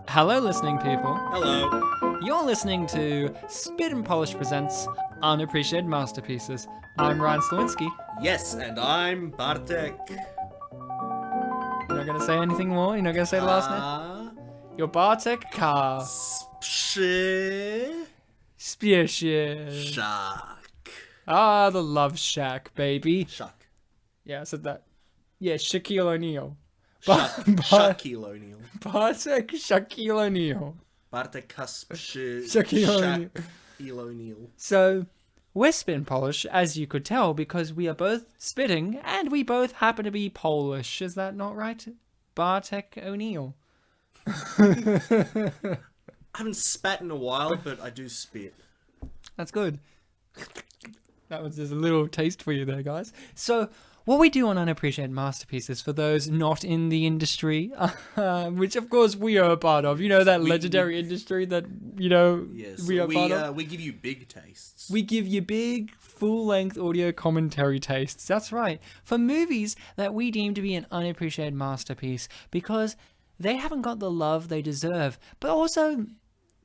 Hello, listening people. Hello. You're listening to Spit and Polish Presents Unappreciated Masterpieces. I'm Ryan Sliwinski. Yes, and I'm Bartek. You're not going to say anything more? You're not going to say the last name? You're Bartek Kasprzyszak. Ah, the Love Shack, baby. Shak. Yeah, I said that. Yeah, Shaquille O'Neal. Shaquille O'Neal. Bartek Shaquille O'Neal. Bartek Kasprzyszak Shaquille O'Neal. So, we're spitting Polish, as you could tell, because we are both spitting, and we both happen to be Polish. Is that not right? Bartek O'Neal. I haven't spat in a while, but I do spit. That's good. That was just a little taste for you there, guys. So, what we do on Unappreciated Masterpieces, for those not in the industry, which of course we are a part of, you know, that legendary industry that, you know, yes, we are part of. We give you big tastes. We give you big, full-length audio commentary tastes. That's right. For movies that we deem to be an unappreciated masterpiece, because they haven't got the love they deserve. But also,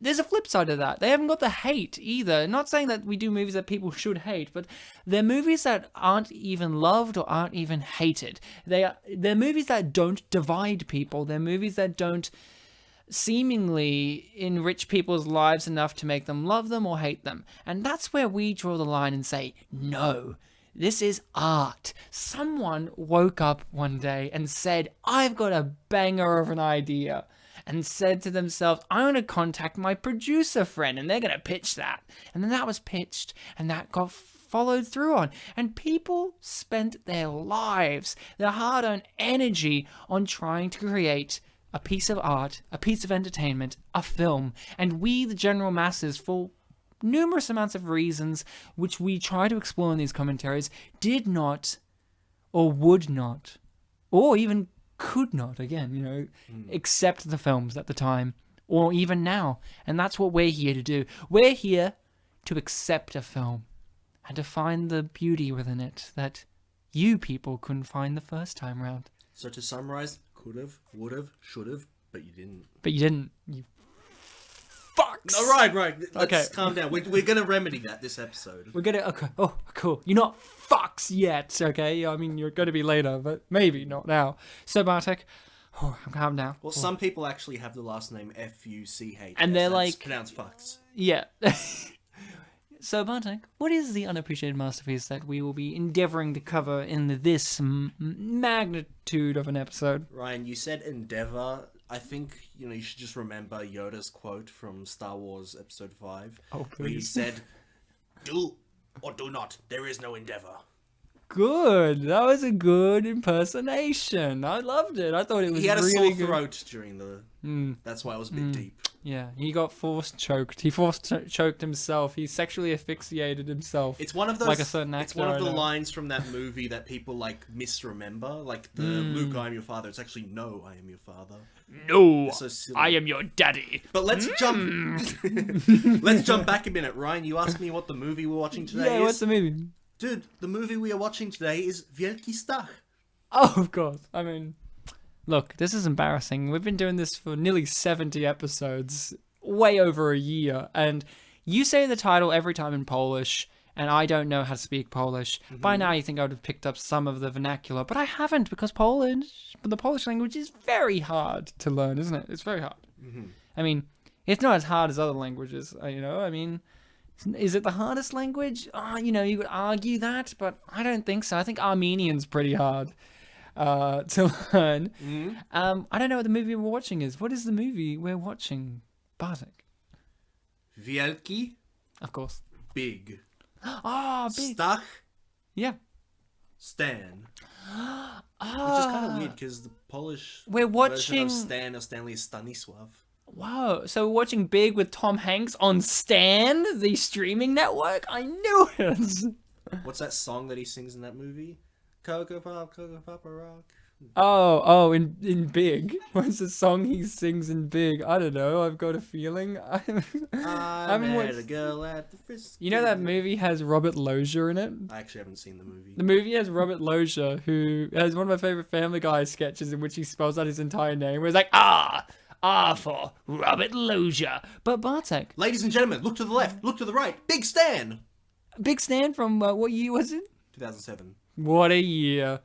there's a flip side of that. They haven't got the hate either. Not saying that we do movies that people should hate, but they're movies that aren't even loved or aren't even hated. They're movies that don't divide people. They're movies that don't seemingly enrich people's lives enough to make them love them or hate them. And that's where we draw the line and say, no, this is art. Someone woke up one day and said, I've got a banger of an idea. And said to themselves, I'm going to contact my producer friend and they're going to pitch that. And then that was pitched and that got followed through on. And people spent their lives, their hard-earned energy on trying to create a piece of art, a piece of entertainment, a film. And we, the general masses, for numerous amounts of reasons, which we try to explore in these commentaries, did not or would not or even could not, again, you know, accept the films at the time or even now. And that's what we're here to do. We're here to accept a film and to find the beauty within it that you people couldn't find the first time round. So to summarize, could've, would've, should've, but you didn't. But you didn't. You fucks. No, right. Let's calm down. We're going to remedy that this episode. We're going to... Okay. Oh, cool. You're not fucks yet, okay? I mean, you're going to be later, but maybe not now. So, Bartek, I'm calm now. Well, some people actually have the last name Fuch. And they're like... pronounced fucks. Yeah. So, Bartek, what is the unappreciated masterpiece that we will be endeavoring to cover in this magnitude of an episode? Ryan, you said endeavor. I think, you should just remember Yoda's quote from Star Wars Episode 5. Oh, please. Where he said, do or do not. There is no endeavor. Good. That was a good impersonation. I loved it. I thought it was really good. He had a sore throat during the... That's why it was a bit deep. Yeah, he got forced choked. He choked himself. He sexually asphyxiated himself. It's one of those. Like a certain actor. It's one of the lines from that movie that people misremember, like the Luke, I am your father. It's actually no, I am your father. No, so I am your daddy. But let's jump. Let's jump back a minute, Ryan. You asked me what the movie we're watching today is. Yeah, what's the movie? Dude, the movie we are watching today is Wielki Stach. Oh, of course. I mean, look, this is embarrassing. We've been doing this for nearly 70 episodes, way over a year, and you say the title every time in Polish, and I don't know how to speak Polish. Mm-hmm. By now you think I would have picked up some of the vernacular, but I haven't, because the Polish language is very hard to learn, isn't it? It's very hard. Mm-hmm. I mean, it's not as hard as other languages, I mean... Is it the hardest language? You could argue that, but I don't think so. I think Armenian's pretty hard to learn. Mm-hmm. I don't know what the movie we're watching is. What is the movie we're watching, Bartek? Wielki? Of course. Big. Big. Stach? Yeah. Stan. Which is kind of weird, because the Polish version of Stan or Stanley is Stanisław. Wow, so we're watching Big with Tom Hanks on Stan, the streaming network? I knew it! What's that song that he sings in that movie? Cocoa Pop, Rock. In Big. What's the song he sings in Big? I don't know. I've got a feeling. I met a girl at the Frisky. You know that movie has Robert Loggia in it? I actually haven't seen the movie. The movie has Robert Loggia, who has one of my favorite Family Guy sketches in which he spells out his entire name, where he's like, R for Robert Loggia. But Bartek. Ladies and gentlemen, look to the left, look to the right. Big Stan! Big Stan from what year was it? 2007. What a year.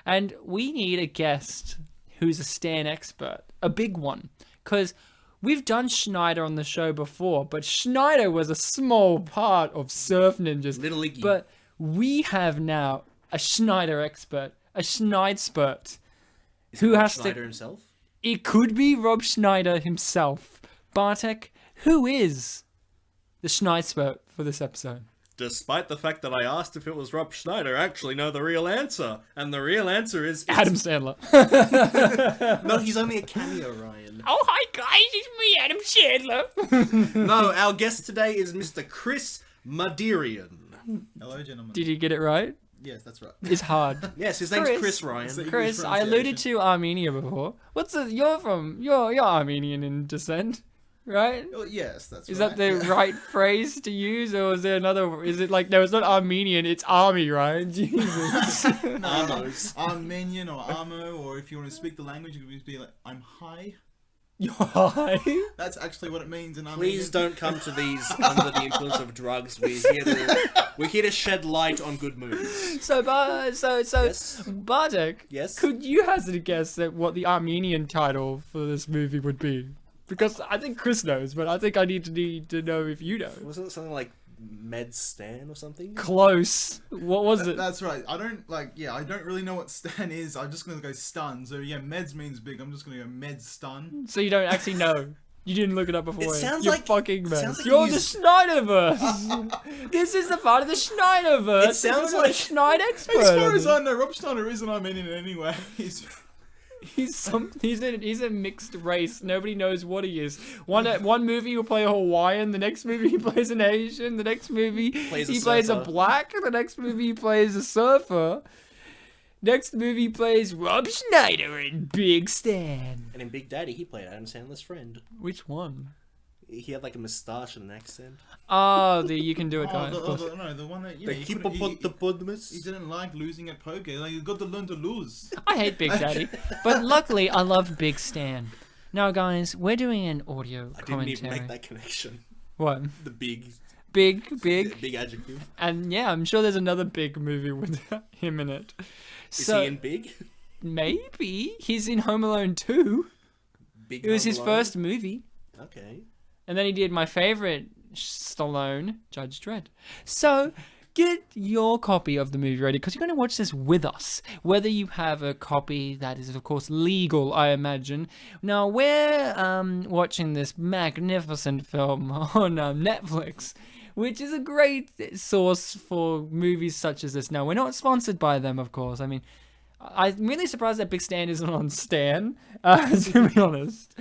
And we need a guest who's a Stan expert. A big one. Because we've done Schneider on the show before, but Schneider was a small part of Surf Ninjas. Little Iggy. But we have now a Schneider expert. A Schneidspert. Who has Schneider himself? It could be Rob Schneider himself. Bartek, who is the Schneidspert for this episode? Despite the fact that I asked if it was Rob Schneider, I actually know the real answer. And the real answer is... Adam Sandler. No, he's only a cameo, Ryan. Oh, hi guys, it's me, Adam Sandler. No, our guest today is Mr. Chris Mardiryan. Hello, gentlemen. Did you get it right? Yes, that's right. It's hard. Yes, his name's Chris Ryan. Chris, I alluded to Armenia before. You're Armenian in descent, right? Oh, yes, that's Is right. that the right phrase to use, or is there another? Is it like no? It's not Armenian. It's army, right? Jesus. Armos. Armenian or Armo, or if you want to speak the language, you could be like, I'm high. You're high. That's actually what it means in Armenian. Please don't come to these under the influence of drugs. We're here to shed light on good movies. So Yes. Bartek. Yes? Could you hazard a guess at what the Armenian title for this movie would be? Because I think Chris knows, but I think I need to know if you know. Wasn't it something like Med Stan or something? Close. What was it? That's right. I don't really know what Stan is. I'm just going to go stun. So yeah, Meds means big. I'm just going to go Med Stun. So you don't actually know. You didn't look it up before. It sounds You're like- fucking it mess. sounds like You're the he's- Schneiderverse. This is the part of the Schneiderverse. It sounds You're like- a Schneider expert. As far as I know, Rob Schneider isn't Armenian in any way. He's a mixed race. Nobody knows what he is. One movie he'll play a Hawaiian. The next movie he plays an Asian. The next movie Plays a he plays a surfer. black. The next movie he plays a surfer. Next movie he plays Rob Schneider in Big Stan. And in Big Daddy, he played Adam Sandler's friend. Which one? He had like a moustache and an accent. Oh, the You Can Do It guy. of course. The one that The hippopotamus. he didn't like losing at poker. Like, you got to learn to lose. I hate Big Daddy, but luckily I love Big Stan. Now, guys, we're doing an audio I didn't commentary. even make that connection. What? The big Big. adjective. And yeah, I'm sure there's another big movie with him in it. Is he in Big? Maybe he's in Home Alone 2. Big. It was Home his Alone? first movie, Okay. and then he did my favorite Stallone, Judge Dredd. So get your copy of the movie ready, because you're going to watch this with us. Whether you have a copy that is, of course, legal, I imagine. Now, we're watching this magnificent film on Netflix, which is a great source for movies such as this. Now, we're not sponsored by them, of course. I mean, I'm really surprised that Big Stan isn't on Stan, to be honest.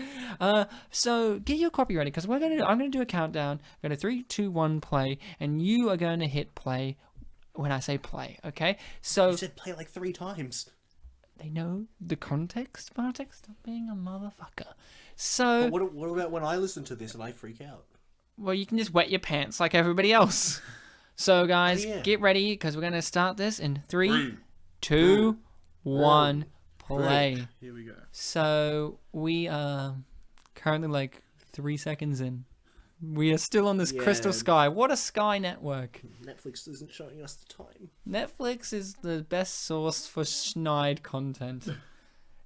So get your copy ready, because I'm gonna do a countdown. I'm gonna 3, 2, 1, play, and you are going to hit play when I say play. Okay? So You said play like 3 times. they know the context. Bartek, stop being a motherfucker. So But what about when I listen to this and I freak out? well, you can just wet your pants like everybody else. So guys, Oh, yeah. get ready, because we're gonna start this in 3, 2, 1, play. Here we go. So we are currently like 3 seconds in. We are still on this crystal Yeah. sky. What a Sky network. Netflix isn't showing us the time. Netflix is the best source for schneid content.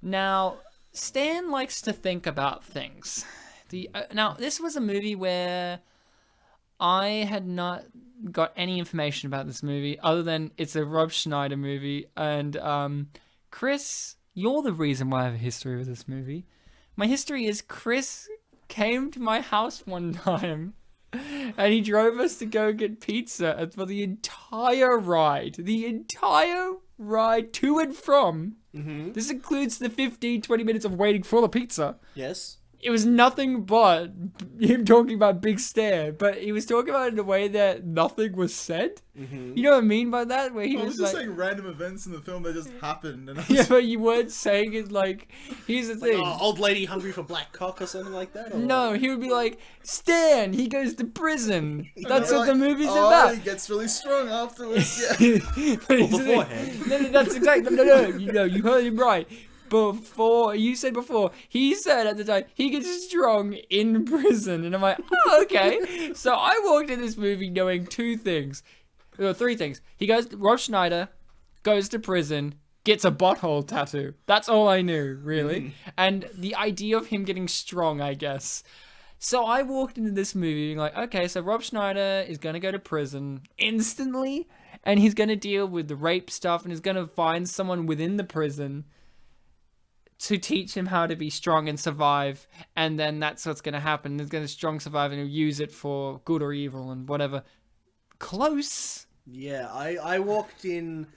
Now, Stan likes to think about things. Now, this was a movie where I had not got any information about this movie other than it's a Rob Schneider movie. And Chris, you're the reason why I have a history with this movie. My history is Chris came to my house one time and he drove us to go get pizza for the entire ride. The entire ride to and from. Mm-hmm. This includes the 15-20 minutes of waiting for the pizza. Yes. it was nothing but him talking about Big Stan, but he was talking about it in a way that nothing was said. You know what I mean by that? Where he I was just like, saying random events in the film that just happened. And I was, yeah, but you weren't saying it like, here's the thing. Old lady hungry for black cock or something like that? Or No, he would be like, Stan, he goes to prison. That's what like, the movie's oh, about. he gets really strong afterwards. Yeah. But Or here's the thing. beforehand. No, that's exactly, no, you heard him right. You said before, he said at the time, he gets strong in prison. And I'm like, oh, okay. So I walked in this movie knowing three things. Rob Schneider goes to prison, gets a butthole tattoo. That's all I knew, really. And the idea of him getting strong, I guess. So I walked into this movie being like, okay, so Rob Schneider is going to go to prison instantly, and he's going to deal with the rape stuff, and he's going to find someone within the prison to teach him how to be strong and survive, and then that's what's going to happen. He's going to strong survive, and he'll use it for good or evil and whatever. Close. Yeah, I walked in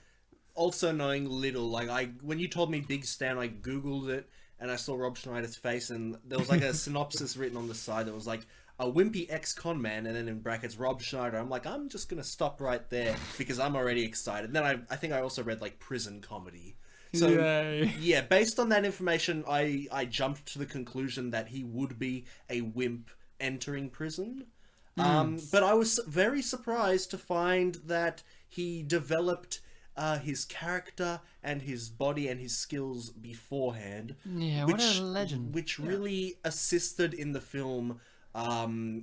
also knowing little. Like, when you told me Big Stan, I Googled it, and I saw Rob Schneider's face, and there was like a synopsis written on the side that was like, a wimpy ex-con man, and then in brackets, Rob Schneider. I'm like, I'm just going to stop right there, because I'm already excited. Then I think I also read like prison comedy. So, Yay. yeah, based on that information, I jumped to the conclusion that he would be a wimp entering prison. But I was very surprised to find that he developed his character and his body and his skills beforehand. Yeah, what a legend. Which really assisted in the film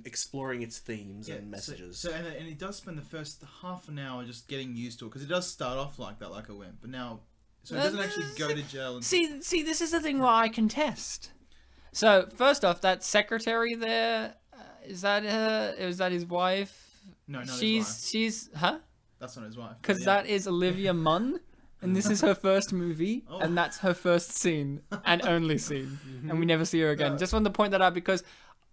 exploring its themes and messages. And he does spend the first half an hour just getting used to it, because it does start off like that, like a wimp, but now... So he doesn't actually go to jail. And... See, this is the thing where I contest. So first off, that secretary there, is that her? Is that his wife? No, not his wife. She's huh? That's not his wife. Because that is Olivia Munn, and this is her first movie, and that's her first scene and only scene, and we never see her again. Just wanted to point that out because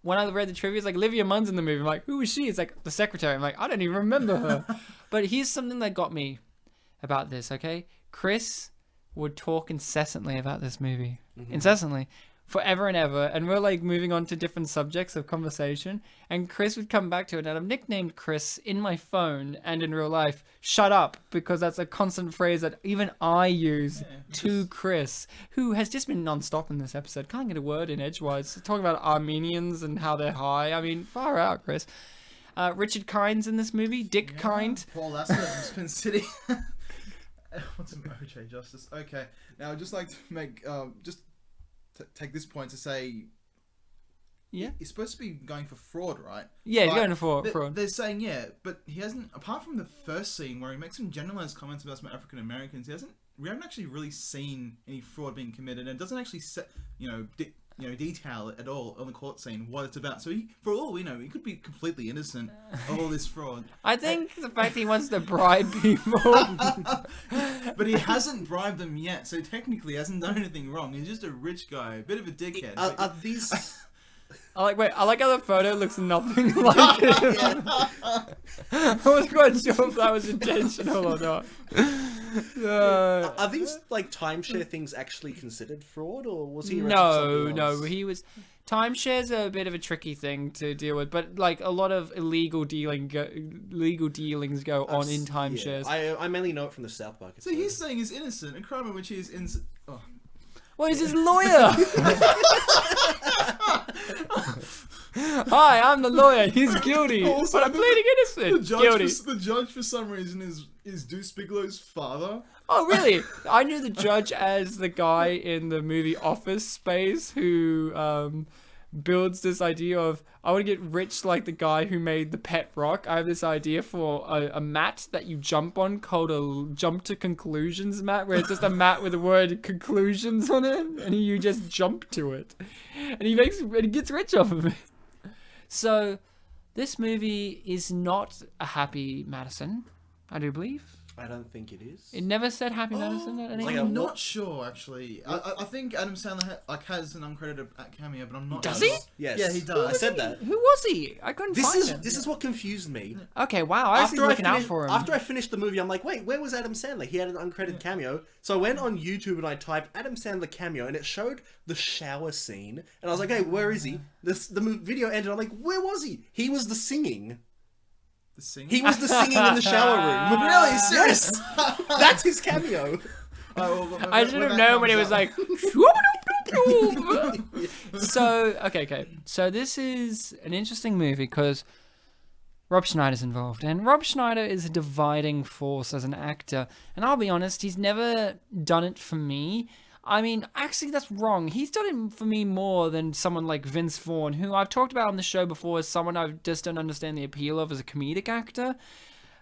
when I read the trivia, it's like Olivia Munn's in the movie. I'm like, who is she? It's like the secretary. I'm like, I don't even remember her. But here's something that got me about this. Okay, Chris would talk incessantly about this movie. Incessantly. Forever and ever. And we're like moving on to different subjects of conversation. And Chris would come back to it. And I've nicknamed Chris in my phone and in real life, shut up. Because that's a constant phrase that even I use to Chris, who has just been non-stop in this episode. Can't get a word in edgewise. Talking about Armenians and how they're high. I mean, far out, Chris. Richard Kind's in this movie. Dick Kind. Paul Lasker from Spin City. What's an OJ Justice? Okay, now I'd just like to make take this point to say, Yeah, he's supposed to be going for fraud, right? Yeah, he's Like, going for fraud. They're saying but he hasn't. Apart from the first scene where he makes some generalized comments about some African Americans, we haven't actually really seen any fraud being committed, and it doesn't actually detail it at all on the court scene what it's about. So for all we know, he could be completely innocent of all this fraud. I think the fact he wants to bribe people. But he hasn't bribed them yet, so technically he hasn't done anything wrong. He's just a rich guy, a bit of a dickhead. Are these... I like how the photo looks nothing like it. I wasn't quite sure if that was intentional or not. Are these like timeshare things actually considered fraud, or was he? No. He was. Timeshares are a bit of a tricky thing to deal with, but like a lot of illegal dealings go on in timeshares. Yeah. I mainly know it from the South Park. So he's saying he's innocent, a crime in which he is innocent. Oh. Well, he's his lawyer. Hi, I'm the lawyer. He's guilty, but I'm pleading innocent. The judge, for some reason, is Deuce Bigelow's father. Oh, really? I knew the judge as the guy in the movie Office Space who builds this idea of, I want to get rich like the guy who made the pet rock. I have this idea for a mat that you jump on called a jump to conclusions mat, where it's just a mat with the word conclusions on it, and you just jump to it. And he gets rich off of it. So, this movie is not a happy Madison, I do believe. I don't think it is. It never said Happy Madison at any like I'm a- not sure actually. I think Adam Sandler has an uncredited cameo, but I'm not. Does sure. he? Yes. Yeah, he does. I said that. Who was he? I couldn't This find is him. this is what confused me. Okay, wow. I was looking out for him. After I finished the movie, I'm like, wait, where was Adam Sandler? He had an uncredited cameo. So I went on YouTube and I typed Adam Sandler cameo, and it showed the shower scene. And I was like, hey, where is he? The video ended. I'm like, where was he? He was the singing. The singing. He was the singing in the shower room. Really? Serious? That's his cameo. I should have known when he was like. So okay. So this is an interesting movie because Rob Schneider's involved, and Rob Schneider is a dividing force as an actor. And I'll be honest, he's never done it for me. I mean, actually, that's wrong. He's done it for me more than someone like Vince Vaughn, who I've talked about on the show before as someone I just don't understand the appeal of as a comedic actor.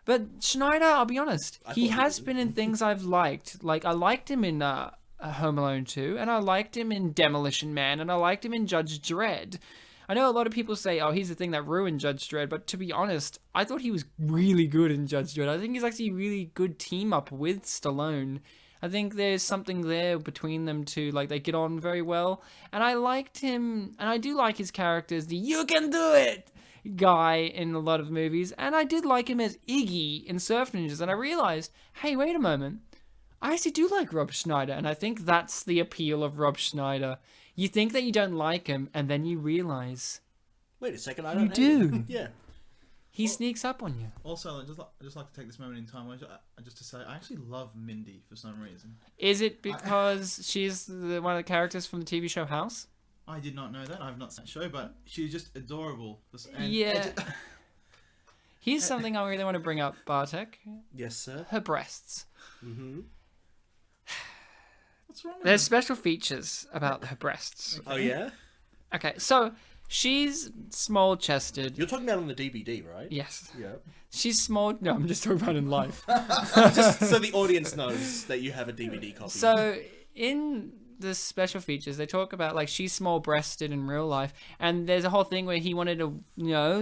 But Schneider, I'll be honest, he has been in things I've liked. Like, I liked him in Home Alone 2, and I liked him in Demolition Man, and I liked him in Judge Dredd. I know a lot of people say, oh, he's the thing that ruined Judge Dredd, but to be honest, I thought he was really good in Judge Dredd. I think he's actually a really good team-up with Stallone. I think there's something there between them two, like they get on very well. And I liked him, and I do like his character as the "you can do it" guy in a lot of movies. And I did like him as Iggy in Surf Ninjas, and I realized, hey, wait a moment, I actually do like Rob Schneider, and I think that's the appeal of Rob Schneider. You think that you don't like him, and then you realize Wait a second, I don't hate do. it. Yeah. he sneaks up on you. Also, I'd just like to take this moment in time just to say I actually love Mindy for some reason. Is it because she's one of the characters from the TV show House? I did not know that. I've not seen that show, but she's just adorable. Yeah. Here's something I really want to bring up, Bartek. Yes, sir. Her breasts. Mm-hmm. What's wrong with There's them? special features about her breasts. Oh, yeah? Okay, so she's small-chested. You're talking about on the DVD, right? Yes. Yeah. She's small... No, I'm just talking about in life. Just so the audience knows that you have a DVD copy. So, in the special features, they talk about, like, she's small-breasted in real life, and there's a whole thing where he wanted to,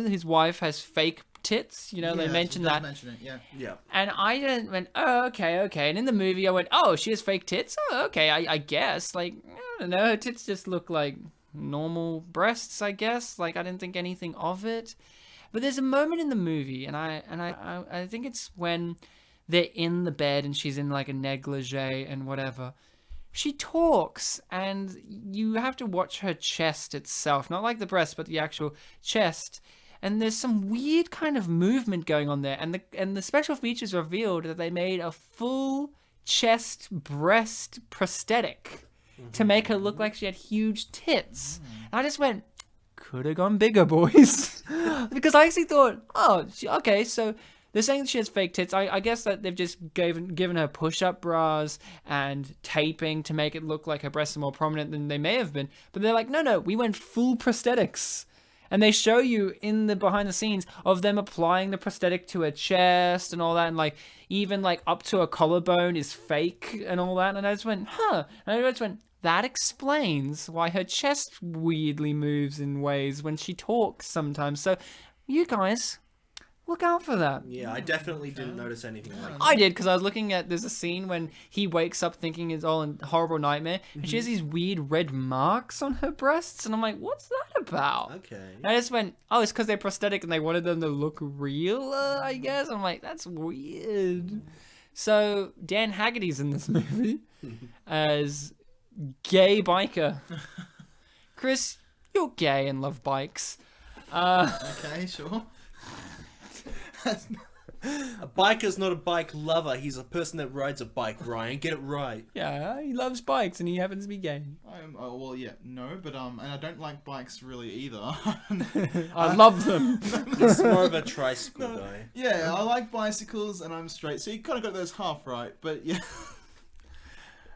his wife has fake tits, they mentioned that. Mention it, yeah. Yeah. And I didn't went, oh, okay. And in the movie, I went, oh, she has fake tits? Oh, okay, I guess. Like, I don't know, her tits just look like normal breasts, I guess. Like, I didn't think anything of it. But there's a moment in the movie, and I think it's when they're in the bed and she's in, like, a negligee and whatever. She talks, and you have to watch her chest itself. Not like the breast, but the actual chest. And there's some weird kind of movement going on there. And the special features revealed that they made a full chest breast prosthetic to make her look like she had huge tits. And I just went, could have gone bigger, boys. Because I actually thought, okay, so they're saying she has fake tits. I guess that they've just given her push-up bras and taping to make it look like her breasts are more prominent than they may have been. But they're like, no, we went full prosthetics. And they show you in the behind the scenes of them applying the prosthetic to her chest and all that. And like, even like up to a collarbone is fake and all that. And I just went, And I just went, that explains why her chest weirdly moves in ways when she talks sometimes. So you guys, look out for that. Yeah, I definitely didn't notice anything like that. I did, because I was looking at, there's a scene when he wakes up thinking it's all a horrible nightmare, and she has these weird red marks on her breasts, and I'm like, what's that about? Okay. And I just went, oh, it's because they're prosthetic and they wanted them to look real, I guess. I'm like, that's weird. So, Dan Haggerty's in this movie as gay biker. Chris, you're gay and love bikes. Okay, sure. A biker's not a bike lover. He's a person that rides a bike, Ryan. Get it right. Yeah, he loves bikes and he happens to be gay. But and I don't like bikes really either. I love them. He's more of a tricycle guy. Yeah, I like bicycles and I'm straight, so you kind of got those half right. But yeah,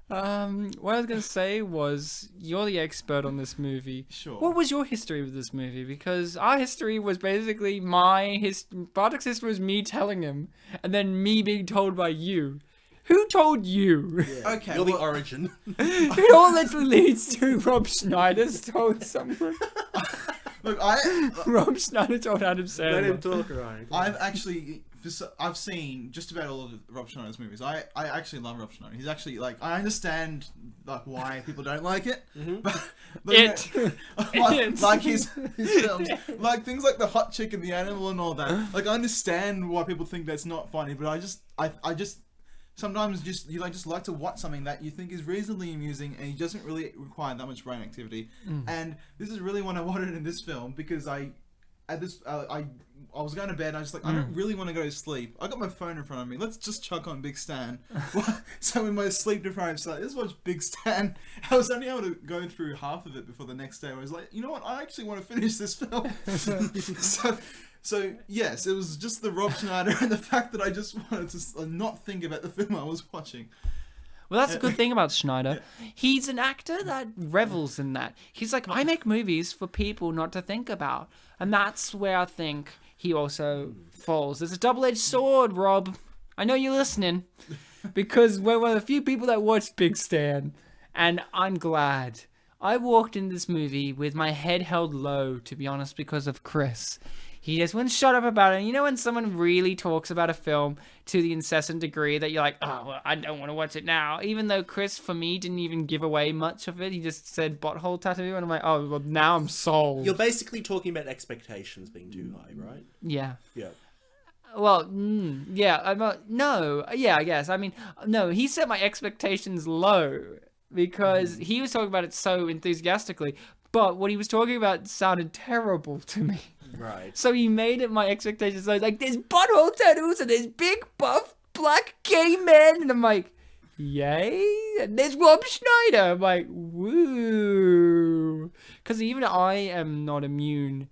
What I was going to say was, you're the expert on this movie. Sure. What was your history with this movie? Because our history was basically Bartek's history was me telling him, and then me being told by you. Who told you? Yeah. Okay, You're the well- origin. It all literally leads to Rob Schneider's told someone. Look, Rob Schneider told Adam Let him Sandler. talk, Ryan. I've seen just about all of Rob Schneider's movies. I actually love Rob Schneider. He's actually like, I understand like why people don't like it, but like his films, like things like The Hot Chick and The Animal and all that. Like I understand why people think that's not funny, but I just sometimes just like to watch something that you think is reasonably amusing and it doesn't really require that much brain activity. And this is really what I wanted in this film, because I was going to bed and I was like, I don't really want to go to sleep. I got my phone in front of me. Let's just chuck on Big Stan. So in my sleep deprived state, let's watch Big Stan. I was only able to go through half of it before the next day. I was like, you know what? I actually want to finish this film. So yes, it was just the Rob Schneider and the fact that I just wanted to not think about the film I was watching. Well, that's a good thing about Schneider. He's an actor that revels in that. He's like, I make movies for people not to think about. And that's where I think he also falls. There's a double-edged sword, Rob. I know you're listening. Because we're one of the few people that watched Big Stan. And I'm glad. I walked in this movie with my head held low, to be honest, because of Chris. He just wouldn't shut up about it. And you know when someone really talks about a film to the incessant degree that you're like, oh, well, I don't want to watch it now. Even though Chris, for me, didn't even give away much of it. He just said butthole tattoo. And I'm like, oh, well, now I'm sold. You're basically talking about expectations being too high, right? Yeah. Yeah. Well, yeah. No. Yeah, I guess. I mean, no, he set my expectations low because he was talking about it so enthusiastically. But what he was talking about sounded terrible to me. Right. So he made it my expectations. So I was like, there's butthole tattoos and there's big buff black gay men. And I'm like, yay. And there's Rob Schneider. I'm like, woo. Because even I am not immune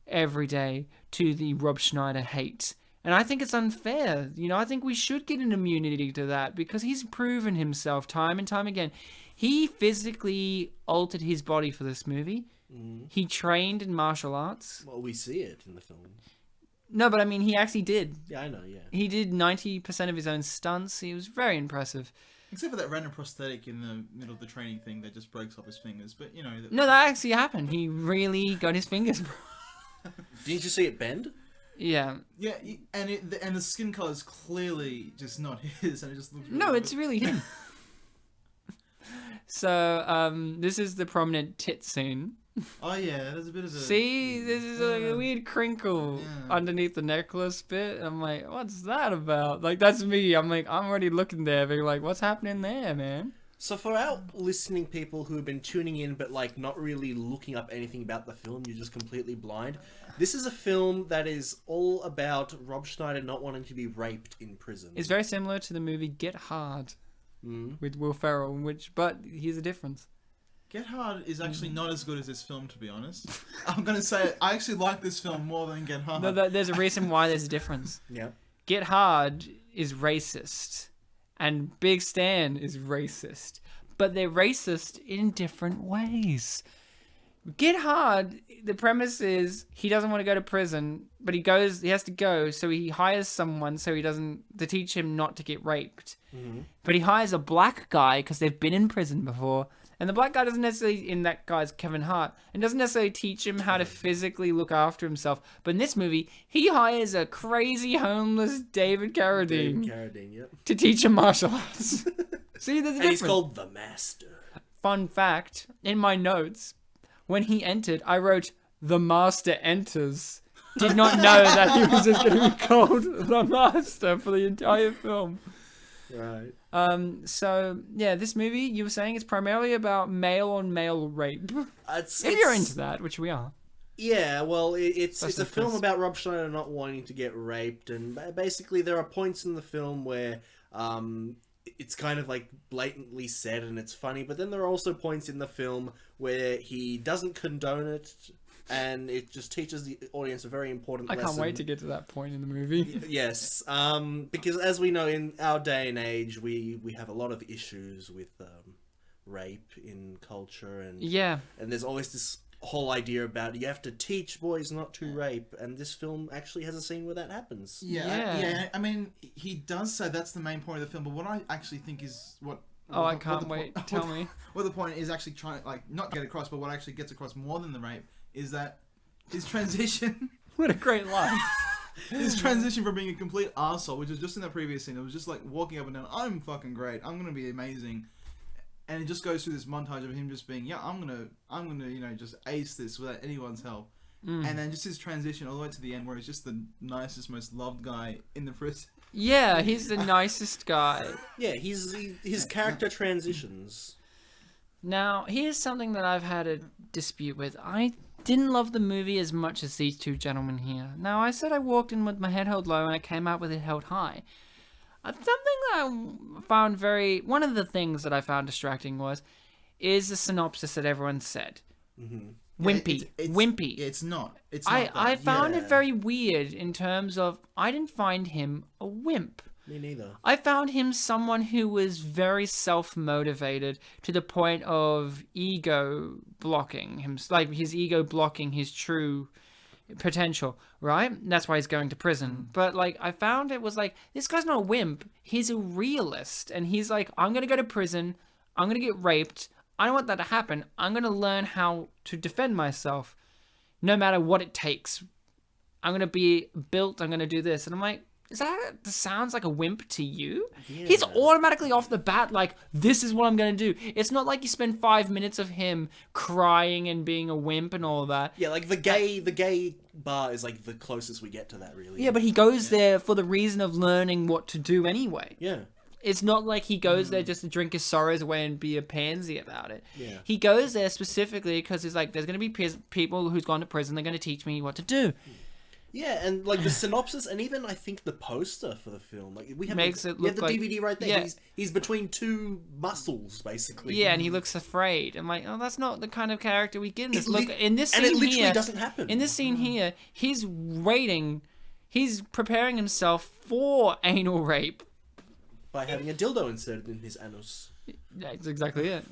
every day to the Rob Schneider hate. And I think it's unfair. You know, I think we should get an immunity to that because he's proven himself time and time again. He physically altered his body for this movie. He trained in martial arts. Well, we see it in the film. No, but I mean, he actually did. Yeah, I know, yeah. He did 90% of his own stunts. He was very impressive. Except for that random prosthetic in the middle of the training thing that just breaks off his fingers. But, you know... No, that actually happened. He really got his fingers. Didn't you see it bend? Yeah. Yeah, and the skin color is clearly just not his, and it just looks... Really No, it's really him. So, this is the prominent tit scene. Oh yeah, there's a bit of a... See, this is like a weird crinkle underneath the necklace bit. I'm like, what's that about? Like, that's me. I'm like, I'm already looking there, being like, what's happening there, man? So for our listening people who have been tuning in but like not really looking up anything about the film, you're just completely blind. This is a film that is all about Rob Schneider not wanting to be raped in prison. It's very similar to the movie Get Hard with Will Ferrell, but here's a difference. Get Hard is actually not as good as this film, to be honest. I'm going to say it. I actually like this film more than Get Hard. No, there's a reason why there's a difference. Yeah. Get Hard is racist, and Big Stan is racist. But they're racist in different ways. Get Hard, the premise is he doesn't want to go to prison, but he has to go, so he hires someone to teach him not to get raped. Mm-hmm. But he hires a black guy because they've been in prison before. And the black guy doesn't necessarily, in that guy's Kevin Hart, and doesn't necessarily teach him how to physically look after himself. But in this movie, he hires a crazy homeless David Carradine. Yep. To teach him martial arts. See, there's a difference. And he's called the Master. Fun fact, in my notes, when he entered, I wrote, "The Master enters." Did not know that he was just going to be called the Master for the entire film. Right. So yeah, this movie you were saying is primarily about male on male rape. If you're into that, which we are. Yeah, well, it's a film about Rob Schneider not wanting to get raped, and basically there are points in the film where it's kind of like blatantly said and it's funny, but then there are also points in the film where he doesn't condone it. And it just teaches the audience a very important lesson. I can't wait to get to that point in the movie. Yes, because as we know, in our day and age, we have a lot of issues with rape in culture, and there's always this whole idea about you have to teach boys not to rape, and this film actually has a scene where that happens. Yeah. I mean, he does say that's the main point of the film, but what I actually think is what... I can't wait. Tell me. What the point is actually trying to, like, not get across, but what actually gets across more than the rape is that his transition. What a great line. His transition from being a complete arsehole, which was just in that previous scene, it was just like walking up and down, I'm fucking great, I'm gonna be amazing. And it just goes through this montage of him just being, yeah, I'm gonna, just ace this without anyone's help. And then just his transition all the way to the end where he's just the nicest, most loved guy in the prison. Yeah, he's the nicest guy. Yeah, his character transitions. Now, here's something that I've had a dispute with. I didn't love the movie as much as these two gentlemen here. Now, I said I walked in with my head held low and I came out with it held high. Something that I found one of the things that I found distracting is the synopsis that everyone said. Mm-hmm. Wimpy. Wimpy. It's not. I found it very weird in terms of I didn't find him a wimp. Me neither. I found him someone who was very self-motivated to the point of ego blocking him, like his ego blocking his true potential, right? That's why he's going to prison. But like, I found it was like, this guy's not a wimp. He's a realist. And he's like, I'm going to go to prison. I'm going to get raped. I don't want that to happen. I'm going to learn how to defend myself no matter what it takes. I'm going to be built. I'm going to do this. And I'm like, that sounds like a wimp to you? Yeah. He's automatically off the bat like, this is what I'm going to do. It's not like you spend 5 minutes of him crying and being a wimp and all that. Yeah, like the gay bar is like the closest we get to that, really. Yeah, but he goes there for the reason of learning what to do anyway. Yeah. It's not like he goes there just to drink his sorrows away and be a pansy about it. Yeah. He goes there specifically because he's like, there's going to be people who's gone to prison. They're going to teach me what to do. Yeah, and like the synopsis, and even I think the poster for the film, like we have the DVD right there. Yeah. He's between two muscles, basically. Yeah, and he looks afraid. I'm like, oh, that's not the kind of character we get in this. In this scene and it literally here, doesn't happen. In this scene here, he's preparing himself for anal rape. By having a dildo inserted in his anus. That's exactly it.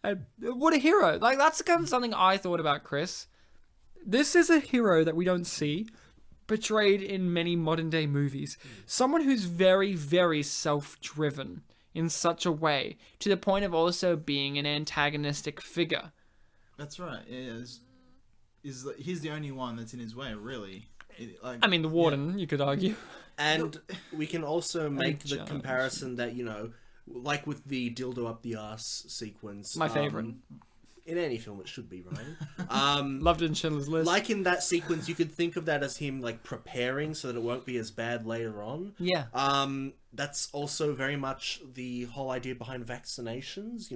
And what a hero. Like, that's kind of something I thought about, Chris. This is a hero that we don't see portrayed in many modern day movies. Someone who's very, very self-driven in such a way to the point of also being an antagonistic figure. That's right. He's the only one that's in his way, really. I mean, the warden, you could argue. And we can also make the comparison that, like with the dildo up the arse sequence. My favorite. In any film, it should be, right? Loved it in Schindler's List. Like in that sequence, you could think of that as him, like, preparing so that it won't be as bad later on. Yeah. That's also very much the whole idea behind vaccinations.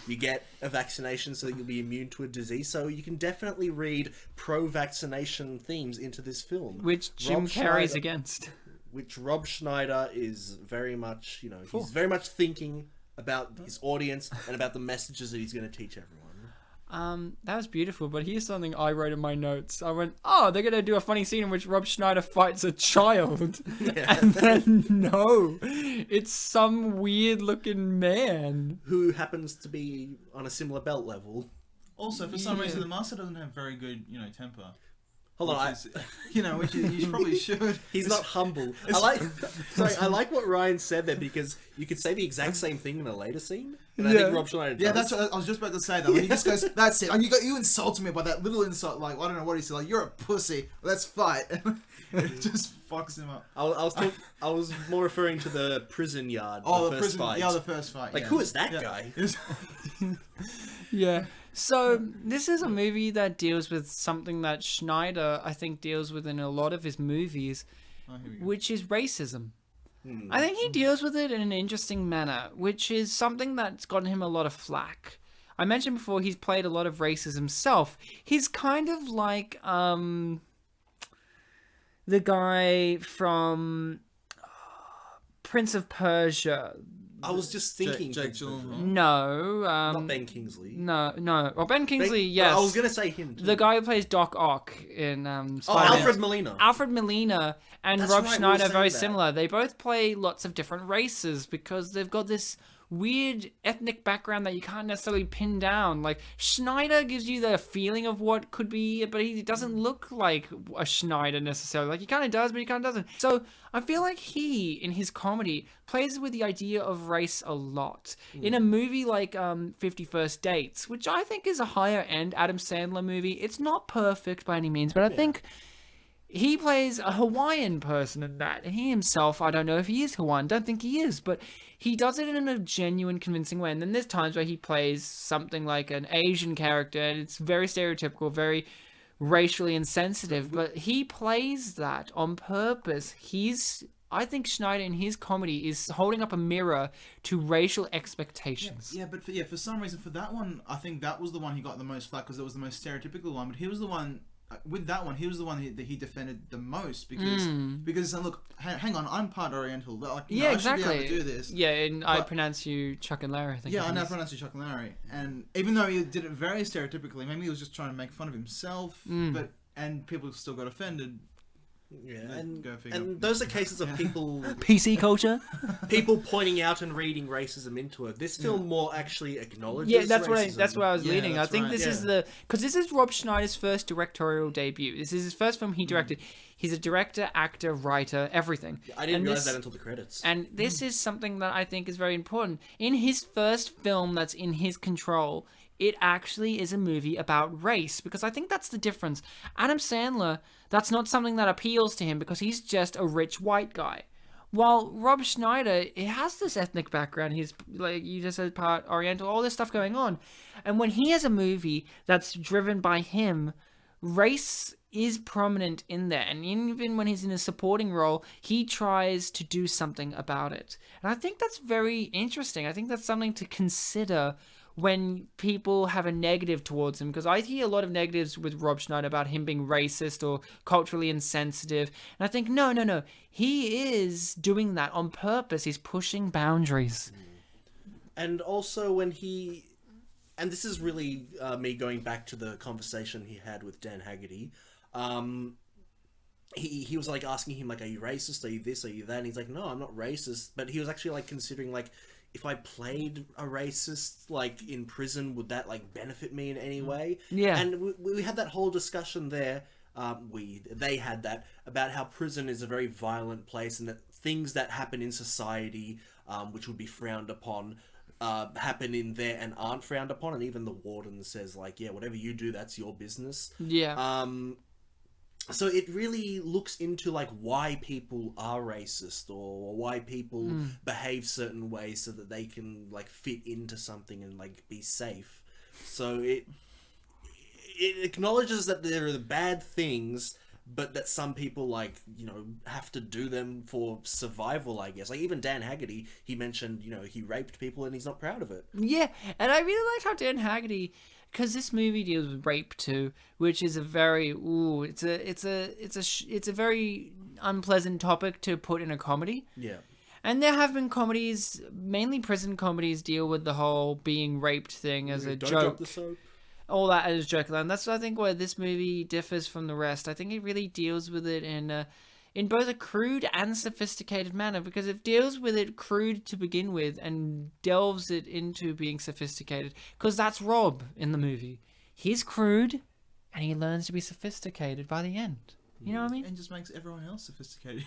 You get a vaccination so that you'll be immune to a disease. So you can definitely read pro-vaccination themes into this film. Which Jim Carrey's against. Which Rob Schneider is very much, he's very much thinking about his audience and about the messages that he's going to teach everyone. That was beautiful, but here's something I wrote in my notes. I went, oh, they're going to do a funny scene in which Rob Schneider fights a child. Yeah. And then, no, it's some weird-looking man. Who happens to be on a similar belt level. Also, for some reason, the master doesn't have very good, temper. Hold on, which you probably should. He's not humble. I like what Ryan said there, because you could say the exact same thing in a later scene, and I think Rob Schneider does. Yeah, that's what I was just about to say. That when he just goes, "That's it," and you insulted me by that little insult. Like, I don't know what he said. Like, you're a pussy. Let's fight. It just fucks him up. I was more referring to the prison yard. Oh, the first fight. Yeah, the first fight. Like, who is that guy? Yeah. So, this is a movie that deals with something that Schneider, I think, deals with in a lot of his movies, which is racism. I think he deals with it in an interesting manner, which is something that's gotten him a lot of flack. I mentioned before he's played a lot of racism himself. He's kind of like the guy from Prince of Persia. I was just thinking. Jake Gyllenhaal. No. Not Ben Kingsley. No. Well, Ben Kingsley, yes. I was going to say him too. The guy who plays Doc Ock in Spider-Man. Alfred Molina. Alfred Molina and Rob Schneider are very similar. They both play lots of different races because they've got this weird ethnic background that you can't necessarily pin down. Like, Schneider gives you the feeling of what could be, but he doesn't look like a Schneider necessarily. Like, he kind of does, but he kind of doesn't. So I feel like he, in his comedy, plays with the idea of race a lot. In a movie like 50 First Dates, which I think is a higher end Adam Sandler movie, it's not perfect by any means, but I think he plays a Hawaiian person in that. And he himself, I don't know if he is Hawaiian, don't think he is, but he does it in a genuine, convincing way. And then there's times where he plays something like an Asian character, and it's very stereotypical, very racially insensitive, but he plays that on purpose. I think Schneider in his comedy is holding up a mirror to racial expectations. Yeah, but for some reason, for that one, I think that was the one he got the most flack because it was the most stereotypical one. But he was the one, with that one, he was the one that he defended the most because look, hang on, I'm part Oriental. Like, yeah, exactly. exactly. I should be able to do this. Yeah, and I pronounce you Chuck and Larry, I think. Yeah, I now pronounce you Chuck and Larry. And even though he did it very stereotypically, maybe he was just trying to make fun of himself, and people still got offended. Yeah, Go figure. and those are cases of people PC culture. people pointing out and reading racism into it. This film more actually acknowledges. Yeah, that's racism. where I was Yeah, leaning. I that's think right. this is because this is Rob Schneider's first directorial debut. This is his first film he directed. He's a director, actor, writer, everything. I didn't realize that until the credits. And this is something that I think is very important. In his first film that's in his control, it actually is a movie about race, because I think that's the difference. Adam Sandler, that's not something that appeals to him because he's just a rich white guy. While Rob Schneider, he has this ethnic background. He's, like you just said, part Oriental, all this stuff going on. And when he has a movie that's driven by him, race is prominent in there. And even when he's in a supporting role, he tries to do something about it. And I think that's very interesting. I think that's something to consider when people have a negative towards him, because I hear a lot of negatives with Rob Schneider about him being racist or culturally insensitive, and I think no, he is doing that on purpose. He's pushing boundaries. And also when and this is really me going back to the conversation he had with Dan Haggerty. He was like asking him like, are you racist, are you this, are you that, and he's like, no, I'm not racist. But he was actually like considering like, if I played a racist, like, in prison, would that, like, benefit me in any way? Yeah. And we had that whole discussion there, they had that, about how prison is a very violent place and that things that happen in society, which would be frowned upon, happen in there and aren't frowned upon. And even the warden says, like, yeah, whatever you do, that's your business. Yeah. So it really looks into like why people are racist or why people behave certain ways so that they can like fit into something and like be safe. So it acknowledges that there are the bad things, but that some people like, you know, have to do them for survival, I guess. Like even Dan Haggerty, he mentioned, you know, he raped people and he's not proud of it. Yeah, and I really like how Dan Haggerty, because this movie deals with rape too, which is a very it's a very unpleasant topic to put in a comedy. Yeah. And there have been comedies, mainly prison comedies, deal with the whole being raped thing as a Don't joke. drop the soap. All that as a joke. And that's, I think, where this movie differs from the rest. I think it really deals with it in both a crude and sophisticated manner, because it deals with it crude to begin with and delves it into being sophisticated, because that's Rob in the movie. He's crude and he learns to be sophisticated by the end. You know what I mean? And just makes everyone else sophisticated,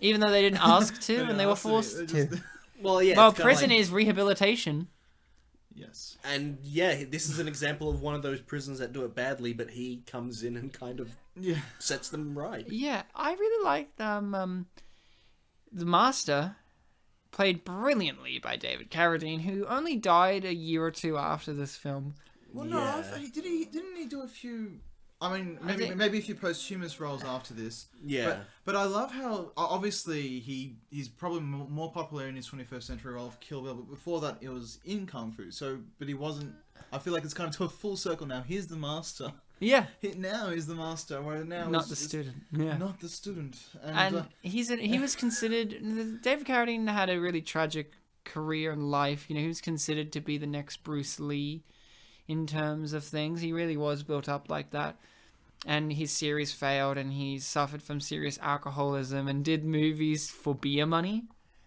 Even though they didn't ask to and they were forced to. Well, yeah. Well, prison is rehabilitation. Yes. And yeah, this is an example of one of those prisons that do it badly, but he comes in and kind of sets them right. Yeah, I really like the Master, played brilliantly by David Carradine, who only died a year or two after this film. Well, no, didn't he do a few? I mean, maybe a few posthumous roles after this. Yeah. But I love how, obviously, he's probably more popular in his 21st century role of Kill Bill, but before that it was in Kung Fu. So, but he wasn't, I feel like it's kind of to a full circle now. He's the master. Yeah. Now he's the master, where now Not the student. Yeah. Not the student. And he was considered, David Carradine had a really tragic career in life. You know, he was considered to be the next Bruce Lee in terms of things. He really was built up like that. And his series failed, and he suffered from serious alcoholism and did movies for beer money.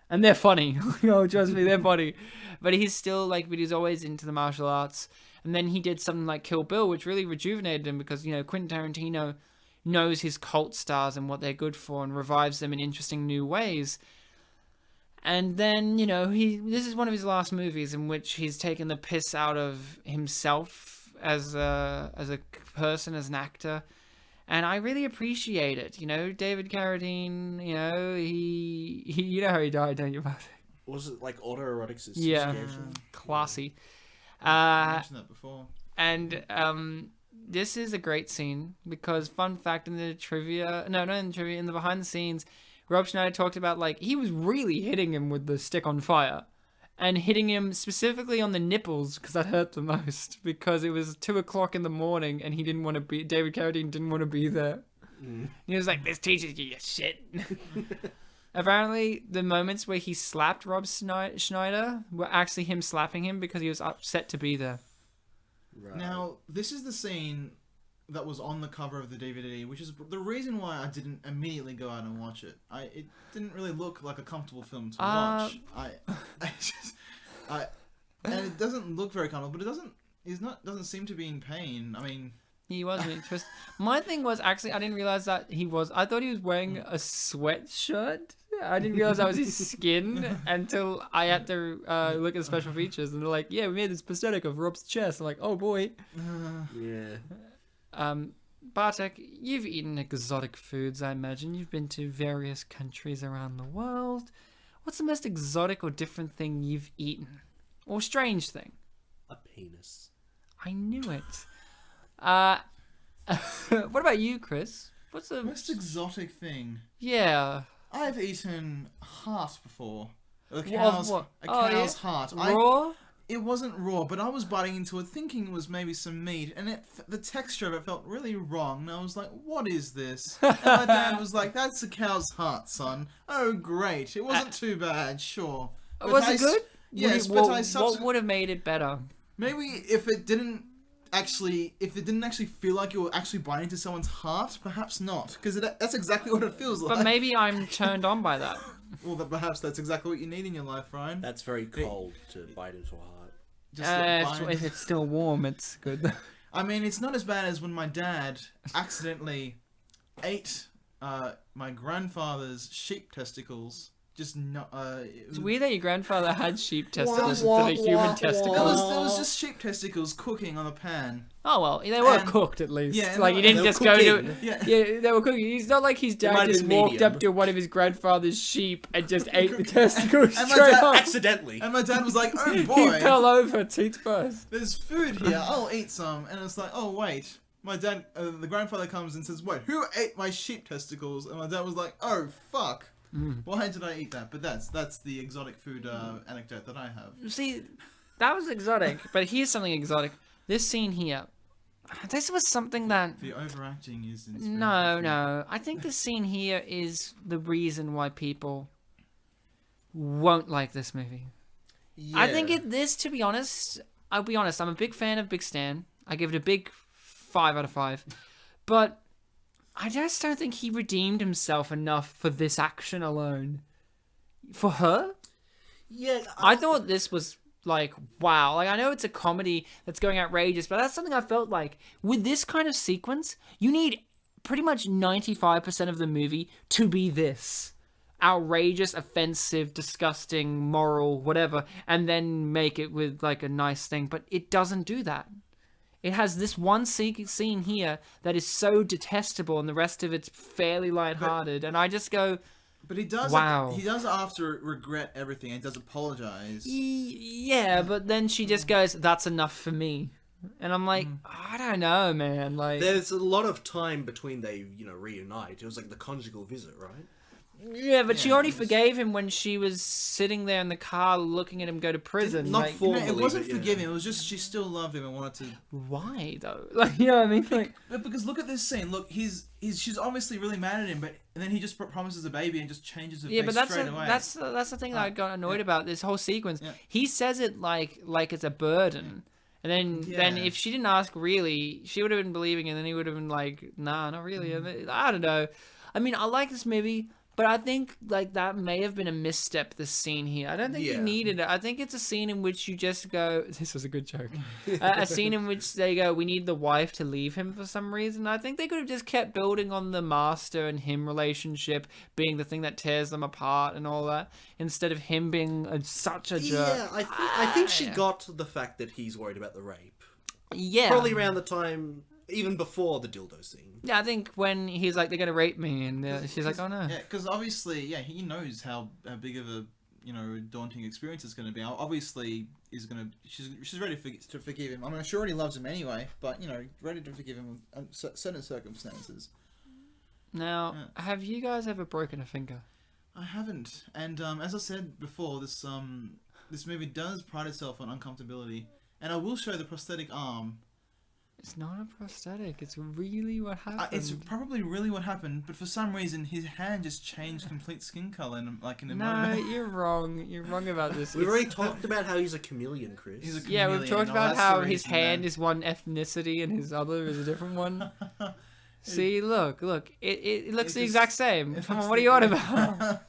And they're funny. Trust me, they're funny. But he's still like, but he's always into the martial arts. And then he did something like Kill Bill, which really rejuvenated him because, Quentin Tarantino knows his cult stars and what they're good for and revives them in interesting new ways. And then, this is one of his last movies in which he's taken the piss out of himself as a person, as an actor. And I really appreciate it. David Carradine, he you know how he died, don't you, Bartek? Was it like autoerotic asphyxiation? Yeah, classy. I mentioned that before. And this is a great scene because, fun fact, in the trivia, no, not in the trivia, in the behind the scenes, Rob Schneider talked about, like, he was really hitting him with the stick on fire and hitting him specifically on the nipples because that hurt the most because it was 2:00 in the morning and David Carradine didn't want to be there. He was like, this teaches you your shit. Apparently, the moments where he slapped Rob Schneider were actually him slapping him because he was upset to be there. Right. Now, this is the scene that was on the cover of the DVD, which is the reason why I didn't immediately go out and watch it. It didn't really look like a comfortable film to watch. And it doesn't look very comfortable, but doesn't seem to be in pain. I mean, he wasn't interested. My thing was, actually, I didn't realize that I thought he was wearing a sweatshirt. I didn't realize that was his skin until I had to look at the special features, and they're like, "Yeah, we made this prosthetic of Rob's chest." I'm like, "Oh boy." Yeah. Bartek, you've eaten exotic foods, I imagine. You've been to various countries around the world. What's the most exotic or different thing you've eaten, or strange thing? A penis. I knew it. What about you, Chris? What's the most exotic thing? Yeah. I've eaten heart before. A What? cow's heart. Raw? It wasn't raw, but I was biting into it thinking it was maybe some meat, and the texture of it felt really wrong, and I was like, what is this? And my dad was like, that's a cow's heart, son. Oh, great. It wasn't too bad, sure. But Was it good? Yes, what would have made it better? Maybe if it didn't actually feel like you were actually biting into someone's heart, perhaps not, because that's exactly what it feels like. But maybe I'm turned on by that. Well, perhaps that's exactly what you need in your life, Ryan. That's very cold to bite into a heart. If it's still warm, it's good. I mean, it's not as bad as when my dad accidentally ate my grandfather's sheep testicles. It's weird that your grandfather had sheep testicles instead of human testicles. There was just sheep testicles cooking on a pan. Oh well, they were cooked at least. Yeah, like, he didn't just go to. Yeah. Yeah, they were cooking. He's not like his dad just walked up to one of his grandfather's sheep and just ate the testicles And my straight dad- up. Accidentally. And my dad was like, oh He boy, fell over, teeth first. there's food here, I'll eat some. And it's like, oh wait. My dad, the grandfather comes and says, wait, who ate my sheep testicles? And my dad was like, oh fuck. Why did I eat that? But that's the exotic food anecdote that I have. See, that was exotic, but here's something exotic. This scene here, this was something that... The overacting is... No. I think this scene here is the reason why people won't like this movie. Yeah. I think this, to be honest, I'll be honest, I'm a big fan of Big Stan. I give it a big 5 out of 5. But I just don't think he redeemed himself enough for this action alone. For her? Yeah. I thought this was like, wow. Like, I know it's a comedy that's going outrageous, but that's something I felt like. With this kind of sequence, you need pretty much 95% of the movie to be this. Outrageous, offensive, disgusting, moral, whatever, and then make it with like a nice thing. But it doesn't do that. It has this one scene here that is so detestable, and the rest of it's fairly lighthearted. And I just go, but he does. Wow. He does after regret everything and does apologize. yeah, but then she just goes, "That's enough for me," and I'm like, I don't know, man. Like, There's a lot of time between they, reunite. It was like the conjugal visit, right? yeah, but she Yeah, already it was- forgave him when she was sitting there in the car looking at him go to prison. Not like, formally, it wasn't but, yeah. forgiving. It was just she still loved him and wanted to. why though? Like, you know what I mean? Like, But because look at this scene. Look, she's obviously really mad at him, and then he just promises a baby and just changes her yeah, face but that's straight away. that's the thing that I got annoyed about this whole sequence. Yeah. He says it like it's a burden. And then Yeah. if she didn't ask really, she would have been believing, and then he would have been like, nah, not really. And I don't know. I mean, I like this movie, But I think like that may have been a misstep. This scene here, I don't think you needed it. I think it's a scene in which you just go, "This was a good joke." A scene in which they go, "We need the wife to leave him for some reason." I think they could have just kept building on the master and him relationship being the thing that tears them apart and all that, instead of him being such a jerk. Yeah, I think she got the fact that he's worried about the rape. Yeah, Probably around the time. Even before the dildo scene. Yeah, I think when he's like, "They're gonna rape me," and she's like, "Oh no." Yeah, because obviously, he knows how big of a daunting experience it's going to be. Obviously, she's ready to forgive him. I mean, she already loves him anyway, but ready to forgive him in certain circumstances. Now, have you guys ever broken a finger? I haven't, and as I said before, this movie does pride itself on uncomfortability, and I will show the prosthetic arm. It's not a prosthetic. It's really what happened. It's probably really what happened, but for some reason his hand just changed complete skin color in a No, moment. you're wrong. You're wrong about this. We've already talked about how he's a chameleon, Chris. He's a Yeah, we've talked chameleon. about That's how the his reason, hand man. is one ethnicity and his other is a different one. See, look. It looks the exact same. Come on, what are you on about?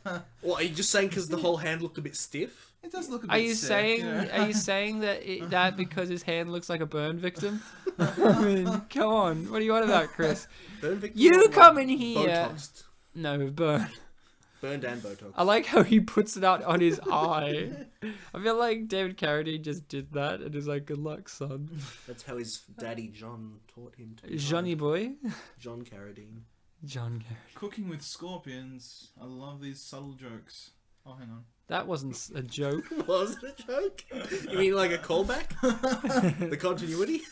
Well, are you just saying because the whole hand looked a bit stiff? It does look a bit Are you stiff, saying? you know? Are you saying that because his hand looks like a burn victim? I mean, come on. What are you on about, Chris? Burn victim You or come in here. Botoxed. No, burn. Burned and Botox. I like how he puts it out on his eye. I feel like David Carradine just did that and is like, "Good luck, son." That's how his daddy John taught him to. Johnny boy. John Carradine. John Carradine. Cooking with scorpions. I love these subtle jokes. Oh, hang on. That wasn't a joke. Was it a joke? You mean like a callback? The continuity?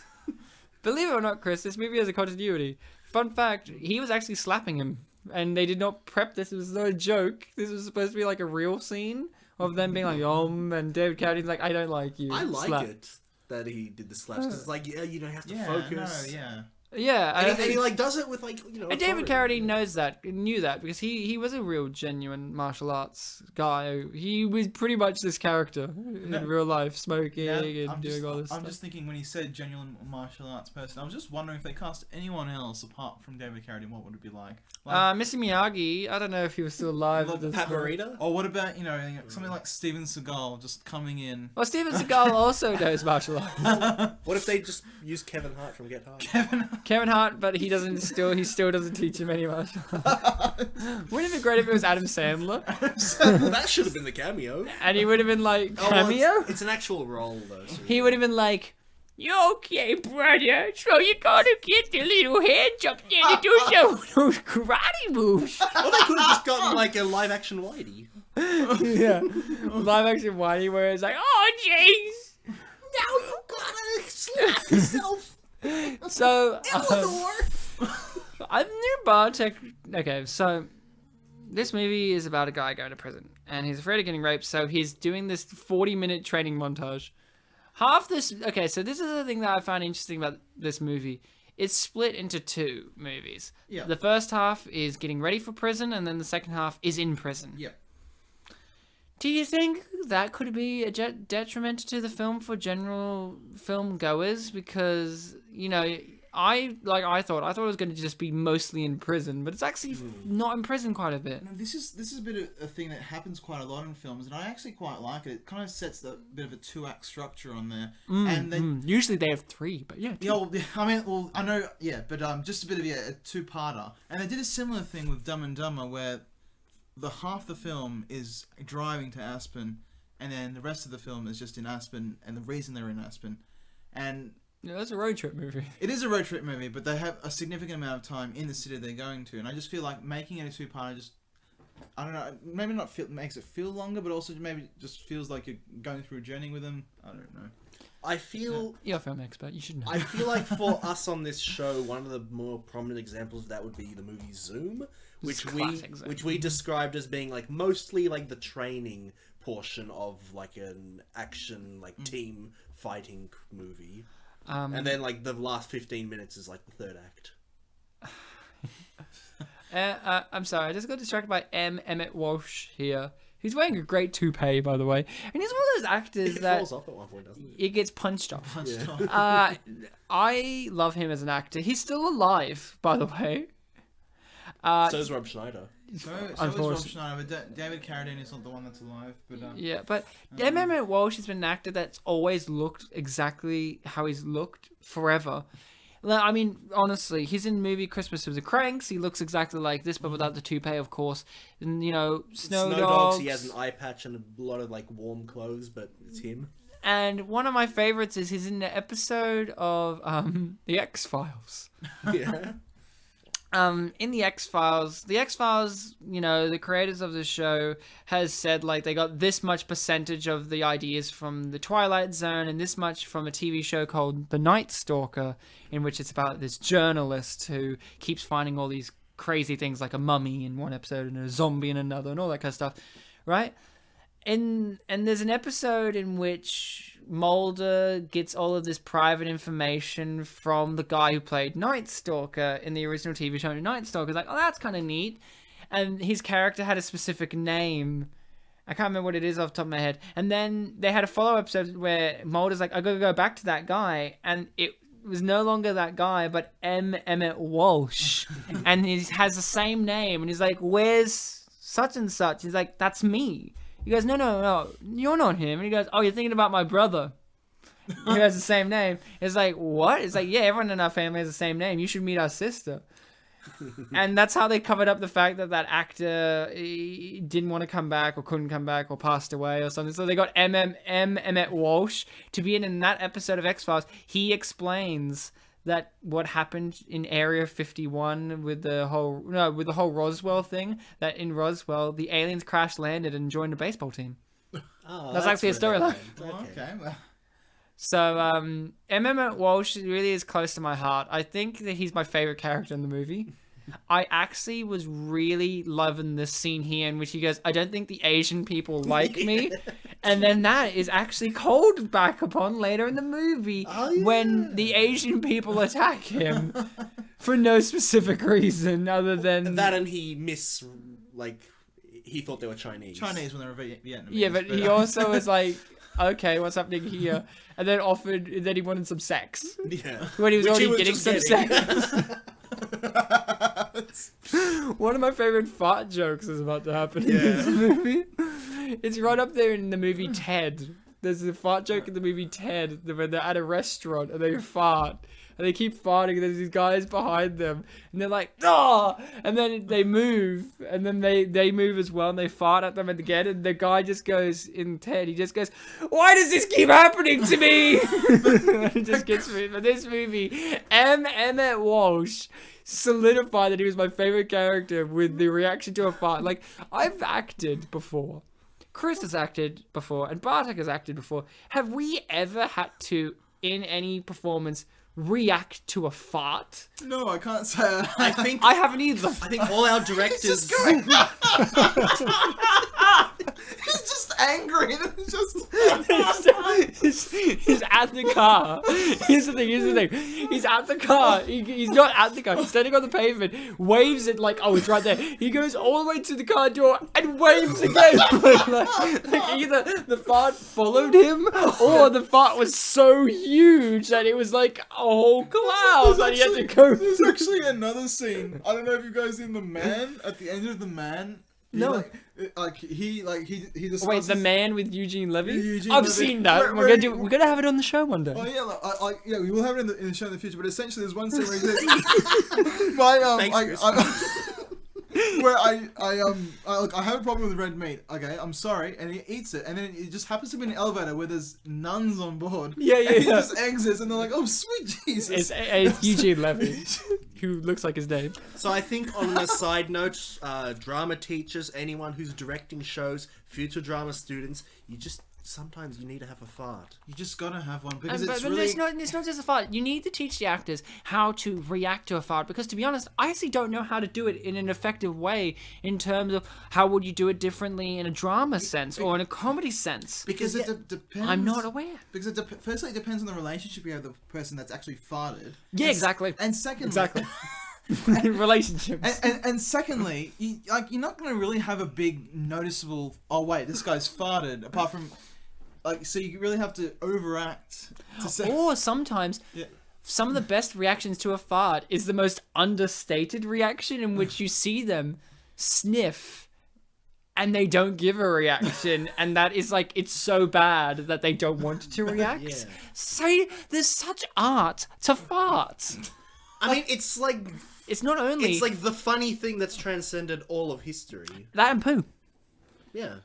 Believe it or not, Chris, this movie has a continuity. Fun fact, he was actually slapping him. And they did not prep this. It was not a joke. This was supposed to be like a real scene of them being like, and David Carradine's like, "I don't like you." I like Slap. it that he did the slaps. 'Cause it's like, you don't have to focus. No, yeah. Yeah. And he like does it with like, And David authority. Carradine knew that because he was a real genuine martial arts guy. He was pretty much this character in real life, smoking and doing all this I'm stuff. just thinking when he said genuine martial arts person, I was just wondering if they cast anyone else apart from David Carradine, what would it be like? Mr. Miyagi, I don't know if he was still alive at this Pat point. Morita? Or what about, something like Steven Seagal just coming in? Well, Steven Seagal also knows martial arts. What if they just use Kevin Hart from Get Hard? Kevin Hart, but he still doesn't teach him any martial arts. Wouldn't it be great if it was Adam Sandler? Well, that should have been the cameo. And he would have been like, Oh, cameo? well, it's an actual role though. So He would have been like, "You okay, brother? So you gotta get the little hands up there to do those karate moves." Or they could have just gotten like a live action Whitey. Yeah. Live action Whitey where it's like, "Oh, jeez." Now you gotta slap yourself. So, Eleanor. I knew Bartek. Okay, so this movie is about a guy going to prison and he's afraid of getting raped, so he's doing this 40-minute training montage. Half this. Okay, so this is the thing that I found interesting about this movie. It's split into two movies. Yeah. The first half is getting ready for prison, and then the second half is in prison. Yep. Do you think that could be a detriment to the film for general film goers? Because, I thought it was going to just be mostly in prison, but it's actually not in prison quite a bit. No, this is a bit of a thing that happens quite a lot in films, and I actually quite like it. It kind of sets a bit of a 2-act structure on there, and then Usually they have 3, but yeah. I know, but just a bit of a two-parter, and they did a similar thing with Dumb and Dumber, where the half the film is driving to Aspen, and then the rest of the film is just in Aspen, and the reason they're in Aspen, and Yeah, that's a road trip movie. it is a road trip movie, but they have a significant amount of time in the city they're going to, and I just feel like making it a two-parter just, I don't know, maybe not makes it feel longer, but also maybe just feels like you're going through a journey with them. I don't know. I feel You're a film expert, you should know. I feel like for us on this show, one of the more prominent examples of that would be the movie Zoom, which we described as being like mostly like the training portion of like an action team fighting movie. And then like the last 15 minutes is like the third act. I'm sorry, I just got distracted by Emmett Walsh here. He's wearing a great toupee, by the way. And he's one of those actors It that falls off at one point, doesn't it? it gets punched off. I love him as an actor. He's still alive, by the way. So is Rob Schneider. So is Rob unfortunately. Schneider, but David Carradine is not the one that's alive. But Yeah, but Emmett Walsh has been an actor that's always looked exactly how he's looked forever. I mean, honestly, he's in the movie Christmas with the Cranks. He looks exactly like this, but without the toupee, of course. And, you know, Snow Dogs. He has an eye patch and a lot of like warm clothes, but it's him. And one of my favorites is he's in the episode of The X-Files. Yeah. In the X-Files, you know, the creators of the show has said, like, they got this much percentage of the ideas from the Twilight Zone and this much from a TV show called The Night Stalker, in which it's about this journalist who keeps finding all these crazy things, like a mummy in one episode and a zombie in another and all that kind of stuff, right? And there's an episode in which Mulder gets all of this private information from the guy who played Night Stalker in the original TV show. Night Stalker's like, oh, that's kind of neat. And his character had a specific name. I can't remember what it is off the top of my head. And then they had a follow-up episode where Mulder's like, I gotta go back to that guy. And it was no longer that guy, but Emmett Walsh. And he has the same name. And he's like, where's such and such? He's like, that's me. He goes, no, you're not him. And he goes, oh, you're thinking about my brother. Who has the same name. It's like, what? It's like, yeah, everyone in our family has the same name. You should meet our sister. And that's how they covered up the fact that that actor didn't want to come back or couldn't come back or passed away or something. So they got Emmett Walsh to be in that episode of X-Files. He explains that what happened in Area 51 with the whole Roswell thing, that in Roswell the aliens crash landed and joined a baseball team. Oh, That's actually a storyline. okay, well. So Emmett Walsh really is close to my heart. I think that he's my favorite character in the movie. I actually was really loving this scene here in which he goes, I don't think the Asian people like me. And then that is actually called back upon later in the movie when the Asian people attack him for no specific reason other than... That and he thought they were Chinese. Chinese when they were Vietnamese. Yeah, but he also was like, okay, what's happening here? And then he wanted some sex. Yeah. When he was Which already was getting just some getting. sex. One of my favorite fart jokes is about to happen in this movie. It's right up there in the movie Ted. There's a fart joke in the movie Ted when they're at a restaurant and they fart. And they keep farting and there's these guys behind them. And they're like, ah! And then they move. And then they move as well and they fart at them again. And the guy just goes, in Ted, he just goes, why does this keep happening to me? It just gets me. But this movie, Emmett Walsh solidified that he was my favorite character with the reaction to a fart. Like, I've acted before. Chris has acted before. And Bartek has acted before. Have we ever had to, in any performance, react to a fart? No, I can't say that. I haven't either. I think all our directors... He's just angry. It's just... he's at the car. Here's the thing. He's at the car. He's not at the car. He's standing on the pavement, waves it like, oh, it's right there. He goes all the way to the car door and waves again. like either the fart followed him or the fart was so huge that it was like a whole cloud that he had to go There's through. actually another scene. I don't know if you guys seen The Man. At the end of The Man, No. He discusses... Wait, The Man with Eugene Levy? Eugene I've Levy. seen that. Where We're gonna have it on the show one day. Oh yeah, yeah, we will have it in the show in the future. But essentially, there's one scene where he says, where I have a problem with red meat. Okay, I'm sorry, and he eats it, and then it just happens to be an elevator where there's nuns on board. Yeah. And he just exits, and they're like, "Oh, sweet Jesus!" It's Eugene Levy, who looks like his name. So I think on a side note, drama teachers, anyone who's directing shows, future drama students, sometimes you need to have a fart. You just gotta have one because But it's not just a fart. You need to teach the actors how to react to a fart because, to be honest, I actually don't know how to do it in an effective way in terms of how would you do it differently in a drama sense or in a comedy sense. Because it depends. I'm not aware. Because firstly, it depends on the relationship you have with the person that's actually farted. Yeah, exactly. And secondly, Exactly. Relationships. And secondly, you're not going to really have a big noticeable, oh wait, this guy's farted, apart from, so you really have to overact to say... Or sometimes... Yeah. Some of the best reactions to a fart is the most understated reaction in which you see them sniff and they don't give a reaction, and that is like, it's so bad that they don't want to react. Yeah. So there's such art to farts. I mean, it's like It's not only it's like the funny thing that's transcended all of history. that and poo. Yeah.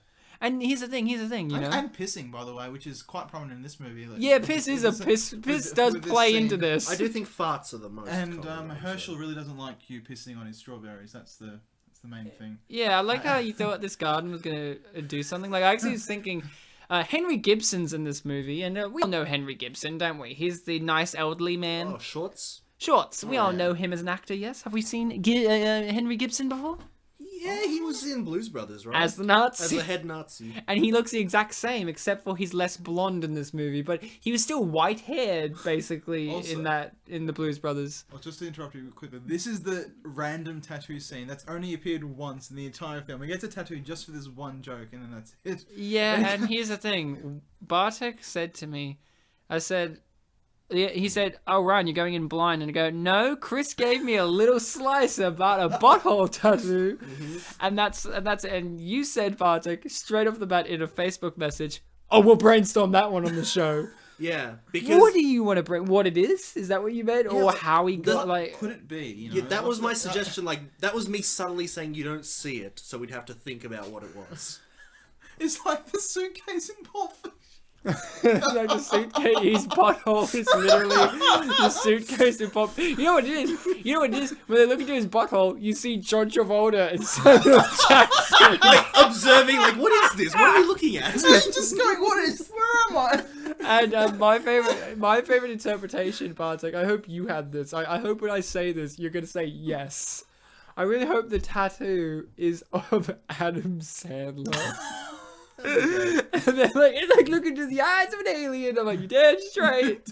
And here's the thing, you know. And pissing, by the way, which is quite prominent in this movie. Like, Yeah, piss is a piss. Piss does with this play scene. into this. I do think farts are the most. And common, Herschel really doesn't like you pissing on his strawberries. That's the main thing. Yeah, I like how you thought this garden was gonna do something. Like, I actually was thinking, Henry Gibson's in this movie, and we all know Henry Gibson, don't we? He's the nice elderly man. Oh, shorts. Shorts. We all yeah. know him as an actor. Yes, have we seen Henry Gibson before Yeah, he was in Blues Brothers, right? as the Nazi? As the head Nazi. And he looks the exact same, except for he's less blonde in this movie. But he was still white-haired, basically, Also- in the Blues Brothers. Well, just to interrupt you quickly, this is the random tattoo scene that's only appeared once in the entire film. He gets a tattoo just for this one joke, and then that's it. Yeah, and here's the thing. Bartek said to me, he said, "Oh, Ryan, you're going in blind." And I go, "No, Chris gave me a little slice about a butthole tattoo." And you said, Bartek, straight off the bat in a Facebook message, "Oh, we'll brainstorm that one on the show." Yeah, because What do you want to bring? What it is? Is that what you meant? Or like, how he got, like... Could it be? You know, yeah, that was my what's suggestion. Like, that was me subtly saying you don't see it, so we'd have to think about what it was. It's like the suitcase in Pulp Fiction. Like the suitcase, his butthole is literally the suitcase in pop. You know what it is? When they look into his butthole, you see John Travolta and Samuel Jackson. Like, observing, like, what is this? What are we looking at? Just going, where am I? And my favorite interpretation, Bartek, I hope you had this. I hope when I say this, you're gonna say yes. I really hope the tattoo is of Adam Sandler. And they're like, it's like look into the eyes of an alien. I'm like, you're dead straight.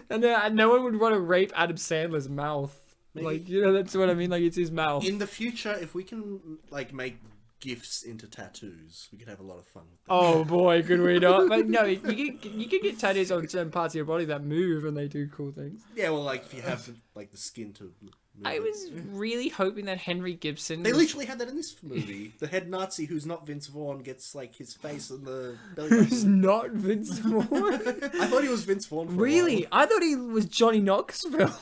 And then no one would want to rape Adam Sandler's mouth. Maybe. Like, you know, that's what I mean. Like, it's his mouth. In the future, if we can, like, make gifts into tattoos, we could have a lot of fun with them. Oh boy, could we not? But no, you can get tattoos on certain parts of your body that move and they do cool things. Yeah, well, like, if you have, like, the skin to move. I was really hoping that Henry Gibson. They literally had that in this movie. The head Nazi, who's not Vince Vaughn, gets, like, his face on the belly He's button. not Vince Vaughn. I thought he was Vince Vaughn for a Really? I thought he was Johnny Knoxville.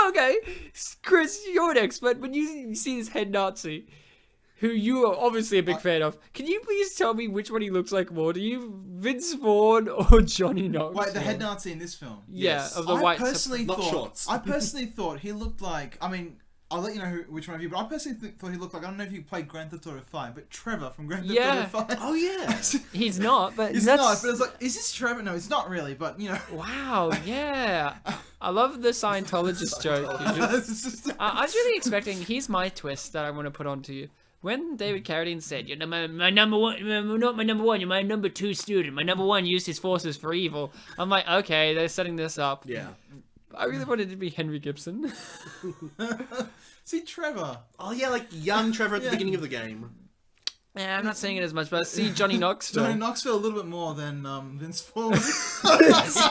Okay, Chris, you're an expert, but you see this head Nazi, who you are obviously a big fan of. Can you please tell me which one he looks like more? Do you Vince Vaughn or Johnny Knoxville? Wait, the head Nazi in this film. Yeah, Yes. of the I white. personally Not thought. shorts. I personally thought he looked like. I mean, I'll let you know which one of you. But I personally thought he looked like. I don't know if you played Grand Theft Auto 5, but Trevor from Grand Theft Yeah. Auto 5. Oh, yeah. He's not, but He's that's... not, but it's like, is this Trevor? No, it's not really, but you know. Wow, yeah. I love the Scientologist joke. It's just- I was really expecting. Here's my twist that I want to put onto you. When David Carradine said, "You're my number one, not my number one, you're my number two student. My number one used his forces for evil." I'm like, okay, they're setting this up. Yeah. I really wanted it to be Henry Gibson. See, Trevor. Oh, yeah, like, young Trevor at the beginge of the game. Yeah, I'm not saying it as much, but I see Johnny Knoxville. Johnny Knoxville a little bit more than Vince Vaughn. Vince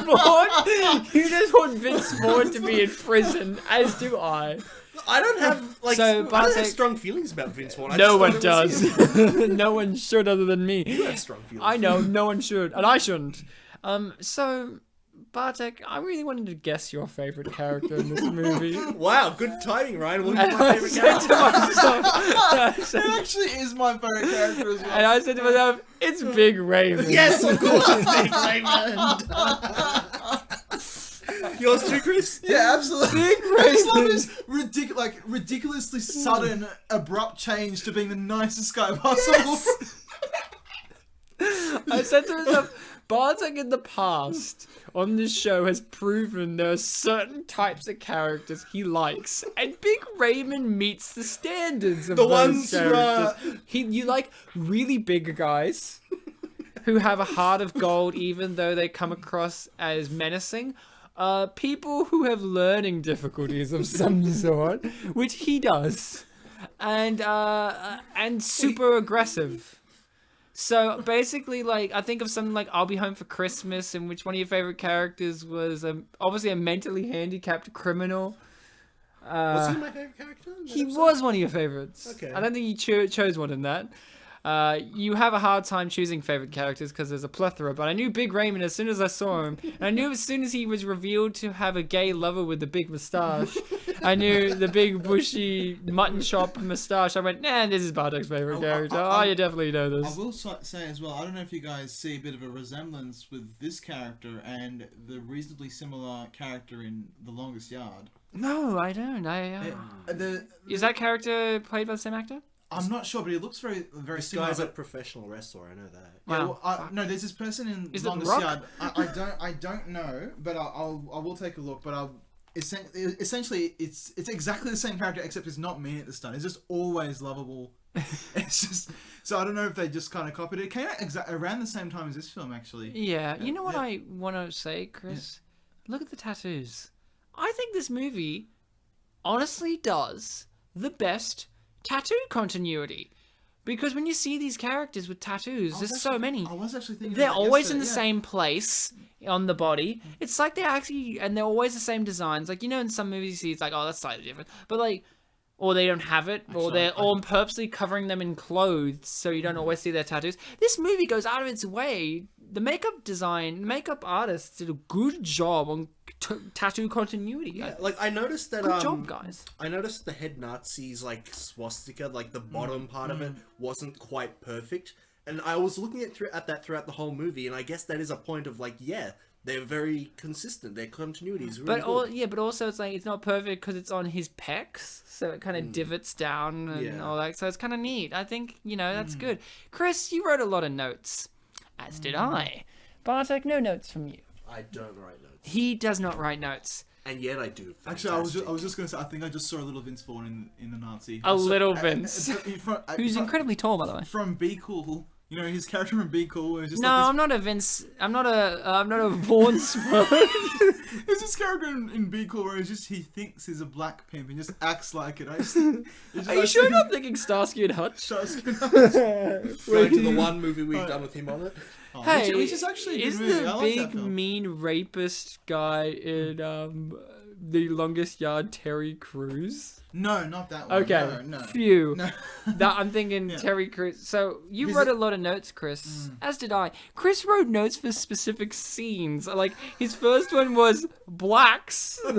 Vaughn? You just want Vince Vaughn to be in prison, as do I. I don't have, like, So, I don't Bartek- have strong feelings about Vince Vaughn. I No just one thought it was does. him. No one should other than me. You have strong feelings. I know, no one should, and I shouldn't. So, Bartek, I really wanted to guess your favorite character in this movie. Wow, good timing, Ryan. What And is my I favorite said to character? myself, It actually is my favorite character as well. and I said to myself, it's Big Raymond. Yes, of course, it's Big Raymond. Yours too, Chris? Yeah, absolutely. Big I just love Raymond. his ridiculously sudden, abrupt change to being the nicest guy possible. I said to myself, Bartek in the past on this show has proven there are certain types of characters he likes, and Big Raymond meets the standards of The those ones who characters. You like really big guys who have a heart of gold, even though they come across as menacing. People who have learning difficulties of some sort, which he does, and super aggressive. So basically, like, I think of something like I'll Be Home for Christmas, in which one of your favorite characters was obviously a mentally handicapped criminal. Was he my favorite character? in that He episode? was one of your favorites. Okay. I don't think you chose one in that. You have a hard time choosing favorite characters because there's a plethora, but I knew Big Raymond as soon as I saw him. And I knew as soon as he was revealed to have a gay lover with the big moustache, I knew the big bushy mutton chop moustache. I went, nah, this is Bartek's favorite character. You definitely know I this. will say as well, I don't know if you guys see a bit of a resemblance with this character and the reasonably similar character in The Longest Yard. No, I don't. Is that character played by the same actor? I'm not sure, but he looks very This similar. guy's a professional wrestler. I know that. Yeah, Wow. well, no, there's this person in Is it Longest Rock? Yard. I don't know, but I will take a look. But essentially, it's exactly the same character, except it's not mean at the start. It's just always lovable. It's just so I don't know if they just kind of copied it. It came out around the same time as this film, actually. Yeah. You know what I want to say, Chris? Look at the tattoos. I think this movie honestly does the best tattoo continuity. Because when you see these characters with tattoos, there's so many. I was actually thinking They're about always in the yesterday, same place on the body. It's like they're actually, and they're always the same designs. Like, you know, in some movies you see it's like, oh, that's slightly different. But like, or they don't have it, or they're all purposely covering them in clothes so you don't always see their tattoos. This movie goes out of its way. The makeup artists did a good job on tattoo continuity. Yeah, like I noticed that. Good job, guys. I noticed the head Nazi's like swastika, like the bottom part of it, wasn't quite perfect, and I was looking at that throughout the whole movie, and I guess that is a point of like, yeah, they're very consistent. Their continuity is really good. But also it's like it's not perfect because it's on his pecs, so it kind of divots down and all that. So it's kind of neat. I think that's good. Chris, you wrote a lot of notes, as did I. Bartek, no notes from you. I don't write notes, He does not write notes. and yet I do. Actually, I was just going to say, I think I just saw a little Vince Vaughn in the Nazi. A little Vince, who's from, incredibly tall, by the way. from Be Cool. You know, his character from Be Cool was just No, like I'm not a Vince. I'm not a Vaughn Smoke. There's this character in Be Cool where he thinks he's a black pimp and just acts like it. Are you sure you're not thinking Starsky and Hutch? Going to the one movie we've done with him on it. Hey, which is actually a is good movie. the I like big that film. mean rapist guy in The Longest Yard Terry Crews? No, not that one. Okay, No. phew. No. That I'm thinking Terry Crews. So you wrote a lot of notes, Chris, as did I. Chris wrote notes for specific scenes. Like his first one was blacks. Well,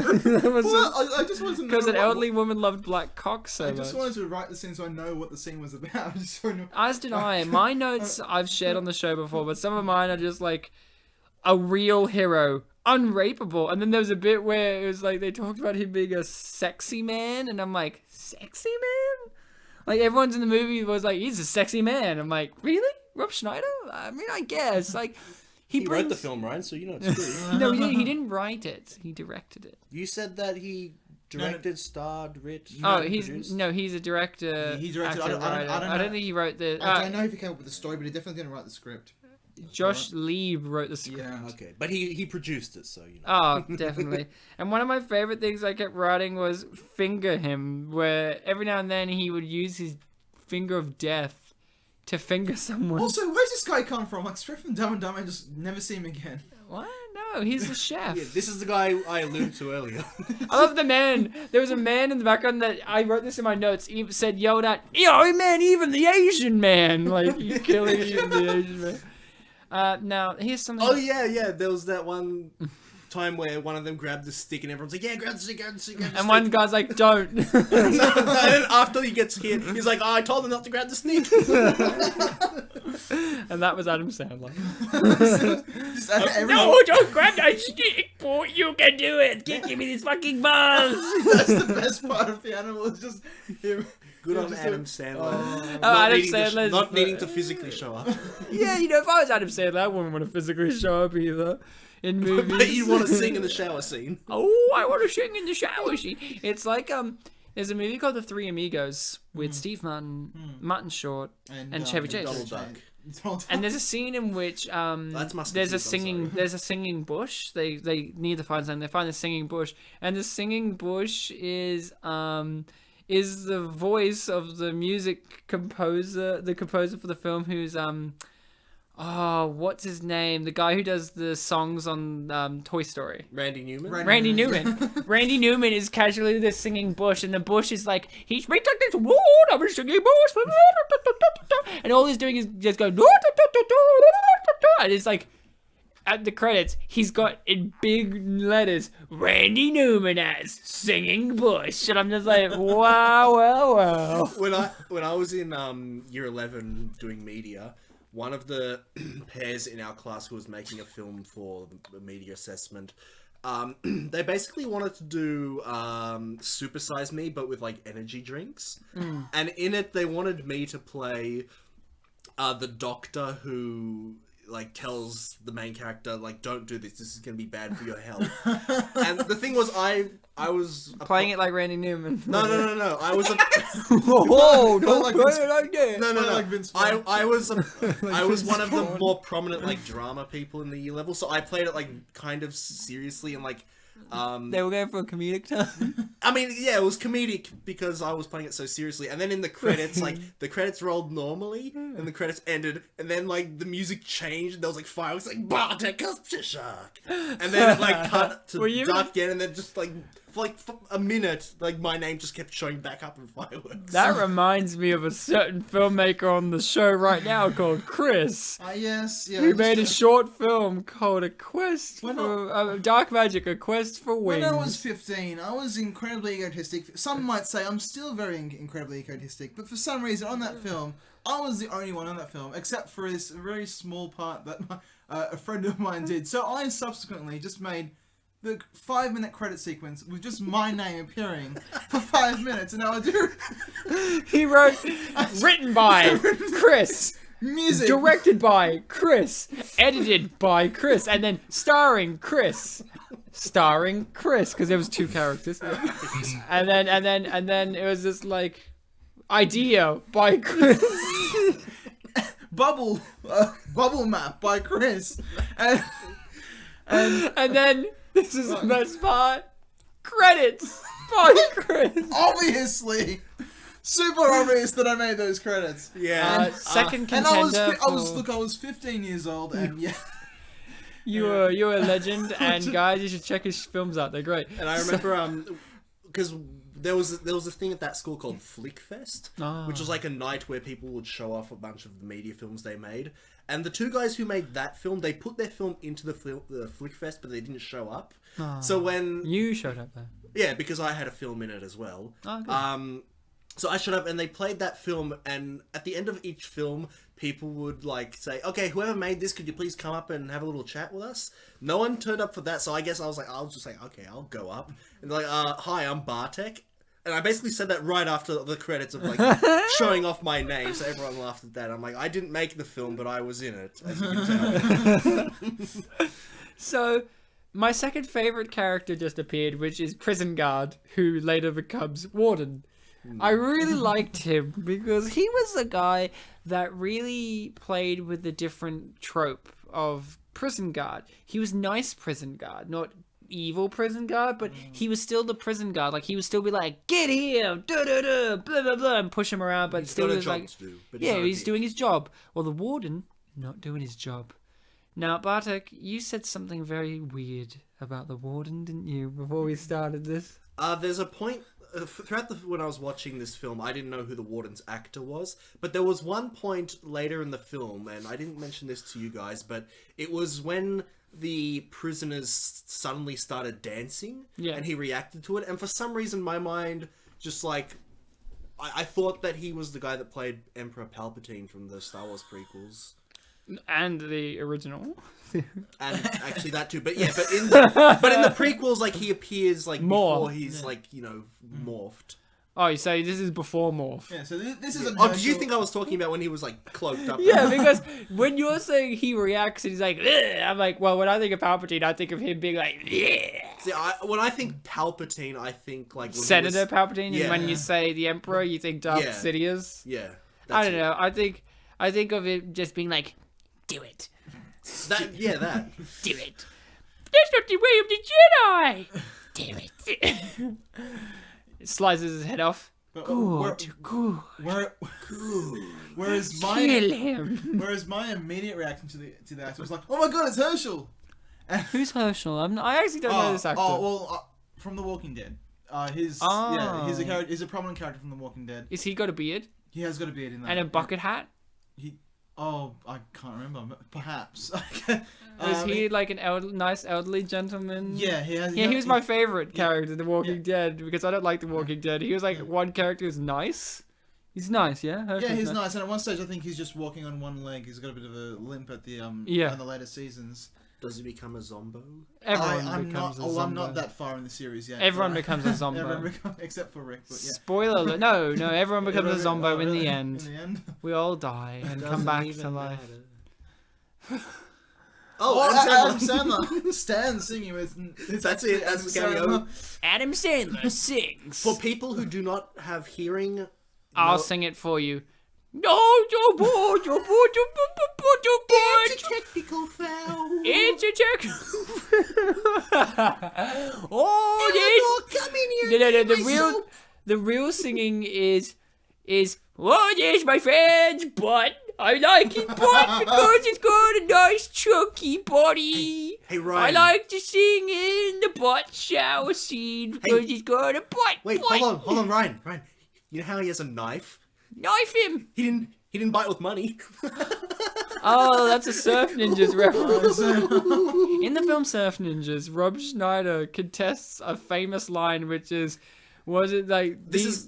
I just wanted to know Because an what- elderly woman loved black cock so I much. just wanted to write the scene so I know what the scene was about. Just so I know. As did I. My notes I've shared on the show before, but some of mine are just like a real hero, unrapeable. And then there was a bit where it was like they talked about him being a sexy man, and I'm like, sexy man? Like everyone's in the movie was like, he's a sexy man. I'm like, really? Rob Schneider? I mean, I guess. Like He wrote the film, Ryan, so you know it's true. No, he didn't write it. He directed it. You said that he directed, starred, writ. He's produced. a director. He directed- actor, I don't writer. know. I don't think he wrote the. I don't know if he came up with the story, but he definitely didn't write the script. Josh Lieb wrote the script. Yeah. Okay, but he produced it, so you know. Oh, definitely. And one of my favorite things I kept writing was finger him, where every now and then he would use his finger of death to finger someone. Also, where's this guy come from? Like straight from Dumb and Dumber, and just never see him again. What? No, he's the chef. Yeah, this is the guy I alluded to earlier. I love the man. There was a man in the background that I wrote this in my notes. He said, yelled at, yo, man, even the Asian man. Like, you killing even the Asian man. Now, here's something. Oh yeah. There was that one time where one of them grabbed the stick and everyone's like, "Yeah, grab the stick, grab the stick." Grab the And stick. one guy's like, don't. and then after he gets hit, he's like, "Oh, I told him not to grab the stick." And that was Adam Sandler. Just every- No, don't grab that stick, boy. You can do it. Give me this fucking buzz. That's the best part of the animal. Is just him. Good on just Adam Sandler. Adam needing to Sandler's- not needing to physically show up. Yeah, if I was Adam Sandler, I wouldn't want to physically show up either in movies. But you want to sing in the shower scene. Oh, I want to sing in the shower scene. It's like there's a movie called The Three Amigos with Steve Martin, Martin Short, and Chevy Chase. Double Duck. And there's a scene in which That's there's a Musketeers, I'm sorry. there's a singing bush. They need to find something. They find the singing bush, and the singing bush is the voice of the music composer, the composer for the film, who's Oh, what's his name? The guy who does the songs on Toy Story. Randy Newman. Randy Newman. Randy Newman is casually there singing Bush, and the Bush is like, he speaks like this, I'm singing Bush, and all he's doing is just going, and it's like, at the credits, he's got in big letters, Randy Newman as singing Bush, and I'm just like, wow. When I was in year 11 doing media, one of the pairs in our class who was making a film for the media assessment, they basically wanted to do Super Size Me, but with like energy drinks. And in it, they wanted me to play the doctor who like tells the main character like, don't do this is gonna be bad for your health. And the thing was, I was Playing it like Randy Newman. no I was Whoa, don't like play Vince- it like that. no like Vince Vaughn. I was one of the more prominent like drama people in the year level, so I played it like kind of seriously and like They were going for a comedic turn. I mean, yeah, it was comedic because I was playing it so seriously. And then in the credits, like, the credits rolled normally, and the credits ended, and then, like, the music changed, and there was, like, fireworks, like, Bartek Kasprzyszak. And then it, like, cut to dark again, and then just, like, for a minute, like, my name just kept showing back up in fireworks. That reminds me of a certain filmmaker on the show right now called Chris. Yes, yeah. Who made a short film called A Quest When for Dark Magic, A Quest for Wings. When I was 15, I was incredibly egotistic. Some might say I'm still very incredibly egotistic, but for some reason on that film, I was the only one on that film, except for this very small part that a friend of mine did. So I subsequently just made the 5-minute credit sequence with just my name appearing for 5 minutes, and I would do He wrote, written by Chris. music. Directed by Chris, edited by Chris, and then starring Chris, because there was 2 characters, and then it was just like idea by Chris, bubble map by Chris, and then this is the best part, credits by Chris. obviously. Super obvious that I made those credits. Yeah. Second And contender. I was 15 years old, and yeah. You're a legend, and guys, you should check his films out. They're great. And I remember, because there was a thing at that school called Flickfest, which was like a night where people would show off a bunch of the media films they made. And the 2 guys who made that film, they put their film into the Flickfest, but they didn't show up. So when You showed up there. yeah, because I had a film in it as well. Oh, good. So I showed up and they played that film, and at the end of each film, people would like say, okay, whoever made this, could you please come up and have a little chat with us? No one turned up for that, so I guess I was like, I'll just say, okay, I'll go up. And they're like, hi, I'm Bartek. And I basically said that right after the credits of like showing off my name, so everyone laughed at that. I'm like, I didn't make the film, but I was in it, as you can tell. So, my second favorite character just appeared, which is Prison Guard, who later becomes Warden. I really liked him because he was the guy that really played with the different trope of prison guard. He was nice prison guard, not evil prison guard, but he was still the prison guard. Like, he would still be like, get here, da-da-da, blah, blah, blah, and push him around, but He's still got a was job like, to do, but yeah, not a he's bitch. doing his job. Well, the Warden, not doing his job. Now, Bartek, you said something very weird about the Warden, didn't you, before we started this? There's a point throughout when I was watching this film, I didn't know who the Warden's actor was, but there was one point later in the film, and I didn't mention this to you guys, but it was when the prisoners suddenly started dancing, and he reacted to it, and for some reason my mind just like, I thought that he was the guy that played Emperor Palpatine from the Star Wars prequels. And the original. And actually that too, but yeah, but in the prequels, like, he appears like More. before he's like, you know, morphed. Oh, you say this is before Morph. Yeah, so this is a Oh, did you think I was talking about when he was like cloaked up? Yeah, because when you're saying he reacts and he's like, "Ugh," I'm like, well, when I think of Palpatine, I think of him being like, "Ugh." See, when I think Palpatine, I think like when Senator Palpatine, Yeah. and when you say the Emperor, you think Darth Yeah. Sidious. Yeah, I don't know. I think of it just being like, do it, That do it. That's not the way of the Jedi. Do it. Slices his head off. But, Good. whereas Kill him. whereas my immediate reaction to the actor was like, oh my god, it's Herschel. Who's Herschel? I actually don't know this actor. Oh well, from The Walking Dead. He's a prominent character from The Walking Dead. Is he got a beard He has got a beard in that. and a bucket hat? I can't remember. Perhaps. Is he like an nice elderly gentleman? Yeah, he has. Yeah, he was my favorite character in The Walking Dead because I don't like The Walking Dead. He was like one character who's nice. He's nice, yeah? Yeah, he's nice. And at one stage, I think he's just walking on one leg. He's got a bit of a limp at the in the later seasons. Does he become a zombo? Everyone becomes a zombo. I'm not that far in the series yet. Everyone becomes a zombo. Except for Rick. But yeah. Spoiler alert. No, everyone becomes a zombo in really? the end. In the end. We all die and come back to life. Adam Sandler. Stan singing with. That's it. That's the cameo. Adam Sandler sings. For people who do not have hearing, I'll sing it for you. No, your boy. it's a technical foul. It's a check. Oh, yes. Come in here. The real singing is oh yes, my friends, but I like it but because it's got a nice chunky body. Hey Ryan. I like to sing in the butt shower scene because it's got a butt. Wait, hold on, Ryan. You know how he has a knife? Knife him. He didn't buy it with money. Oh, that's a Surf Ninjas reference. In the film Surf Ninjas, Rob Schneider contests a famous line, which is, was it like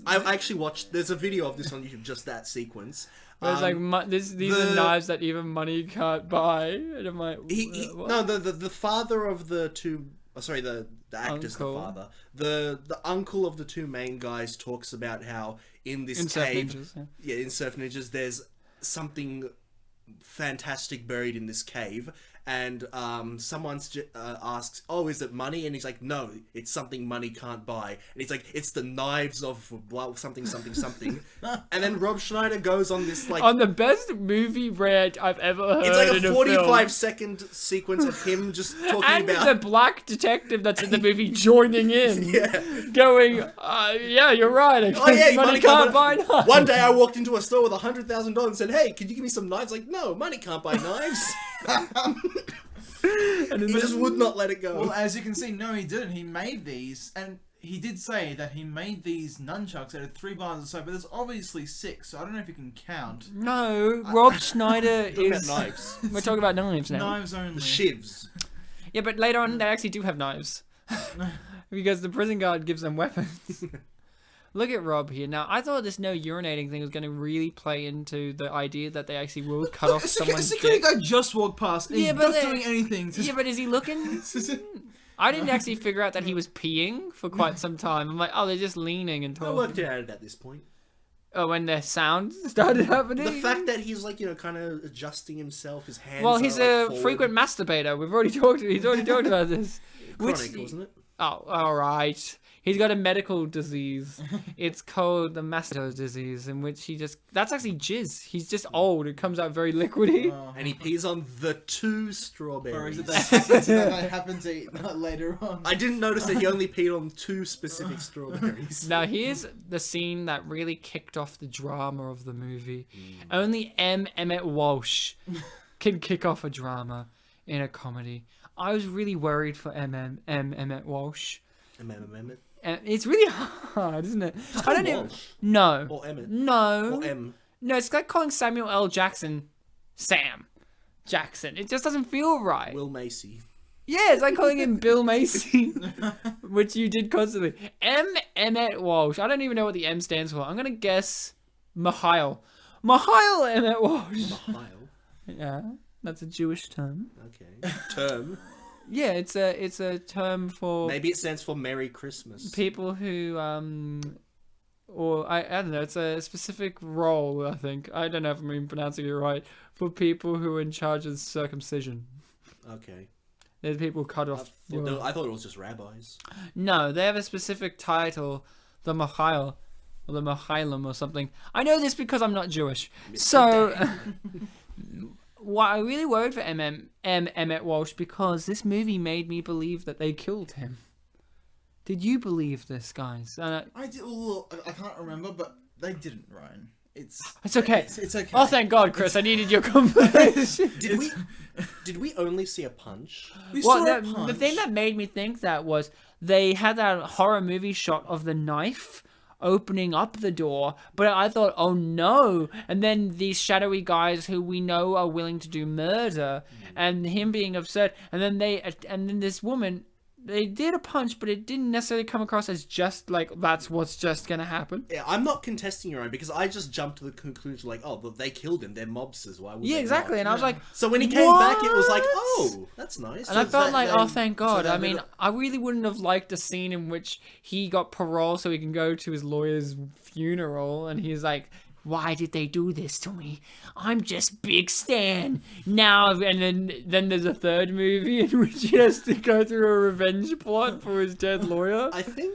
I've actually watched. There's a video of this on YouTube, just that sequence. It's like these are knives that even money can't buy. And I'm like, what? The father of the two. Oh, sorry, the actor's Uncle. the father. The uncle of the two main guys talks about how in this cave, Surf Ninjas, in Surf Ninjas, there's something fantastic buried in this cave, and someone asks, "Oh, is it money?" And he's like, "No, it's something money can't buy." And he's like, "It's the knives of blah, something." And then Rob Schneider goes on this like on the best movie rant I've ever heard. it's like in a a 45-second sequence of him just talking and about the black detective that's in the movie joining in, going, "Yeah, you're right. I guess money can't buy knives." One day I walked into a store with $100,000 and said, "Hey, could you give me some knives?" Like, no, money can't buy knives. And he just would not let it go. Well, as you can see, no, he didn't. He made these, and he did say that he made these nunchucks out of 3 bars or so, but there's obviously 6, so I don't know if you can count. No, Rob Schneider Talking is. about knives. We're talking about knives now. Knives only. The shivs. Yeah, but later on they actually do have knives because the prison guard gives them weapons. Look at Rob here. Now, I thought this no urinating thing was going to really play into the idea that they actually will cut off someone's The security dick. guy just walked past. And he's not doing anything. Yeah, but is he looking? I didn't actually figure out that he was peeing for quite some time. I'm like, oh, they're just leaning and I talking. worked it out at this point. Oh, when their sound started happening? The fact that he's like, kind of adjusting himself, his hands Well, he's are, a forward. frequent masturbator. He's already talked about this. Chronic, wasn't it? Oh, alright. He's got a medical disease. It's called the Masto's disease, in which that's actually jizz. He's just old. It comes out very liquidy. And he pees on the 2 strawberries. That happened to eat later on. I didn't notice that he only peed on 2 specific strawberries. Now, here's the scene that really kicked off the drama of the movie. Only Emmett Walsh can kick off a drama in a comedy. I was really worried for Emmett Walsh. Emmett. It's really hard, isn't it? I don't know. No. Or Emmett. No. Or M. No, it's like calling Samuel L. Jackson Sam Jackson. It just doesn't feel right. Will Macy. Yeah, it's like calling him Bill Macy, which you did constantly. Emmett Walsh. I don't even know what the M stands for. I'm gonna guess Mihail Emmett Walsh. Mihail. Yeah, that's a Jewish term. Okay. Term. Yeah, it's a term for Maybe it stands for Merry Christmas. people who or I don't know, it's a specific role, I think. I don't know if I'm even pronouncing it right. For people who are in charge of circumcision. Okay. There's people cut off. I thought it was just rabbis. No, they have a specific title, the Mihail, or the Mihailum or something. I know this because I'm not Jewish. So, I really worried for Emmett Walsh because this movie made me believe that they killed him. Did you believe this, guys? I did. Well, I can't remember, but they didn't, Ryan. It's okay. It's okay. Oh, thank God, Chris. I needed your confirmation. Did we only see a punch? We Well, saw a the punch. thing that made me think that was they had that horror movie shot of the knife opening up the door, but I thought, oh no, and then these shadowy guys who we know are willing to do murder, and him being upset, and then this woman, they did a punch, but it didn't necessarily come across as just like that's what's just gonna happen. Yeah, I'm not contesting your own because I just jumped to the conclusion like, oh, but they killed him. They're mobsters. Why would Yeah, they exactly. not? And I was like, So when he came back, it was like, what? oh, that's nice. and I So felt that- like, they- oh, thank God. so I that mean, little- I really wouldn't have liked a scene in which he got parole so he can go to his lawyer's funeral, and he's like, why did they do this to me? I'm just Big Stan now. And then there's a third movie in which he has to go through a revenge plot for his dead lawyer. I think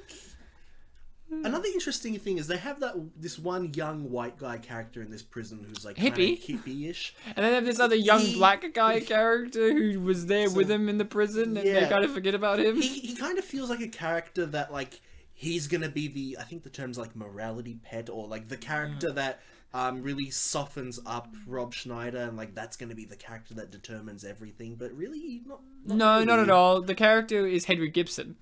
another interesting thing is they have this one young white guy character in this prison who's like Hippie. kinda hippie-ish. And then they have this other young He- black guy character who was there with him in the prison, and they yeah. kind of forget about him. He kind of feels like a character that like he's gonna be I think the term's like morality pet, or like the character that really softens up Rob Schneider, and like that's gonna be the character that determines everything. But really, not No, really. not at all. The character is Henry Gibson.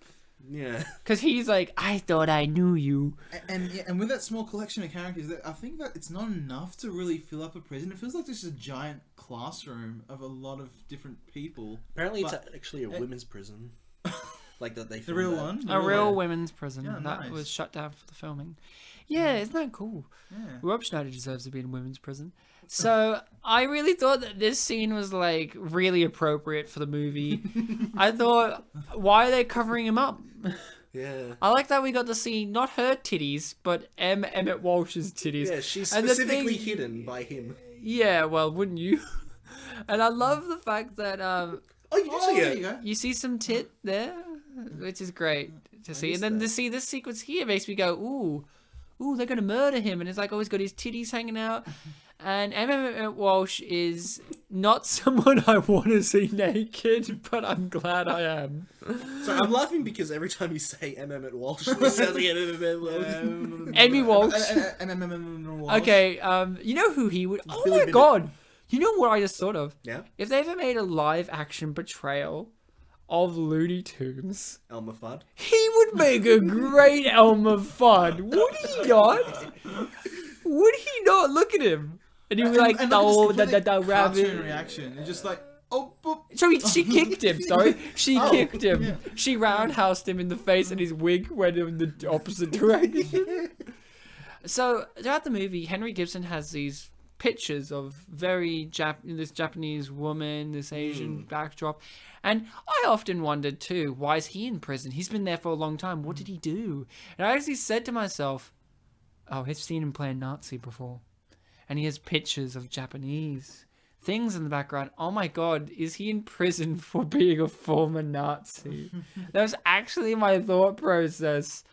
Yeah. Because he's like, I thought I knew you. And with that small collection of characters, I think that it's not enough to really fill up a prison. It feels like just a giant classroom of a lot of different people. Apparently, it's But- actually a women's prison. Like that they The filmed real that. one? A real women's prison Yeah, that nice. was shut down for the filming. Yeah, isn't that cool? Yeah. Rob Schneider deserves to be in women's prison. So I really thought that this scene was like really appropriate for the movie. I thought, why are they covering him up? Yeah. I like that we got to see not her titties, but Emmett Walsh's titties. Yeah, she's And the specifically thing- hidden by him. Yeah, well, wouldn't you? And I love the fact that Oh, you did Oh, see there it. you go. you see some tit there, which is great to see. And missed then that. to see this sequence here makes me go, ooh, they're gonna murder him. And it's like, oh, he's got his titties hanging out. And Emmett Walsh is not someone I want to see naked, but I'm glad I am. So I'm laughing because every time you say Emmett Walsh, it sounds like Emmy Walsh. Walsh. Okay, you know who he would? Oh Billy my Bennett. God! You know what I just thought of? Yeah, If they ever made a live action portrayal of Looney Tunes, Elmer Fudd. he would make a great Elmer Fudd. Would he not? Would he not? Look at him. And he was like, And look oh, at this the completely rabbit. cartoon reaction. It's just like, oh, boop. So she kicked him, sorry. She Oh, kicked him. yeah. She roundhoused him in the face and his wig went in the opposite direction. So throughout the movie, Henry Gibson has these pictures of this Japanese woman, this Asian backdrop. And I often wondered too, why is he in prison? He's been there for a long time. What did he do? And I actually said to myself, oh, I've seen him play a Nazi before. And he has pictures of Japanese things in the background. Oh my God, is he in prison for being a former Nazi? That was actually my thought process.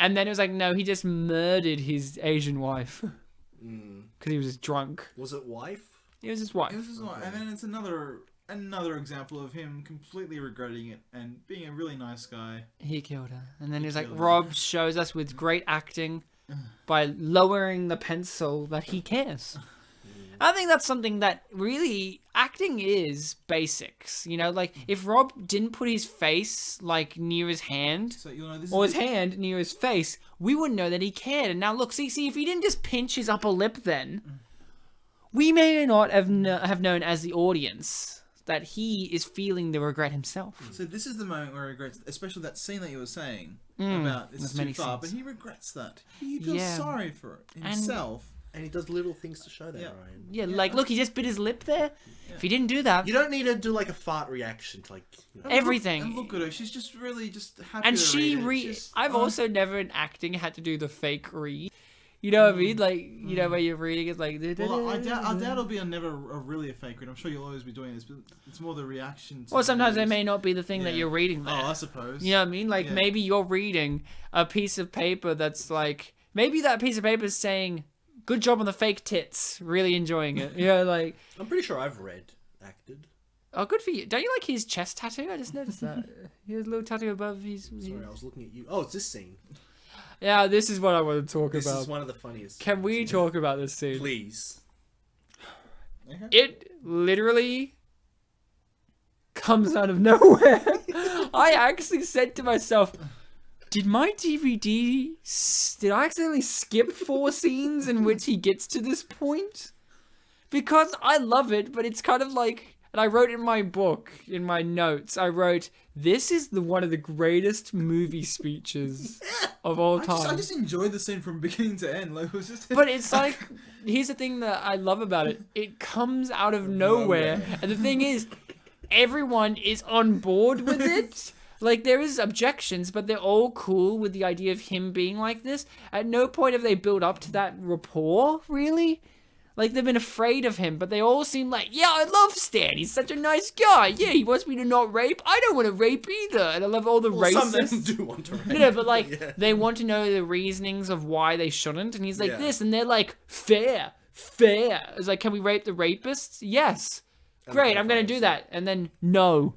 And then it was like, no, he just murdered his Asian wife. Because he was just drunk. Was it wife? It was his wife. It was just like, and then it's another example of him completely regretting it and being a really nice guy. He killed her. And then he was like, killed her. Rob shows us with great acting by lowering the pencil that he cares. I think that's something that really acting is basics. You know, like if Rob didn't put his face like near his hand So you'll know this or is his hand near his face, we wouldn't know that he cared. And now look, see, if he didn't just pinch his upper lip, then we may not have known as the audience that he is feeling the regret himself. So this is the moment where he regrets, especially that scene that you were saying about it's there's too many far, but scenes. he regrets that. He feels Yeah. sorry for it himself. And he does little things to show that, Yeah. Ryan. Yeah, like look, he just bit his lip there. If he didn't do that, You don't need to do like a fart reaction to like. You know. everything. And look at her; she's just really just happy. And to she read it. She's- I've oh, also never in acting had to do the fake read. You know what I mean? Like, you know, where you're reading it's like... Well, I doubt it'll be never really a fake read. I'm sure you'll always be doing this, but it's more the reaction. To Or sometimes the it may not be the thing that Yeah. you're reading there. Oh, I suppose. You know what I mean? Like, Yeah. maybe you're reading a piece of paper that's like... Maybe that piece of paper is saying, good job on the fake tits. Really enjoying it. You know, like... I'm pretty sure I've acted. Oh, good for you. Don't you like his chest tattoo? I just noticed that. He has a little tattoo above his... Sorry, I was looking at you. Oh, it's this scene. Yeah, this is what I want to talk This about. is one of the funniest. Can we talk about this scene? Please. It literally comes out of nowhere. I actually said to myself, did my DVD... Did I accidentally skip 4 scenes in which he gets to this point? Because I love it, but it's kind of like... And I wrote in my book, in my notes, I wrote, this is one of the greatest movie speeches of all time. I just enjoyed the scene from beginning to end. Like, it was just... But it's like, here's the thing that I love about it. It comes out of nowhere. And the thing is, everyone is on board with it. Like, there is objections, but they're all cool with the idea of him being like this. At no point have they built up to that rapport, really. Like, they've been afraid of him, but they all seem like, yeah, I love Stan. He's such a nice guy. Yeah, he wants me to not rape. I don't want to rape either. And I love all the racists. Some of them do want to rape. No, but like, they want to know the reasonings of why they shouldn't. And he's like this, and they're like, fair. It's like, can we rape the rapists? Yes. Great, I'm going to do that. And then, no,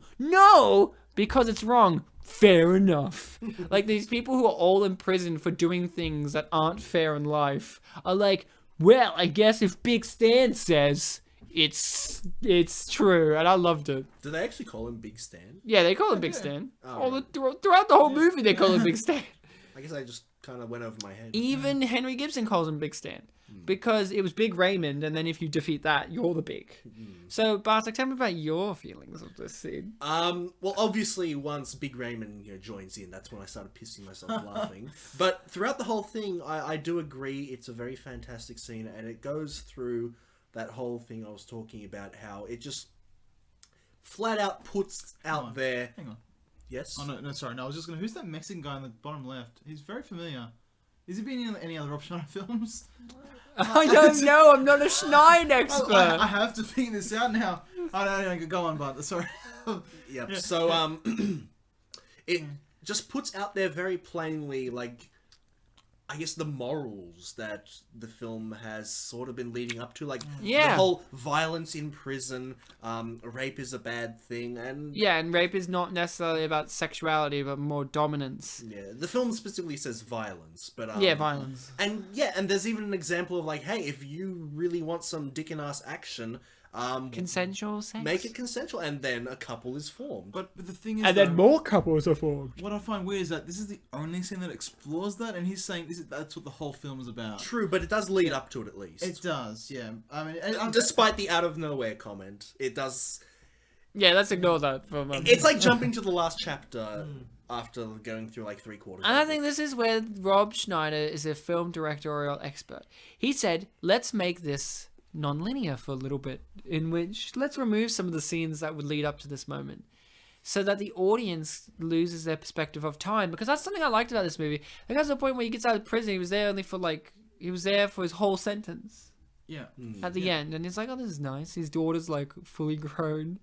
because it's wrong. Fair enough. Like, these people who are all in prison for doing things that aren't fair in life are like, well, I guess if Big Stan says it's true, and I loved it. Do they actually call him Big Stan? Yeah, they call him Big Stan. Throughout the whole movie, they call him Big Stan. I guess I just kind of went over my head. Even Henry Gibson calls him Big Stan. Because it was Big Raymond, and then if you defeat that, you're the big. So, Bartek, tell me about your feelings of this scene. Well, obviously, once Big Raymond joins in, that's when I started pissing myself laughing. But throughout the whole thing, I do agree it's a very fantastic scene, and it goes through that whole thing I was talking about, how it just flat out puts out there... Hang on. Yes? Oh, no, sorry. No, I was just going to... Who's that Mexican guy on the bottom left? He's very familiar. Has he been in any other Rob Schneider films? I don't know. I'm not a Schneider expert. I have to figure this out now. I go on, Bart. Sorry. Yep. So, it just puts out there very plainly, like, I guess the morals that the film has sort of been leading up to, like the whole violence in prison, rape is a bad thing, and and rape is not necessarily about sexuality, but more dominance. Yeah, the film specifically says violence, but violence, and there's even an example of like, hey, if you really want some dick and ass action, consensual sex, make it consensual, and then a couple is formed. But the thing is, and then more couples are formed. What I find weird is that this is the only scene that explores that, and he's saying that's what the whole film is about. True, but it does lead up to it at least. It does, yeah. I mean, despite the out of nowhere comment, it does. Yeah, let's ignore that for a moment. It's like jumping to the last chapter after going through like 3/4. And I think this is where Rob Schneider is a film directorial expert. He said, let's make this non-linear for a little bit, in which let's remove some of the scenes that would lead up to this moment so that the audience loses their perspective of time, because that's something I liked about this movie. Like, that's the point where he gets out of prison, he was there for his whole sentence at the end, and he's like, oh, this is nice, his daughter's like fully grown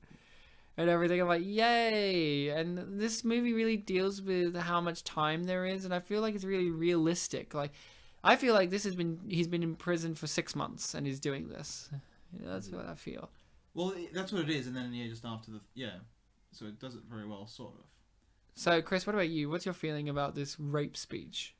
and everything. I'm like, yay. And this movie really deals with how much time there is, and I feel like it's really realistic. Like, I feel like he's been in prison for 6 months and he's doing this. That's what I feel. Well, that's what it is, and then just after so it does it very well, sort of. So, Chris, what about you? What's your feeling about this rape speech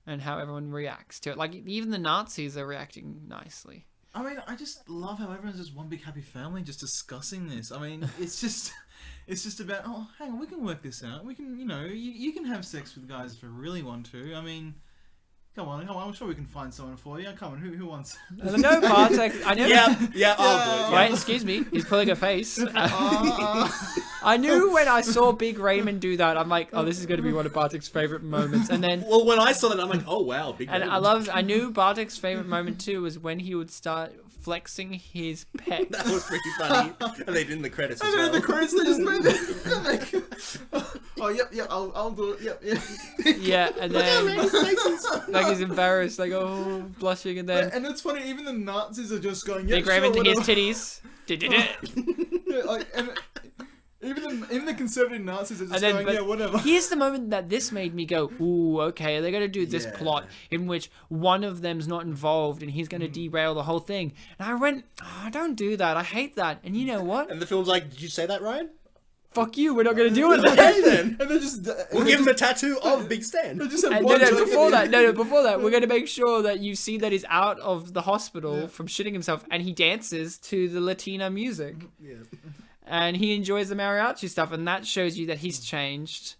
and how everyone reacts to it? Like, even the Nazis are reacting nicely. I mean, I just love how everyone's just one big happy family just discussing this. I mean, it's just about, oh, hang on, we can work this out. We can, you can have sex with guys if you really want to. I mean, come on, I'm sure we can find someone for you. Come on, who wants? I know, Bartek. I know. Yeah, I'll do it. Wait, excuse me. He's pulling a face. I knew when I saw Big Raymond do that, I'm like, oh, this is going to be one of Bartek's favorite moments. And then, well, when I saw that, I'm like, oh wow, Big Raymond. And I knew Bartek's favorite moment too was when he would start flexing his pecs. That was pretty funny. And they did in the credits as well. well. In the credits, they just made it. Oh, yep, I'll do it. Yep. Yeah, and then like he's embarrassed, like, oh, blushing, and then. And it's funny, even the Nazis are just going, Big Raymond, here's titties. Like, and Even the conservative Nazis are just And then, going, but yeah, whatever. here's the moment that this made me go, ooh, okay, they're going to do this Yeah. plot in which one of them's not involved and he's going to derail the whole thing. And I went, oh, don't do that. I hate that. And you know what? And the film's like, did you say that, Ryan? Fuck you. We're not going to do it. Okay then. And they just We'll give him a tattoo of Big Stan. They just have And one no, joke at before the that, end. before that, we're going to make sure that you see that he's out of the hospital from shitting himself and he dances to the Latina music. Yeah. And he enjoys the mariachi stuff, and that shows you that he's changed,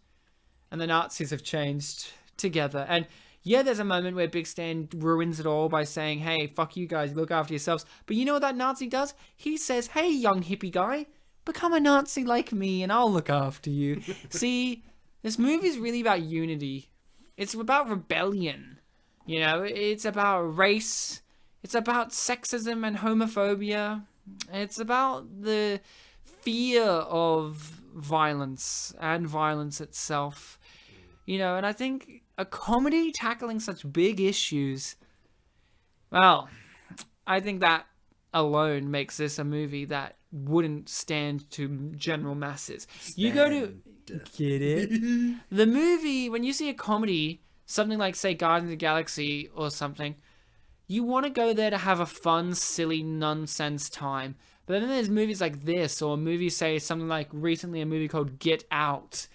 and the Nazis have changed together. And yeah, there's a moment where Big Stan ruins it all by saying, hey, fuck you guys, look after yourselves. But you know what that Nazi does? He says, hey, young hippie guy, become a Nazi like me, and I'll look after you. See, this movie is really about unity. It's about rebellion. You know, it's about race. It's about sexism and homophobia. It's about the fear of violence and violence itself, you know. And I think a comedy tackling such big issues, well, I think that alone makes this a movie that wouldn't stand to general masses. You go to get it the movie, when you see a comedy, something like say Guardians of the Galaxy or something, you want to go there to have a fun, silly, nonsense time. But then there's movies like this, or movies, say, something like recently a movie called Get Out,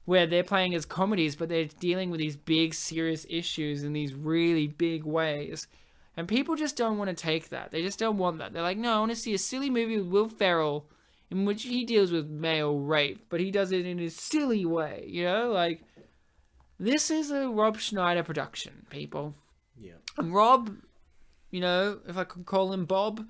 where they're playing as comedies, but they're dealing with these big, serious issues in these really big ways. And people just don't want to take that. They just don't want that. They're like, no, I want to see a silly movie with Will Ferrell in which he deals with male rape, but he does it in a silly way, you know? Like, this is a Rob Schneider production, people. Yeah. And Rob, you know, if I could call him Bob...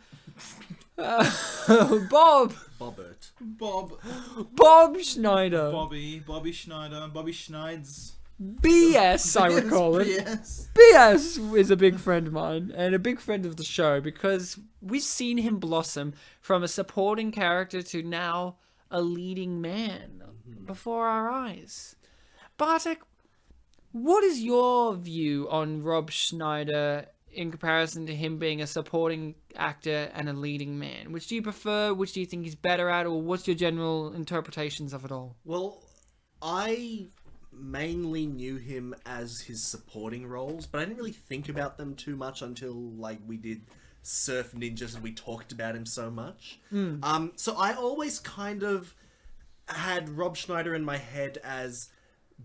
Bob Bobbert. Bob Schneider. Bobby Schneider, Bobby Schneids. BS, I would call it. Yes. BS is a big friend of mine and a big friend of the show because we've seen him blossom from a supporting character to now a leading man before our eyes. Bartek, what is your view on Rob Schneider in comparison to him being a supporting actor and a leading man? Which do you prefer? Which do you think he's better at? Or what's your general interpretations of it all? Well, I mainly knew him as his supporting roles, but I didn't really think about them too much until like we did Surf Ninjas and we talked about him so much. So I always kind of had Rob Schneider in my head as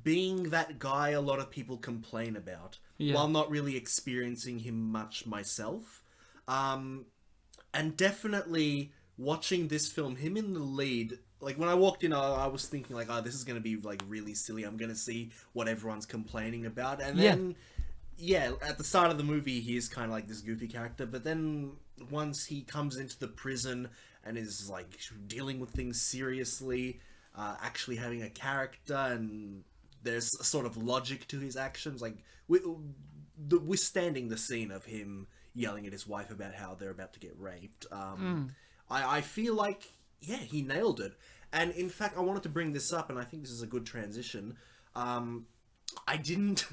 being that guy a lot of people complain about, while not really experiencing him much myself. And definitely watching this film, him in the lead, like when I walked in, I was thinking like, oh, this is going to be like really silly. I'm going to see what everyone's complaining about. And then, yeah, at the start of the movie, he is kind of like this goofy character. But then once he comes into the prison and is like dealing with things seriously, actually having a character, and there's a sort of logic to his actions, like withstanding the scene of him yelling at his wife about how they're about to get raped. I feel like, yeah, he nailed it. And in fact, I wanted to bring this up, and I think this is a good transition. I didn't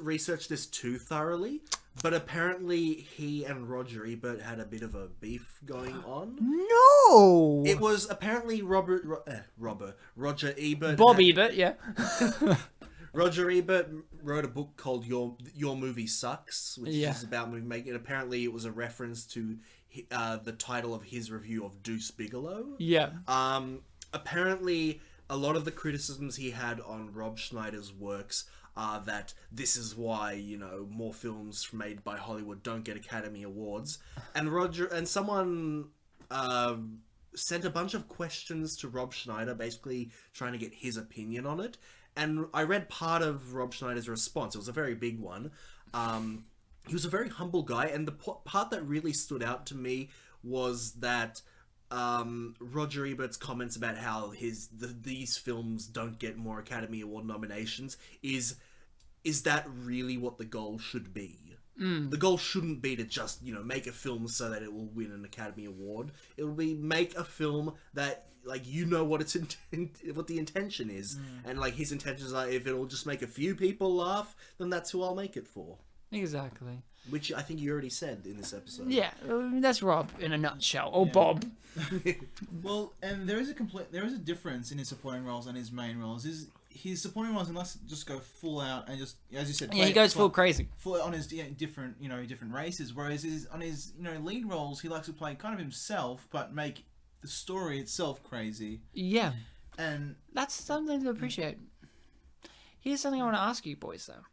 research this too thoroughly, but apparently he and Roger Ebert had a bit of a beef going on. No! It was apparently Roger Ebert. Bob Ebert, yeah. Roger Ebert wrote a book called Your Movie Sucks, which Yeah. is about movie making. Apparently, it was a reference to the title of his review of Deuce Bigalow. Yeah. Apparently, a lot of the criticisms he had on Rob Schneider's works are that this is why, you know, more films made by Hollywood don't get Academy Awards. And someone sent a bunch of questions to Rob Schneider, basically trying to get his opinion on it. And I read part of Rob Schneider's response. It was a very big one. He was a very humble guy, and the part that really stood out to me was that Roger Ebert's comments about how these films don't get more Academy Award nominations is that really what the goal should be? The goal shouldn't be to just, you know, make a film so that it will win an Academy Award. It will be make a film that, like, you know what what the intention is, and like his intentions are, if it'll just make a few people laugh, then that's who I'll make it for. Exactly. Which I think you already said in this episode. Yeah, that's Rob in a nutshell. Or Bob. Well, and there is a difference in his supporting roles and his main roles. His supporting roles, unless just go full out and just, as you said, Yeah, he goes full crazy. full on his different races. Whereas on his lead roles, he likes to play kind of himself, but make the story itself crazy. Yeah, And that's something to appreciate. Here's something I want to ask you boys, though.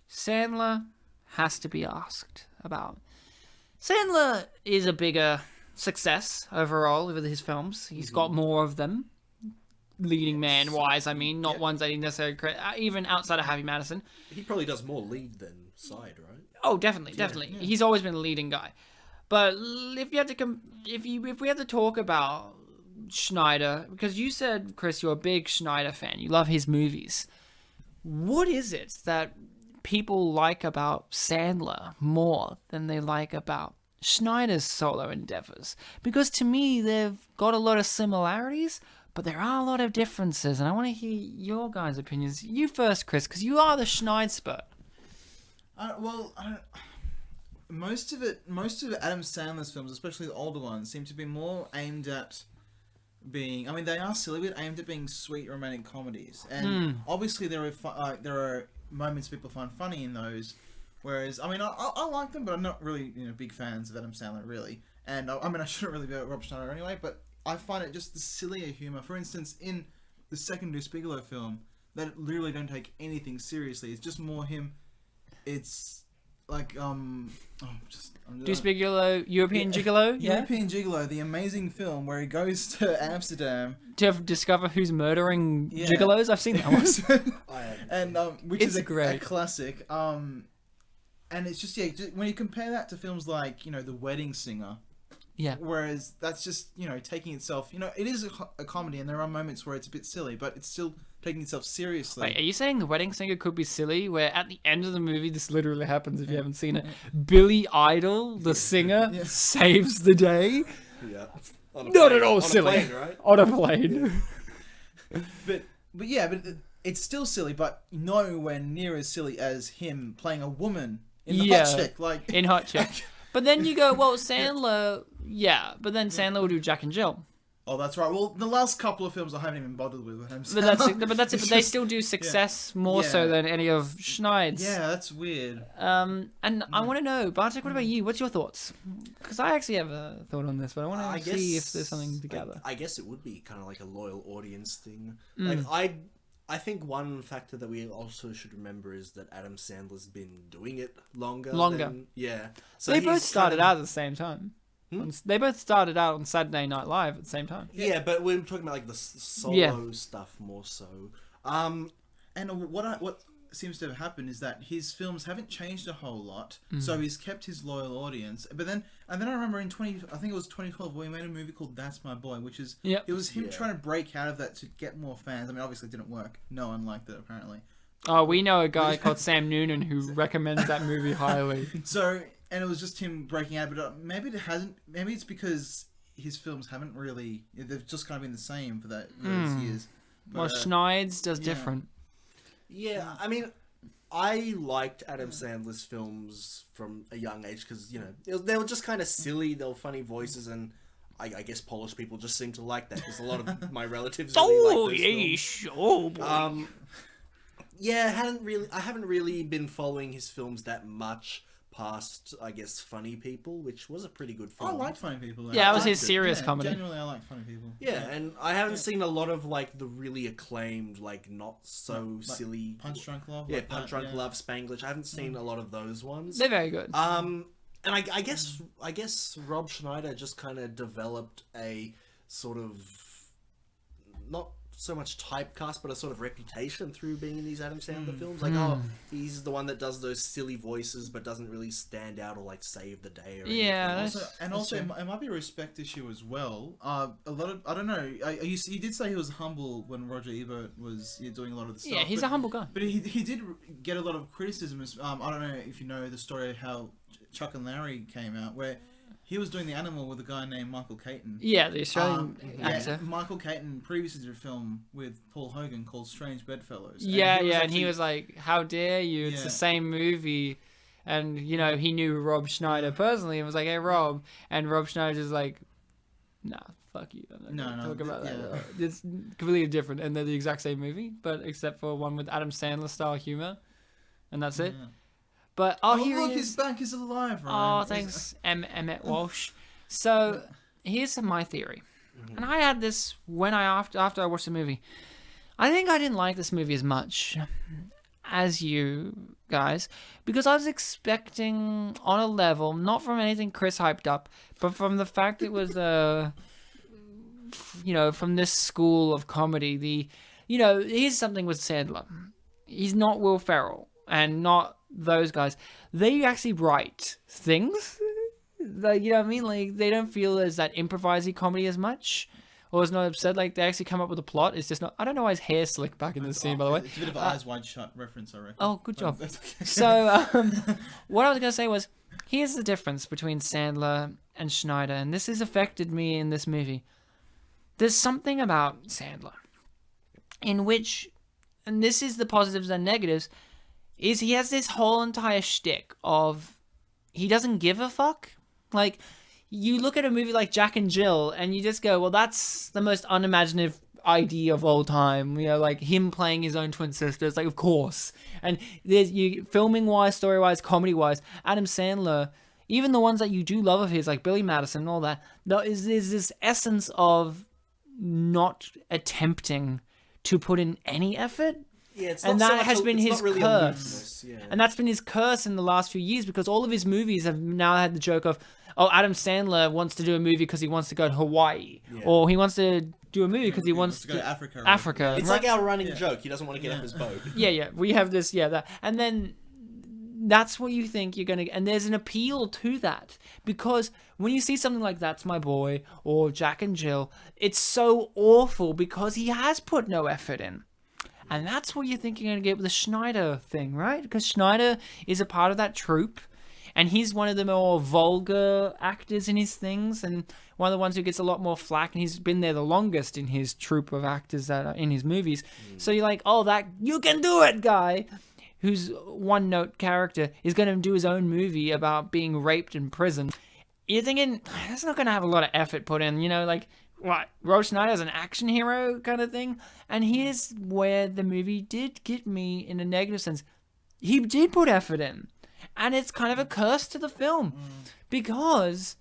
Sandler has to be asked about. Sandler is a bigger success overall with his films. He's got more of them. Leading man wise, I mean, not ones that he necessarily even outside of Happy Madison. He probably does more lead than side, right? Oh, definitely. Yeah. He's always been a leading guy. But if you had to if we had to talk about Schneider, because you said, Chris, you're a big Schneider fan. You love his movies. What is it that people like about Sandler more than they like about Schneider's solo endeavors? Because to me, they've got a lot of similarities, but there are a lot of differences, and I want to hear your guys' opinions. You first, Chris, because you are the Schneidspert. Most of Adam Sandler's films, especially the older ones, seem to be more aimed at being. I mean, they are silly, but aimed at being sweet romantic comedies. And obviously, there are moments people find funny in those. Whereas, I mean, I like them, but I'm not really big fans of Adam Sandler, really. And I mean, I shouldn't really be about Rob Schneider anyway, but I find it just the sillier humor. For instance, in the second Deuce Bigelow film, that literally don't take anything seriously. It's just more him. It's like Deuce Bigelow, European Gigolo? Yeah? European Gigolo, the amazing film where he goes to Amsterdam To discover who's murdering Yeah. gigolos? I've seen that one. and which It's is a great. classic. And it's just when you compare that to films like The Wedding Singer, Yeah. whereas that's just taking itself, it is a comedy, and there are moments where it's a bit silly, but it's still taking itself seriously. Wait, are you saying The Wedding Singer could be silly, where at the end of the movie, this literally happens if you haven't seen it, Billy Idol, the singer, saves the day? Yeah. Not at all on silly. A plane, right? On a plane. But it's still silly, but nowhere near as silly as him playing a woman in the Hot Chick. Like in Hot Chick. But then you go, well, Sandler, but then Sandler will do Jack and Jill. Oh, that's right. Well, the last couple of films I haven't even bothered with him. But that's it. But they still do success more so than any of Schneid's. Yeah, that's weird. And I want to know, Bartek, what about you? What's your thoughts? Because I actually have a thought on this, but I want to see if there's something together. I guess it would be kind of like a loyal audience thing. Like I think one factor that we also should remember is that Adam Sandler's been doing it longer. Yeah. So They he's both started kind of- out at the same time. They both started out on Saturday Night Live at the same time. Yeah, but we're talking about like the solo stuff more so. And what seems to have happened is that his films haven't changed a whole lot, so he's kept his loyal audience. But then I remember in 2012, we made a movie called That's My Boy, which is it was him trying to break out of that to get more fans. I mean, obviously it didn't work. No one liked it apparently. Oh, we know a guy called Sam Noonan who recommends that movie highly. So, and it was just him breaking out, but maybe it hasn't. Maybe it's because his films haven't really. They've just kind of been the same for those years. Well, Schneid's does different. Yeah, I mean, I liked Adam Sandler's films from a young age because they were just kind of silly. They were funny voices, and I guess Polish people just seem to like that because a lot of my relatives really like those films. Yeah, I haven't really been following his films that much past, I guess, Funny People, which was a pretty good film. I liked Funny People. Though. Yeah, it was his liked serious comedy. Generally, I like Funny People. Yeah, and I haven't seen a lot of like the really acclaimed, like not so silly Punch Drunk Love. Yeah, Punch Drunk Love, Spanglish. I haven't seen a lot of those ones. They're very good. And I guess Rob Schneider just kind of developed a sort of not so much typecast, but a sort of reputation through being in these Adam Sandler films. Like, he's the one that does those silly voices, but doesn't really stand out or like save the day. Or Also, it might be a respect issue as well. A lot of I don't know. You did say he was humble when Roger Ebert was doing a lot of the stuff. Yeah, he's a humble guy. But he did get a lot of criticism. I don't know if you know the story of how Chuck and Larry came out, where he was doing the animal with a guy named Michael Caton. Yeah, the Australian actor. Michael Caton previously did a film with Paul Hogan called Strange Bedfellows. And he was like, how dare you, it's the same movie. And, you know, he knew Rob Schneider personally and was like, hey, Rob. And Rob Schneider just like, nah, fuck you. I'm not gonna talk about that. It's completely different. And they're the exact same movie, but except for one with Adam Sandler style humor. And that's it. But here look, he is. he's back. He's alive, Ryan. Oh, thanks, Emmett Walsh. So here's my theory. And I had this when after I watched the movie. I think I didn't like this movie as much as you guys, because I was expecting on a level, not from anything Chris hyped up, but from the fact it was from this school of comedy. Here's something with Sandler. He's not Will Ferrell and not those guys. They actually write things. Like, you know what I mean? Like, they don't feel as that improvisey comedy as much, or as not absurd. Like, they actually come up with a plot. It's just not. I don't know why his hair's slicked back in the scene, by the way. It's a bit of an Eyes Wide Shut reference, I reckon. Oh, good job. That's okay. So, what I was gonna say was, here's the difference between Sandler and Schneider, and this has affected me in this movie. There's something about Sandler, in which, and this is the positives and negatives, is he has this whole entire shtick of he doesn't give a fuck. Like, you look at a movie like Jack and Jill, and you just go, well, that's the most unimaginative idea of all time. You know, like him playing his own twin sisters. Like, of course. And there's filming-wise, story-wise, comedy-wise, Adam Sandler, even the ones that you do love of his, like Billy Madison and all that, there's this essence of not attempting to put in any effort. Yeah, it's and not that so much has a- been it's his not really curse. And that's been his curse in the last few years, because all of his movies have now had the joke of, oh, Adam Sandler wants to do a movie because he wants to go to Hawaii, or he wants to do a movie because he wants to go to Africa. Africa. It's right? like our running joke. He doesn't want to get off his boat. Yeah. We have this, that. And then that's what you think you're going to... And there's an appeal to that. Because when you see something like That's My Boy or Jack and Jill, it's so awful because he has put no effort in. And that's what you think you're going to get with the Schneider thing, right? Because Schneider is a part of that troupe. And he's one of the more vulgar actors in his things. And one of the ones who gets a lot more flack. And he's been there the longest in his troupe of actors that are in his movies. So you're like, oh, that you can do it guy, who's one-note character, is going to do his own movie about being raped in prison. You're thinking, that's not going to have a lot of effort put in, like... What? Rob Schneider's an action hero kind of thing? And here's where the movie did get me in a negative sense. He did put effort in. And it's kind of a curse to the film. Because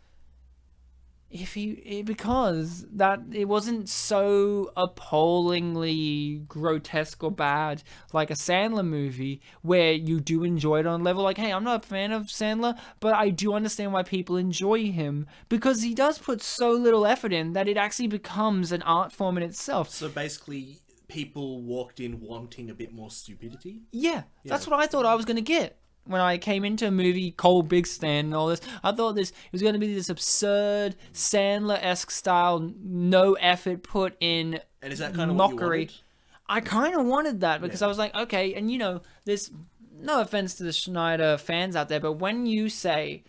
because that it wasn't so appallingly grotesque or bad like a Sandler movie where you do enjoy it on a level like, hey, I'm not a fan of Sandler, but I do understand why people enjoy him, because he does put so little effort in that it actually becomes an art form in itself. So basically, people walked in wanting a bit more stupidity? Yeah, that's what I thought I was going to get. When I came into a movie, Cold Big Stand and all this, I thought it was going to be this absurd Sandler-esque style, no effort put in And is that kind of mockery. what you wanted? I kind of wanted that because I was like, okay, and there's no offense to the Schneider fans out there, but when you say,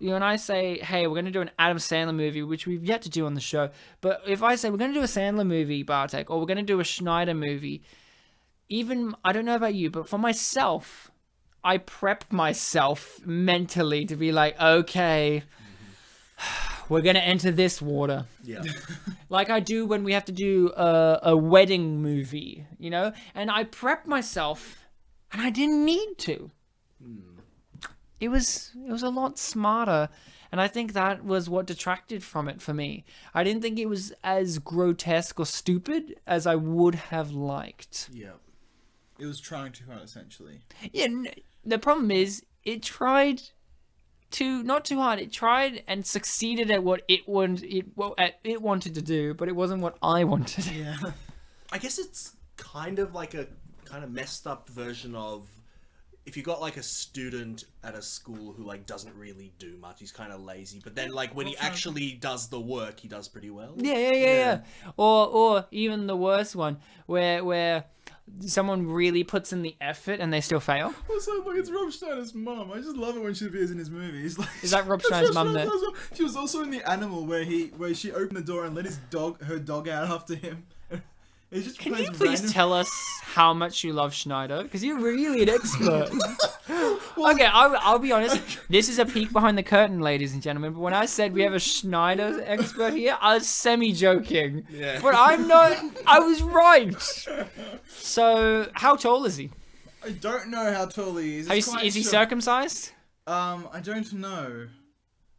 and I say, hey, we're going to do an Adam Sandler movie, which we've yet to do on the show, but if I say we're going to do a Sandler movie, Bartek, or we're going to do a Schneider movie, even, I don't know about you, but for myself... I prep myself mentally to be like, okay, we're going to enter this water. Yeah. Like I do when we have to do a wedding movie, And I prep myself, and I didn't need to. It was a lot smarter, and I think that was what detracted from it for me. I didn't think it was as grotesque or stupid as I would have liked. Yeah. It was trying too hard, essentially. Yeah, the problem is, it tried to, not too hard, it tried and succeeded at what it wanted to do, but it wasn't what I wanted. Yeah. I guess it's kind of like a kind of messed up version of if you got like a student at a school who like doesn't really do much, he's kind of lazy, but then like when he actually does the work, he does pretty well. Yeah. Or even the worst one, where someone really puts in the effort and they still fail. Also, look, it's Rob Schneider's mum. I just love it when she appears in his movies. Like, Is that Rob Schneider's mum there? She was also in The Animal, where she opened the door and let her dog out after him. It just Can plays you please random- tell us how much you love Schneider? Because you're really an expert. Okay, I'll be honest. This is a peek behind the curtain, ladies and gentlemen. But when I said we have a Schneider expert here, I was semi-joking. Yeah. But I'm not. I was right. So, how tall is he? I don't know how tall he is. Is he circumcised? I don't know.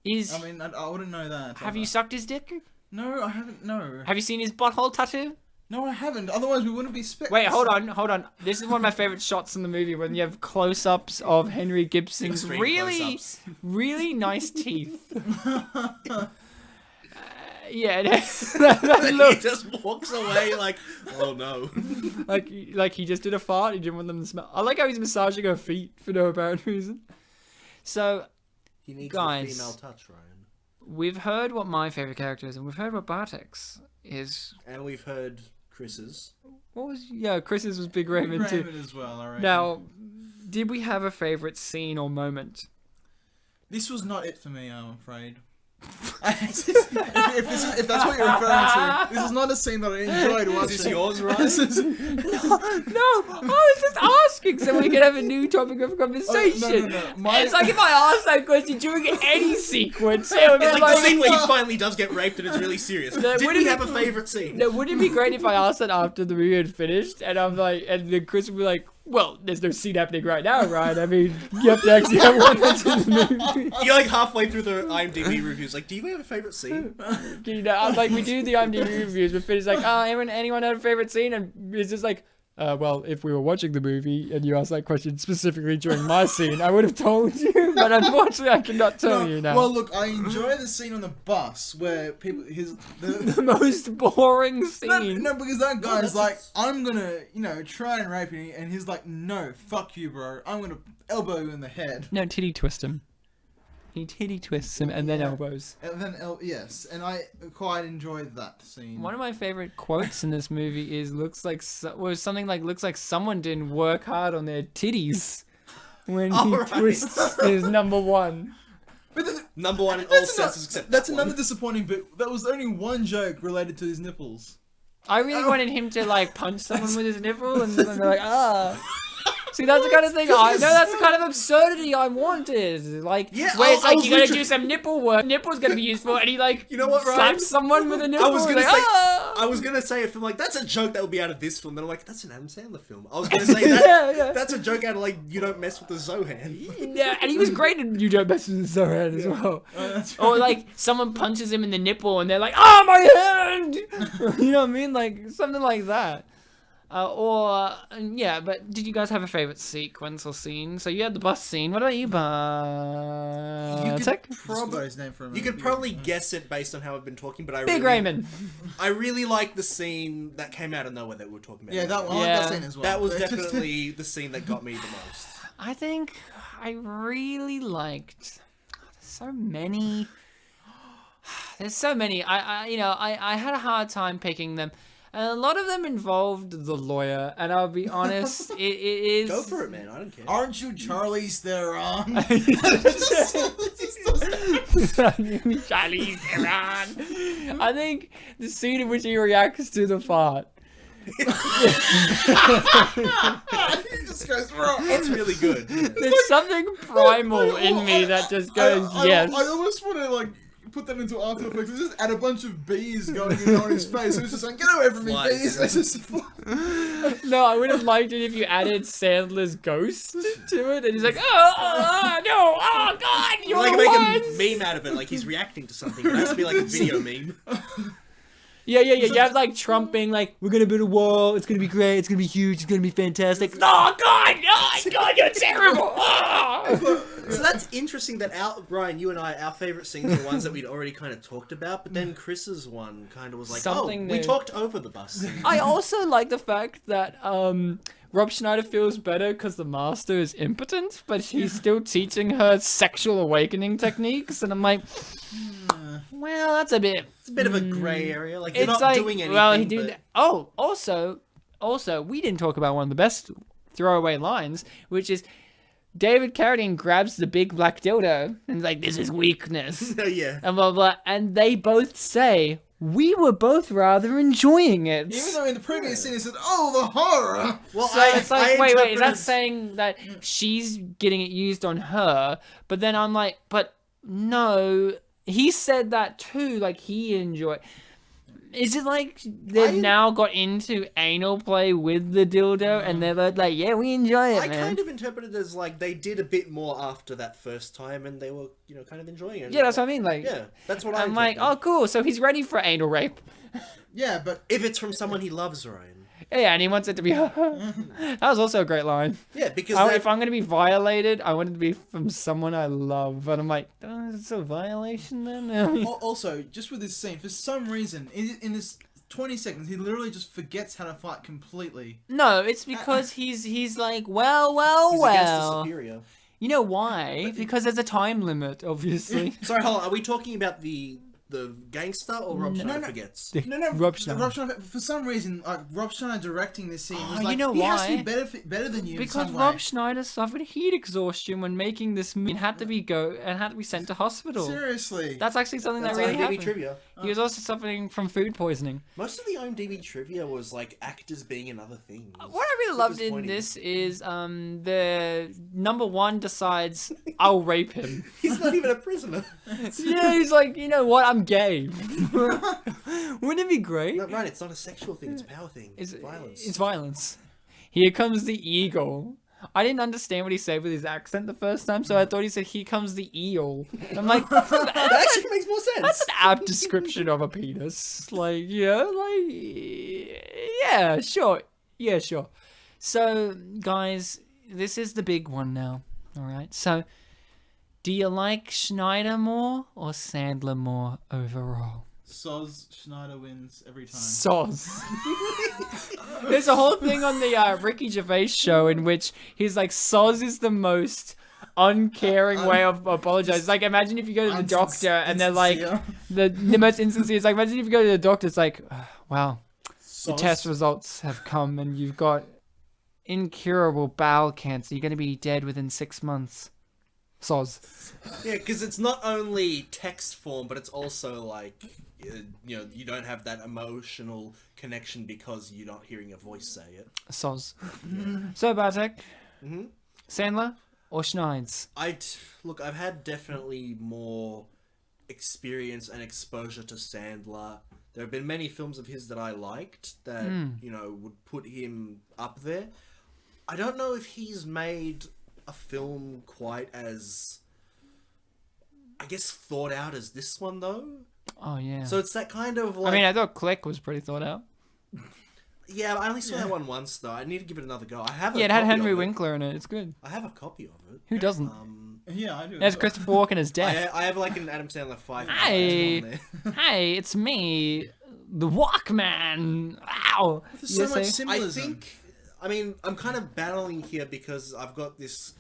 I mean, I wouldn't know that. Have you sucked his dick? No, I haven't. No. Have you seen his butthole tattoo? No, I haven't. Otherwise, we wouldn't be Wait, hold on. This is one of my favorite shots in the movie when you have close-ups of Henry Gibson's Extreme really, close-ups. really nice teeth. Yeah, that He look just walks away like, oh no. like he just did a fart. He didn't want them to smell. I like how he's massaging her feet for no apparent reason. So, He needs Guys. the female touch, Ryan. we've heard what my favorite character is, and we've heard what Bartek's is. And we've heard Chris's. What was... Yeah, Chris's was Big Raymond too. Raymond as well, I reckon. Now, did we have a favorite scene or moment? This was not it for me, I'm afraid. if that's what you're referring to, this is not a scene that I enjoyed watching. Is this yours, Ryan? No, I was just asking so we could have a new topic of conversation. No. It's like if I asked that question during any sequence, it would be It's like the scene where he finally does get raped and it's really serious. No, Did wouldn't he it- have a favourite scene? No, wouldn't it be great if I asked that after the movie had finished, and I'm like, and then Chris would be like, "Well, there's no scene happening right now, right? I mean, you have to actually have one that's in the movie." You're like halfway through the IMDb reviews, like, do you have a favourite scene? You know, I'm like, we do the IMDb reviews, but Finn's like, anyone have a favorite scene? And it's just like, well, if we were watching the movie and you asked that question specifically during my scene, I would have told you, but unfortunately I cannot tell you now. Well, look, I enjoy the scene on the bus where people The most boring scene. No, because that guy's that's like, just- I'm gonna, try and rape you, and he's like, no, fuck you, bro. I'm gonna elbow you in the head. No, titty twist him. He titty twists him and then Yeah. elbows. And then, yes, and I quite enjoyed that scene. One of my favorite quotes in this movie is looks like someone didn't work hard on their titties when he Alright. twists his number one. But the- Number one in all that's senses except that's that another one. disappointing bit. That was only one joke related to his nipples. I really wanted him to like punch someone with his nipple and then they're like, ah. See, that's the kind of thing that's the kind of absurdity I wanted. Like, Yeah, where it's I like, was you gotta literally- do some nipple work. Nipple's gonna be useful. And he like, You know what, Ryan? slaps someone with a nipple. I was gonna like, say, ah. I was gonna say a film like that's a joke that would be out of this film. Then I'm like, that's an Adam Sandler film. I was gonna say that. Yeah. That's a joke out of like you don't mess with the Zohan. Yeah, and he was great in You Don't Mess with the Zohan as well. That's Or like someone punches him in the nipple and they're like, "Ah, my hand!" You know what I mean? Like something like that. But did you guys have a favorite sequence or scene? So you had the bus scene. What about you, Bartek? Probably his name for a You minute. could probably guess it based on how I've been talking, but Big Raymond. I really like the scene that came out of nowhere that we were talking about. Yeah, that one. I Yeah. like that scene as well. That was definitely the scene that got me the most. I think I really liked. There's so many. There's so many. I had a hard time picking them. And a lot of them involved the lawyer, and I'll be honest, it is... Go for it, man. I don't care. Aren't you Charlize Theron? Charlize Theron. I think the scene in which he reacts to the fart. He just goes, "Bro." It's really good. Yeah. There's something primal in me that just goes, yes. I almost want to put that into After Effects and just add a bunch of bees going in on his face. It was just like, get away from me, Flies, bees. yeah. It's just No, I would have liked it if you added Sandler's ghost to it, and he's like, oh no, oh god, you're Like the make one. a meme out of it, like he's reacting to something. It has to be like a video meme. Yeah. You have like Trump being like, we're gonna build a wall, it's gonna be great, it's gonna be huge, it's gonna be fantastic. Oh god, you're terrible. Oh. So that's interesting that Brian, you and our favourite scenes are ones that we'd already kind of talked about, but then Chris's one kind of was like, Something we new. talked over the bus scene. I also like the fact that Rob Schneider feels better because the master is impotent, but he's still teaching her sexual awakening techniques, and I'm like, well, that's a bit. It's a bit of a grey area. Like, you're It's not like, doing anything. well, he did. but- Oh, also, we didn't talk about one of the best throwaway lines, which is David Carradine grabs the big black dildo and is like, "This is weakness," yeah. and blah blah. And they both say, we were both rather enjoying it. Even though in the previous scene it said, "Oh, the horror." Well, So it's like, wait, is that interpreted- saying that she's getting it used on her? But then I'm like, but no, he said that too. Like he enjoyed. Is it like they've now got into anal play with the dildo and they're both like, yeah, we enjoy it, I man. kind of interpreted it as like they did a bit more after that first time, and they were, kind of enjoying it. Yeah, that's what I mean. Like, Yeah, that's what I'm like, oh, cool. So he's ready for anal rape. Yeah, but if it's from someone he loves, Ryan. Yeah, and he wants it to be. That was also a great line. Yeah, because If I'm gonna be violated, I want it to be from someone I love. And I'm like, oh, is it a violation then? also just with this scene, for some reason, in this 20 seconds, he literally just forgets how to fight completely. No, it's because he's like, he's against the superior. You know why? Because there's a time limit, obviously. Sorry, hold on. Are we talking about the gangster or Rob Schneider no. forgets? No, Rob Schneider. For some reason, like Rob Schneider directing this scene was Oh, like, you know he has to why? be better than you. Because in some Rob way. Schneider suffered heat exhaustion when making this movie and had to be sent to hospital. Seriously. That's actually something That's that really IMDb happened. trivia. He was also suffering from food poisoning. Most of the IMDb trivia was like actors being in other things. What I really loved in disappointing. this is the number one decides I'll rape him. He's not even a prisoner. Yeah, he's like, you know what? I'm gay. Wouldn't it be great? No, right, it's not a sexual thing, it's a power thing. It's violence. It's violence. Here comes the eagle. I didn't understand what he said with his accent the first time, so I thought he said, "Here comes the eel." I'm like, That actually makes more sense. that's an apt description of a penis. Like, yeah, sure. Yeah, sure. So, guys, this is the big one now. All right. So, do you like Schneider more or Sandler more overall? Soz Schneider wins every time. Soz. There's a whole thing on the Ricky Gervais show in which he's like, Soz is the most uncaring way of apologizing. Like, imagine if you go to the doctor and they're like, the most insincere. It's like, imagine if you go to the doctor, it's like, wow, the test results have come and you've got incurable bowel cancer. You're going to be dead within 6 months. Soz. Yeah, because it's not only text form, but it's also like, you don't have that emotional connection because you're not hearing a voice say it. Soz. So, Bartek, Sandler or Schneids? Look, I've had definitely more experience and exposure to Sandler. There have been many films of his that I liked that, would put him up there. I don't know if he's made a film quite as, I guess, thought out as this one, though. Oh, yeah. So it's that kind of like... I mean, I thought Click was pretty thought out. Yeah, I only saw that one once, though. I need to give it another go. I have a Yeah, it had copy Henry of it. Winkler in it. It's good. I have a copy of it. Who doesn't? Yeah, I do. There's Christopher Walken as Death. I have like an Adam Sandler 5. Hey, on there. hey, it's me, the Walkman. Ow. There's so You much say? symbolism. I'm kind of battling here because I've got this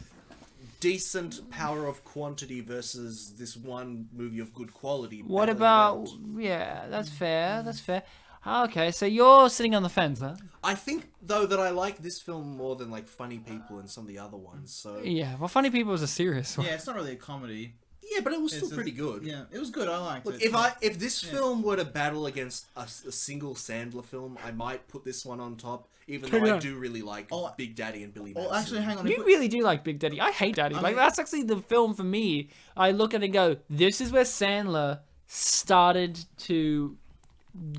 decent power of quantity versus this one movie of good quality. What battling about? out. Yeah, that's fair. That's fair. Okay, so you're sitting on the fence, huh? I think though that I like this film more than like Funny People and some of the other ones. So Yeah. Well, Funny People was a serious one. Yeah, it's not really a comedy. yeah, but it was still It's a- pretty good. Yeah, it was good. I liked Look, it. if this film were to battle against a single Sandler film, I might put this one on top, even though I do really like Oh, Big Daddy and Billy Oh, Madison. actually, hang on. You really do like Big Daddy. I hate Daddy. I Like, mean- that's actually the film for me. I look at it and go, this is where Sandler started to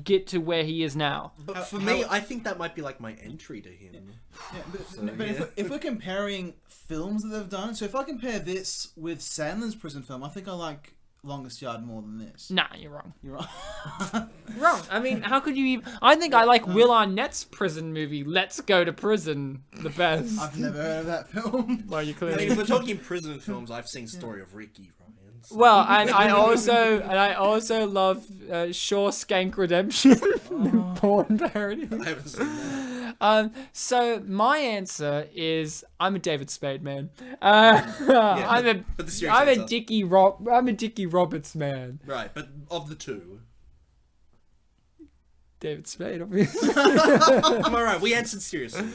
get to where he is now. But for me, I think that might be like my entry to him. Yeah, but if we're comparing films that they've done, so if I compare this with Sandler's prison film, I think I like Longest Yard more than this. Nah, you're wrong. You're right. Wrong. I mean, how could you even... I think I like Will Arnett's prison movie, Let's Go to Prison, the best. I've never heard of that film. Well, you I clearly... mean, if we're talking prison films, I've seen Story of Ricky, Ryan. So. Well, and I also love Shawshank Redemption, the porn parody. I haven't seen that. So my answer is I'm a David Spade man. but the serious I'm a answer. Dickie Roberts man. Right, but of the two. David Spade, obviously. Am I right? We answered seriously.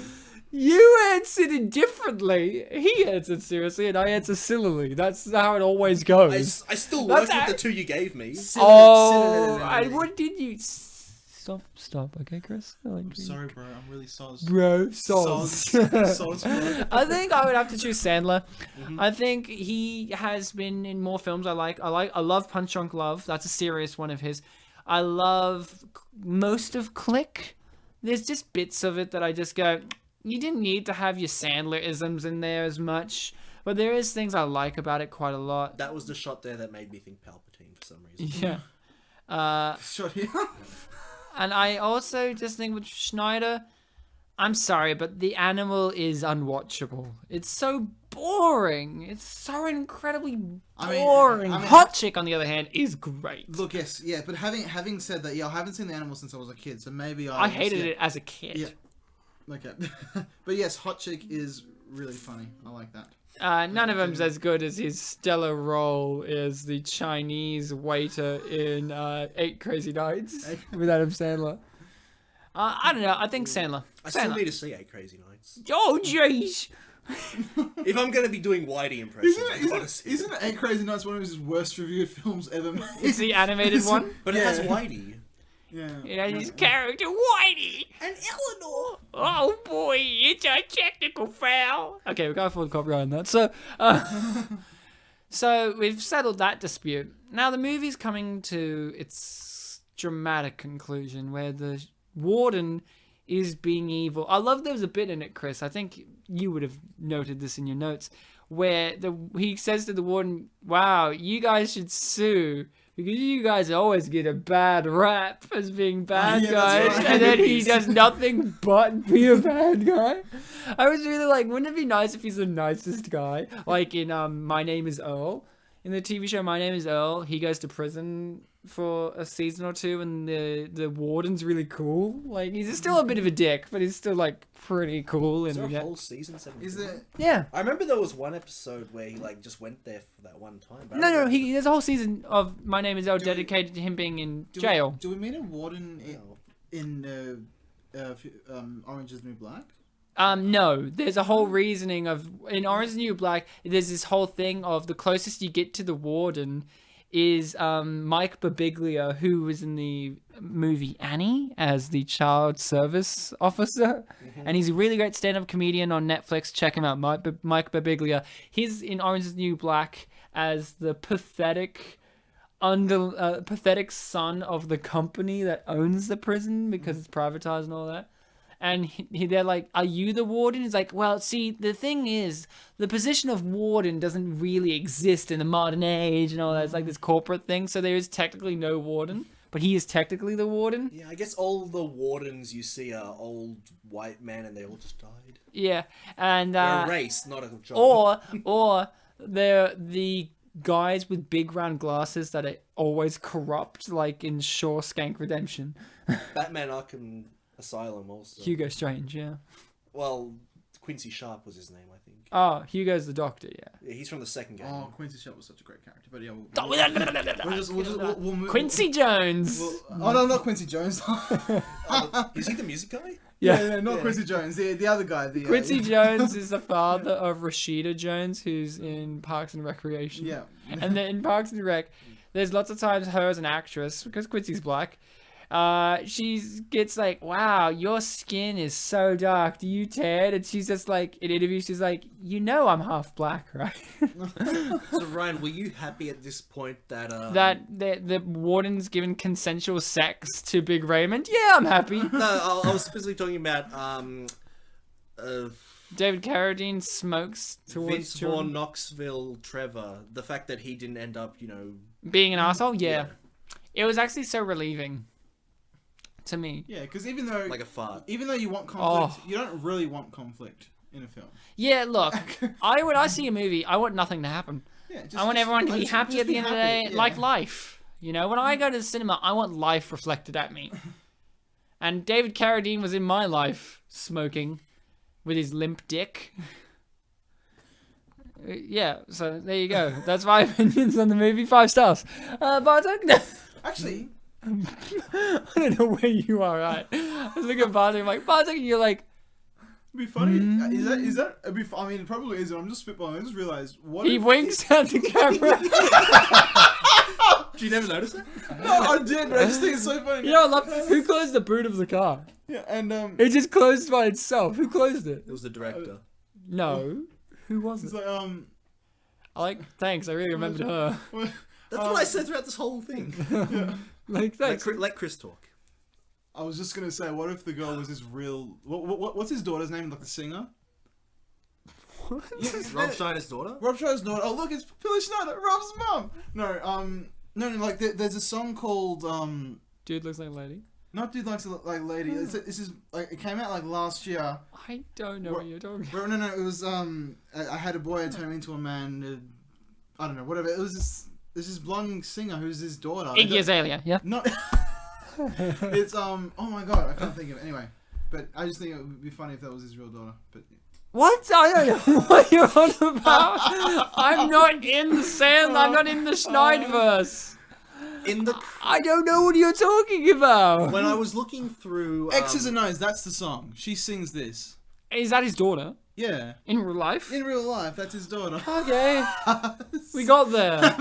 You answered indifferently. He answered seriously, and I answered sillily. That's how it always goes. I still That's work with a- the two you gave me. Oh, and what did you... Stop, okay, Chris? I like I'm you. sorry, bro. I'm really sauce. Bro, sauce. Sauce, bro. I think I would have to choose Sandler. I think he has been in more films I like. I love Punch Drunk Love. That's a serious one of his. I love most of Click. There's just bits of it that I just go, you didn't need to have your Sandler-isms in there as much. But there is things I like about it quite a lot. That was the shot there that made me think Palpatine for some reason. Yeah. Shot here. And I also just think with Schneider, I'm sorry, but the animal is unwatchable. It's so boring. It's so incredibly boring. Hot Chick, on the other hand, is great. Look, yes, yeah, but having said that, yeah, I haven't seen the animal since I was a kid, so maybe I hated it as a kid. Yeah. Okay. But yes, Hot Chick is really funny. I like that. None of them's as good as his stellar role as the Chinese waiter in 8 Crazy Nights with Adam Sandler. I don't know. I think Sandler. I still need to see 8 Crazy Nights. Oh, jeez. If I'm going to be doing Whitey impressions, I gotta see it. Isn't 8 Crazy Nights one of his worst reviewed films ever made? It's the animated one. But it has Whitey. Yeah. Yeah, his character Whitey. And Eleanor. Oh boy, it's a technical foul. Okay, we can't afford copyright on that. So we've settled that dispute. Now the movie's coming to its dramatic conclusion where the warden is being evil. I love there was a bit in it, Chris. I think you would have noted this in your notes, where he says to the warden, "Wow, you guys should sue because you guys always get a bad rap as being bad Yeah, guys," that's right. and then he does nothing but be a bad guy. I was really like, wouldn't it be nice if he's the nicest guy? Like in My Name is Earl. In the TV show My Name is Earl, he goes to prison for a season or two, and the warden's really cool. Like, he's still a bit of a dick, but he's still like pretty cool. Is And there a whole season 7? Is there? yeah. I remember there was one episode where he like just went there for that one time. But I No, don't know. there's a whole season of My Name is Earl Do we- dedicated to him being in Do jail. do we meet a warden No. in Orange is the New Black? No, there's a whole reasoning of in Orange is the New Black. There's this whole thing of the closest you get to the warden is Mike Birbiglia, who was in the movie Annie as the child service officer, and he's a really great stand-up comedian on Netflix. Check him out, Mike Birbiglia. He's in Orange is the New Black as the pathetic son of the company that owns the prison because it's privatized and all that. And they're like, "Are you the warden?" He's like, "Well, see, the thing is, the position of warden doesn't really exist in the modern age and all that. It's like this corporate thing, so there is technically no warden, but he is technically the warden." Yeah, I guess all the wardens you see are old white men, and they all just died. Yeah, and They're a race, not a job. or they're the guys with big round glasses that are always corrupt, like in Shawshank Redemption. Batman Arkham Asylum also. Hugo Strange, yeah. Well, Quincy Sharp was his name, I think. Oh, Hugo's the Doctor, yeah. Yeah, he's from the second game. Oh, Quincy Sharp was such a great character, but yeah, we'll move. Quincy Jones. Oh no, not Quincy Jones. Is he the music guy? yeah, not Quincy Jones. The other guy. Quincy Jones is the father of Rashida Jones, who's in Parks and Recreation. Yeah. And then in Parks and Rec, there's lots of times her as an actress, because Quincy's black, she gets like, "Wow, your skin is so dark. Do you tan?" And she's just like, in interviews, she's like, "You know I'm half black, right?" So Ryan, were you happy at this point that That the warden's given consensual sex to Big Raymond? Yeah, I'm happy. No, I was specifically talking about David Carradine smokes towards Vince children. Vaughn, Knoxville, Trevor. The fact that he didn't end up, Being an asshole? Yeah. It was actually so relieving to me. Yeah, because even though like a fart. even though you want conflict, you don't really want conflict in a film. Yeah, look, when I see a movie, I want nothing to happen. Yeah, just, I want everyone to be just happy at the be end of the day, happy, yeah. like life. You know, when I go to the cinema, I want life reflected at me. And David Carradine was in my life, smoking, with his limp dick. Yeah, so there you go. That's my opinions on the movie. 5 stars. Bartek? Actually, I don't know where you are at. I was looking at Bartek, I'm like, Bartek, and you're like, It'd be funny. Is that? It'd be, I mean, it probably isn't. I'm just spitballing. I just realized what. He winks at the camera. Did you never notice that? No, I did, but I just think it's so funny. You know, I love who closed the boot of the car. Yeah, and It just closed by itself. Who closed it? It was the director. No. Who was it's it? like I like. Thanks. I really remembered her. That's what I said throughout this whole thing. Like, thanks. Let Chris talk. I was just gonna say, what if the girl was this real? What's his daughter's name? Like the singer? Rob Schneider's daughter? Rob Schneider's daughter. Oh look, it's Billy Schneider, Rob's mum. No, like there's a song called Dude looks like a lady. Not Dude Likes like Lady. This is like it came out like last year. I don't know what you're talking about. No, it was I had a boy who turned me into a man. I don't know, whatever. It was this blonde singer who's his daughter. Iggy Azalea, yeah. No, it's oh my god, I can't think of it. Anyway, but I just think it would be funny if that was his real daughter. But What? I don't know what you're on about. I'm not in the Sand. I'm not in the Schneidverse. I don't know what you're talking about. When I was looking through X's and O's, that's the song. She sings this. Is that his daughter? Yeah. In real life? In real life, that's his daughter. Okay. We got there.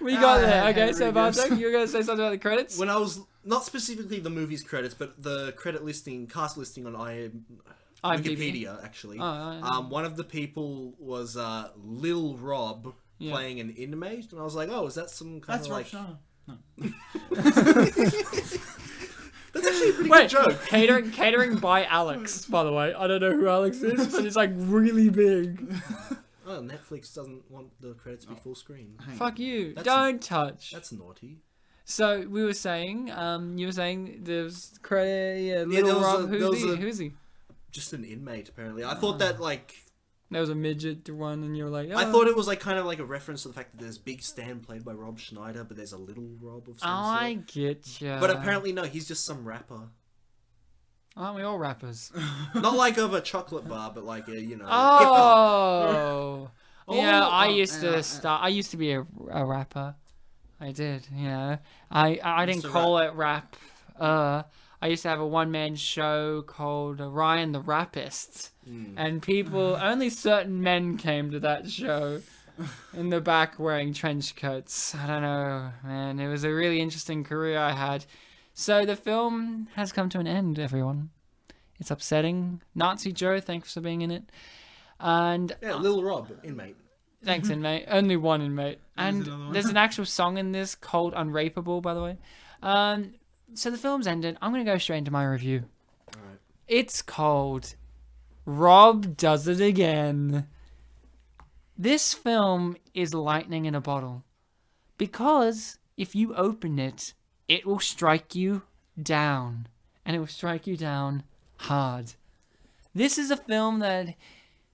We got there. Okay, so Bartek, you were going to say something about the credits? when I was not specifically the movie's credits, but the credit listing, cast listing on Wikipedia actually. One of the people was Lil Rob playing an inmate, and I was like, oh, is that some kind That's of like? Rob no. That's actually a pretty good joke. Catering by Alex, by the way. I don't know who Alex is, but it's like really big. Oh, Netflix doesn't want the credits to be full screen. Fuck you. Don't touch. That's naughty. So we were saying, you were saying there's credit, Little Rob. Who's he? Just an inmate, apparently. I thought that like. There was a midget one, and you were like, oh. I thought it was like kind of like a reference to the fact that there's Big Stan played by Rob Schneider, but there's a little Rob of some sort. I get ya. But apparently no, he's just some rapper. Aren't we all rappers? Not like of a chocolate bar, but like a Oh. hip-hop. Yeah, I used to be a rapper. I did, yeah. I didn't call it rap. I used to have a one-man show called Ryan the Rapist. And only certain men came to that show in the back wearing trench coats. I don't know, man. It was a really interesting career I had. So the film has come to an end, everyone. It's upsetting. Nazi Joe, thanks for being in it. And yeah, Lil Rob, inmate. Thanks, inmate. Only one inmate. And there's an actual song in this called Unrapeable, by the way. So the film's ended. I'm going to go straight into my review. All right. It's called Rob Does It Again. This film is lightning in a bottle. Because if you open it, it will strike you down. And it will strike you down hard. This is a film that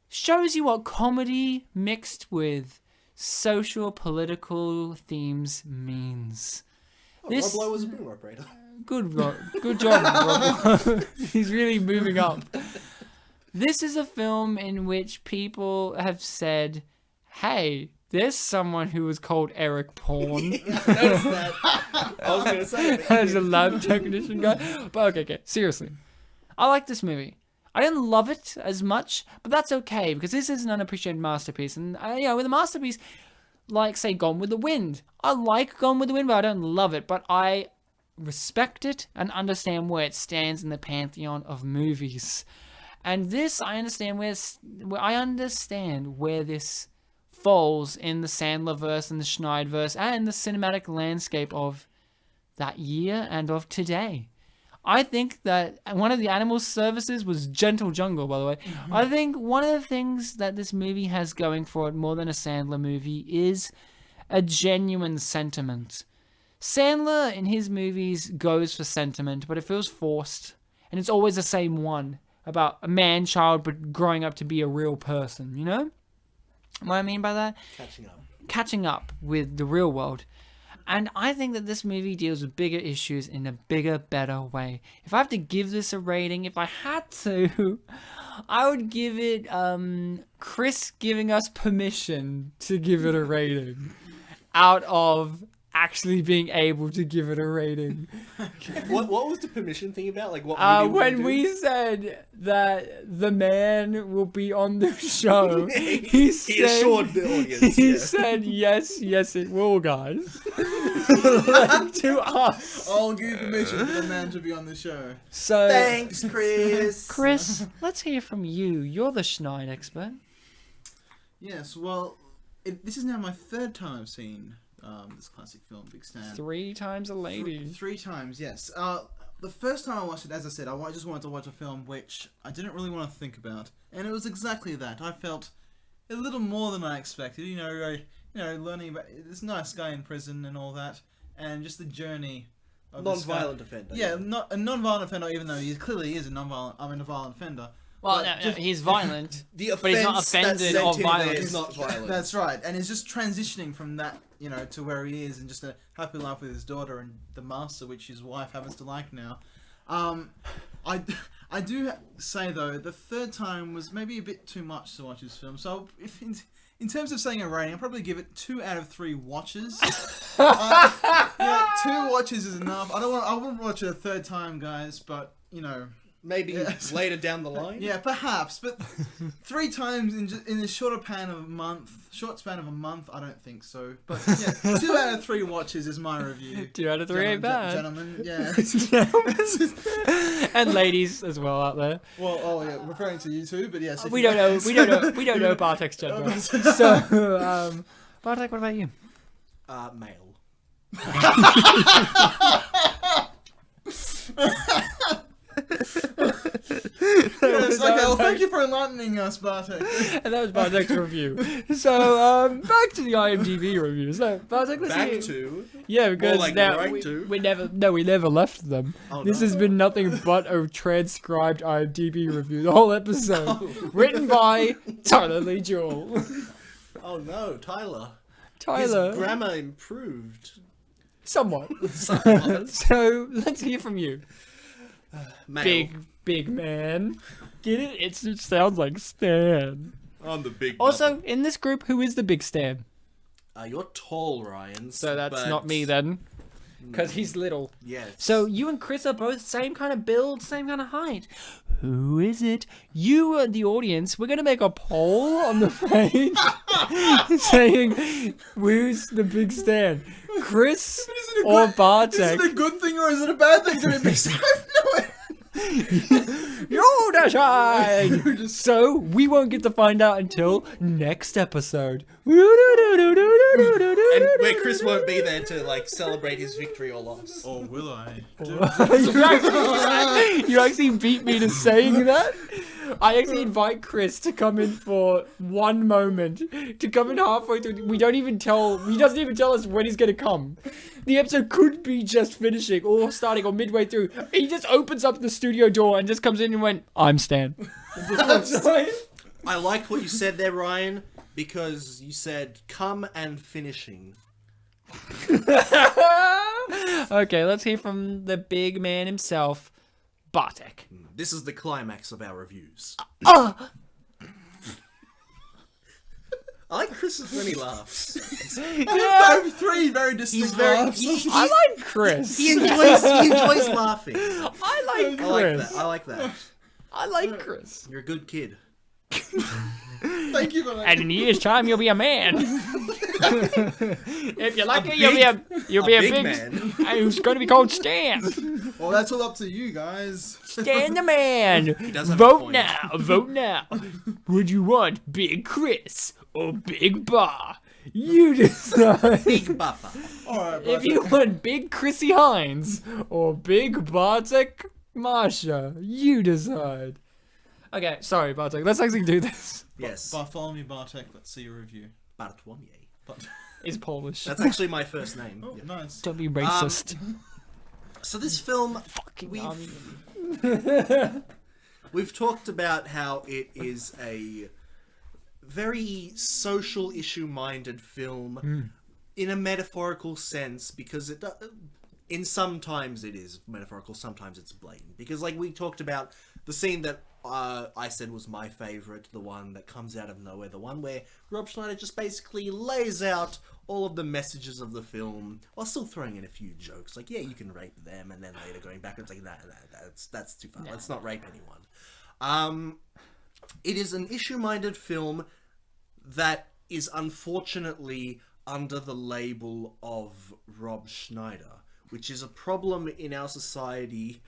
shows you what comedy mixed with social political themes means. Rob Lowe was a boom operator. Good job, Rob. He's really moving up. This is a film in which people have said, hey, there's someone who was called Eric Porn. I noticed that. I was going to say it. As a lab technician guy. But okay, seriously. I like this movie. I didn't love it as much, but that's okay, because this is an unappreciated masterpiece. And, with a masterpiece like, say, Gone with the Wind. I like Gone with the Wind, but I don't love it. But I respect it and understand where it stands in the pantheon of movies. And this, I understand where this falls in the Sandlerverse and the Schneidverse and the cinematic landscape of that year and of today. I think that one of the animal services was Gentle Jungle, by the way. Mm-hmm. I think one of the things that this movie has going for it more than a Sandler movie is a genuine sentiment. Sandler in his movies goes for sentiment, but it feels forced. And it's always the same one about a man-child but growing up to be a real person, you know? What I mean by that? Catching up with the real world. And I think that this movie deals with bigger issues in a bigger, better way. If I have to give this a rating, if I had to, I would give it Chris giving us permission to give it a rating out of actually being able to give it a rating. What was the permission thing about? Like what movie When do? we said that the man will be on the show, he assured the audience. He yeah. said yes, it will, guys. Like, to us. I'll give permission for the man to be on the show. So, Thanks, Chris. Chris, let's hear from you. You're the Schneid expert. Yes, well, this is now my third time I've seen this classic film, Big Stan. 3 times a lady. 3 times, yes. The first time I watched it, as I said, I just wanted to watch a film which I didn't really want to think about, and it was exactly that. I felt a little more than I expected. Learning about this nice guy in prison and all that, and just the journey of this guy. Non-violent offender. Yeah, not a non-violent offender, even though he clearly is a violent offender. Well, But no, he's violent. The But he's not offense offended that's or sent in there violent. is not violent. That's right, and he's just transitioning from that, to where he is, and just a happy life with his daughter and the master, which his wife happens to like now. I do say though, the third time was maybe a bit too much to watch this film. So, if in terms of saying a rating, I'll probably give it 2 out of 3 watches. 2 watches is enough. I wouldn't watch it a third time, guys, but Maybe later down the line. yeah, perhaps, but 3 times in a short span of a month, I don't think so. But yeah, 2 out of 3 watches is my review. 2 out of 3 ain't bad. Gentlemen, yeah. And ladies as well out there. Well, referring to you two, but yes. We don't know Bartek's gender. So, Bartek, what about you? Male. Yes, okay, well, thank you for enlightening us, Bartek. And that was Bartek's review. So, back to the IMDb review. So, Bartek, let's Back see. to. Yeah, because like now right to. we never left them. Oh, This no. has been nothing but a transcribed IMDb review, the whole episode. Written by Tyler Lee Jewell. Oh no, Tyler. Tyler, His grammar improved. somewhat. Somewhat. So, let's hear from you. Male. Big man. Get it? It sounds like Stan. I'm the big. Also, in this group, who is the big Stan? You're tall, Ryan. So that's but- not me then. Because he's little. Yes. So you and Chris are both same kind of build, same kind of height. Who is it? You are the audience. We're going to make a poll on the page saying who's the big Stan? Chris or Bartek? Is it a good thing or is it a bad thing to be big Stan? No, You decide! So, we won't get to find out until next episode. and where Chris won't be there to celebrate his victory or loss. Or will I? You actually beat me to saying that? I actually invite Chris to come in for one moment, to come in halfway through. He doesn't even tell us when he's gonna come. The episode could be just finishing, or starting, or midway through. He just opens up the studio door and just comes in and went, "I'm Stan." I like what you said there, Ryan, because you said "come and finishing." Okay, let's hear from the big man himself, Bartek. This is the climax of our reviews. I like Chris's when he laughs. I have 3 very distinct laughs. I like Chris. He enjoys laughing. I like I like Chris. that. I like that. I like Chris. You're a good kid. Thank you for that. And in a year's time, you'll be a man. If you're lucky, you'll be a big man. who's going to be called Stan. Well, that's all up to you guys. Stan the man. does have a Vote point. now. Vote now. Would you want Big Chris or Big Bar? You decide. Big buffer. Alright, If you want Big Chrissy Hines or Big Bartek Marsha, you decide. Okay, sorry, Bartek. Let's actually do this. Yes. Bartholomew Bartek, let's see your review. Bartłomiej. He's Polish. That's actually my first name. Oh, Yeah. nice. Don't be racist. So this film, Fucking army. we've talked about how it is a very social issue-minded film in a metaphorical sense, because it in sometimes it is metaphorical, sometimes it's blatant. Because we talked about the scene that I said was my favorite, the one that comes out of nowhere, the one where Rob Schneider just basically lays out all of the messages of the film, while still throwing in a few jokes. Like, yeah, you can rape them, and then later going back and saying, that's too far. Let's not rape anyone. It is an issue-minded film that is unfortunately under the label of Rob Schneider, which is a problem in our society.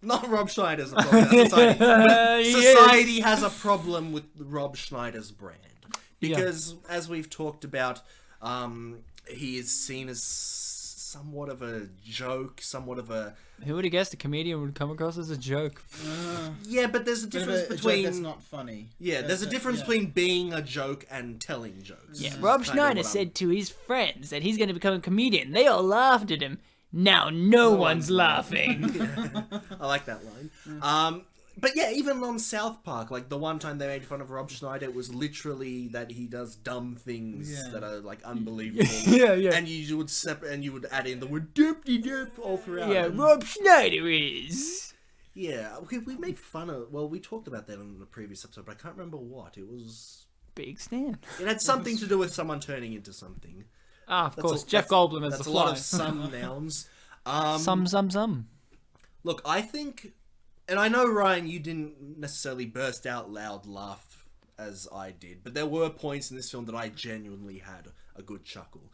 Not Rob Schneider's a problem in our society, but society has a problem with Rob Schneider's brand. Because, as we've talked about, he is seen as somewhat of a joke, somewhat of a... Who would have guessed a comedian would come across as a joke? Yeah, but there's a difference between... That's not funny. Yeah, there's a difference between being a joke and telling jokes. Yeah, Rob Schneider said to his friends that he's going to become a comedian. They all laughed at him. Now no one's laughing. I like that line. But yeah, even on South Park, like the one time they made fun of Rob Schneider, it was literally that he does dumb things that are like unbelievable. Yeah. And you would add in the word "doop-de-doop" all throughout. Yeah, Rob Schneider is. Yeah, we made fun of. Well, we talked about that in the previous episode, but I can't remember what it was. Big Stan. It had something to do with someone turning into something. Ah, of course, Jeff Goldblum as the Fly. That's a lot of some nouns. Some. Look, I think, and I know, Ryan, you didn't necessarily burst out loud laugh as I did, but there were points in this film that I genuinely had a good chuckle.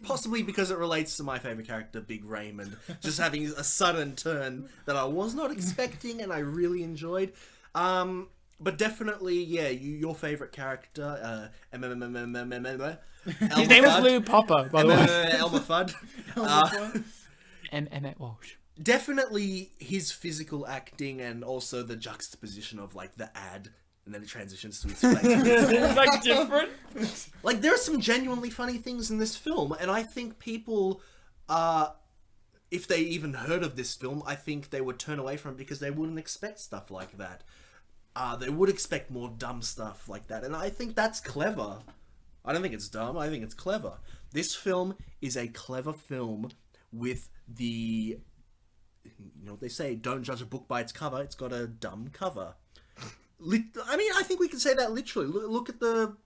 Possibly because it relates to my favourite character, Big Raymond, just having a sudden turn that I was not expecting and I really enjoyed. But definitely, yeah, your favourite character, His name is Lou Popper, by the way. Elmer Fudd. Emmett Walsh. Definitely his physical acting and also the juxtaposition of like the ad and then it transitions to his face. It's like different. Like there are some genuinely funny things in this film, and I think people, if they even heard of this film, I think they would turn away from it because they wouldn't expect stuff like that. They would expect more dumb stuff like that, and I think that's clever. I don't think it's dumb. I think it's clever. This film is a clever film with the, you know what they say, don't judge a book by its cover. It's got a dumb cover. I mean, I think we can say that literally. Look at the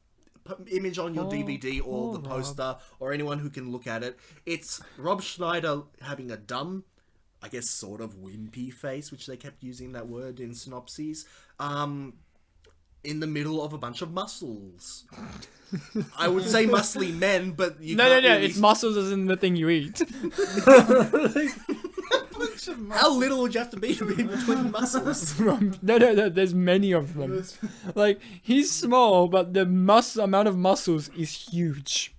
image on your DVD or the poster or anyone who can look at it. It's Rob Schneider having a dumb, I guess, sort of wimpy face, which they kept using that word in synopses, in the middle of a bunch of muscles. I would say muscly men, but you can't really... It's muscles as in the thing you eat. How little would you have to be in between muscles? No, there's many of them. Like, he's small, but the amount of muscles is huge.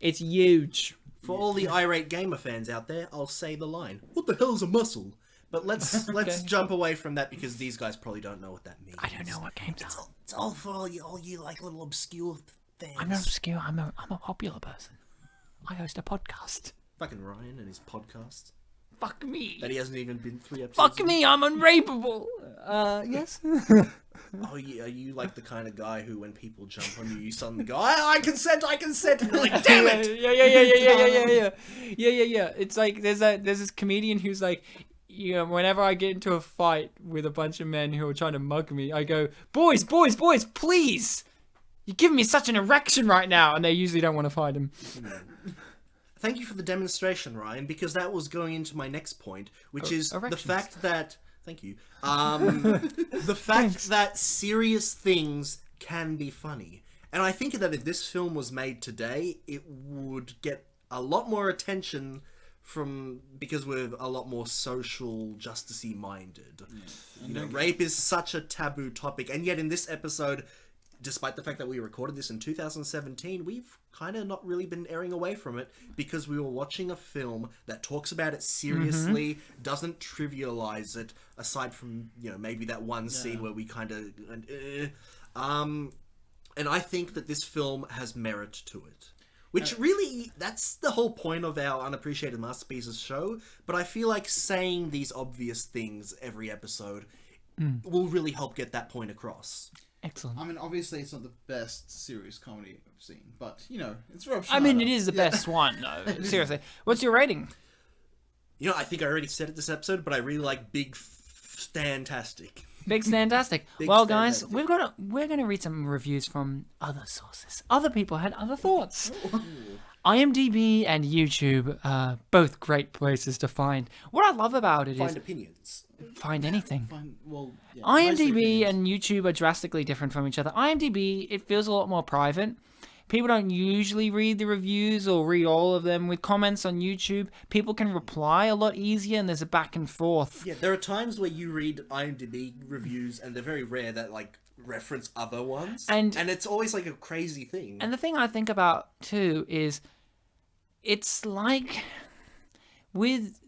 It's huge. For all the irate gamer fans out there, I'll say the line, what the hell is a muscle? But let's jump away from that because these guys probably don't know what that means. I don't know what games are. It's all for all you like little obscure fans. I'm not obscure, I'm a popular person. I host a podcast. Fucking Ryan and his podcast. Fuck me. That he hasn't even been 3 episodes. Fuck me, I'm unrapeable. Yes. Oh, yeah, are you like the kind of guy who, when people jump on you, you suddenly go, I consent, and you're like, damn it! Yeah. It's like there's this comedian who's like, you know, whenever I get into a fight with a bunch of men who are trying to mug me, I go, boys, please! You're giving me such an erection right now, and they usually don't want to fight him. Thank you for the demonstration, Ryan, because that was going into my next point, which is erections. the fact that... Thank you. The fact that serious things can be funny. And I think that if this film was made today, it would get a lot more attention because we're a lot more social justice-y minded. You know, rape is such a taboo topic, and yet in this episode... Despite the fact that we recorded this in 2017, we've kind of not really been airing away from it because we were watching a film that talks about it seriously, doesn't trivialize it, aside from, you know, maybe that one scene where we kind of... and I think that this film has merit to it. Which really, that's the whole point of our Unappreciated Masterpieces show, but I feel like saying these obvious things every episode will really help get that point across. Excellent. I mean, obviously, it's not the best serious comedy I've seen, but, you know, it's Rob Schneider. I mean, it is the best one, though. Seriously. What's your rating? You know, I think I already said it this episode, but I really like Big Stantastic. Big Stantastic. Well, guys, we're gonna read some reviews from other sources. Other people had other thoughts. IMDb and YouTube are both great places to find. What I love about it Find is opinions. find anything. Fine. Well, yeah, mostly IMDb opinions. and YouTube are drastically different from each other. IMDb, it feels a lot more private. People don't usually read the reviews or read all of them. With comments on YouTube, people can reply a lot easier and there's a back and forth. Yeah, there are times where you read IMDb reviews and they're very rare that like reference other ones. And it's always like a crazy thing. And the thing I think about too is it's like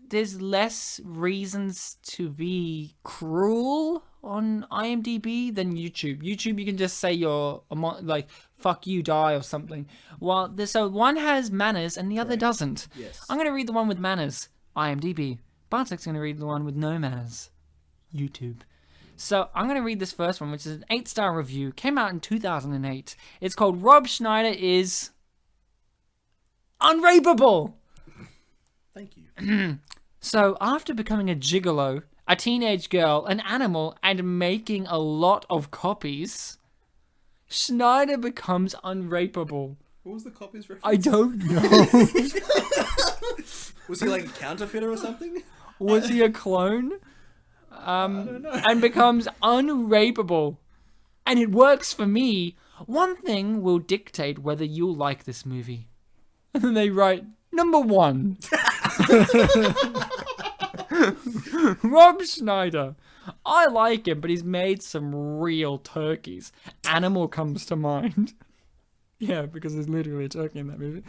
there's less reasons to be cruel on IMDb than YouTube. YouTube, you can just say you're like fuck you, die or something. Well, so one has manners and the other doesn't. Yes. I'm gonna read the one with manners, IMDb. Bartek's gonna read the one with no manners, YouTube. So I'm gonna read this first one, which is an 8-star review. Came out in 2008. It's called Rob Schneider is Unrapeable. Thank you. So, after becoming a gigolo, a teenage girl, an animal, and making a lot of copies, Schneider becomes unrapeable. What was the copies reference? I don't know. Was he like a counterfeiter or something? Was he a clone? And becomes unrapeable. And it works for me. One thing will dictate whether you'll like this movie. And then they write, number 1. Rob Schneider. I like him, but he's made some real turkeys. Animal comes to mind. Yeah, because there's literally a turkey in that movie.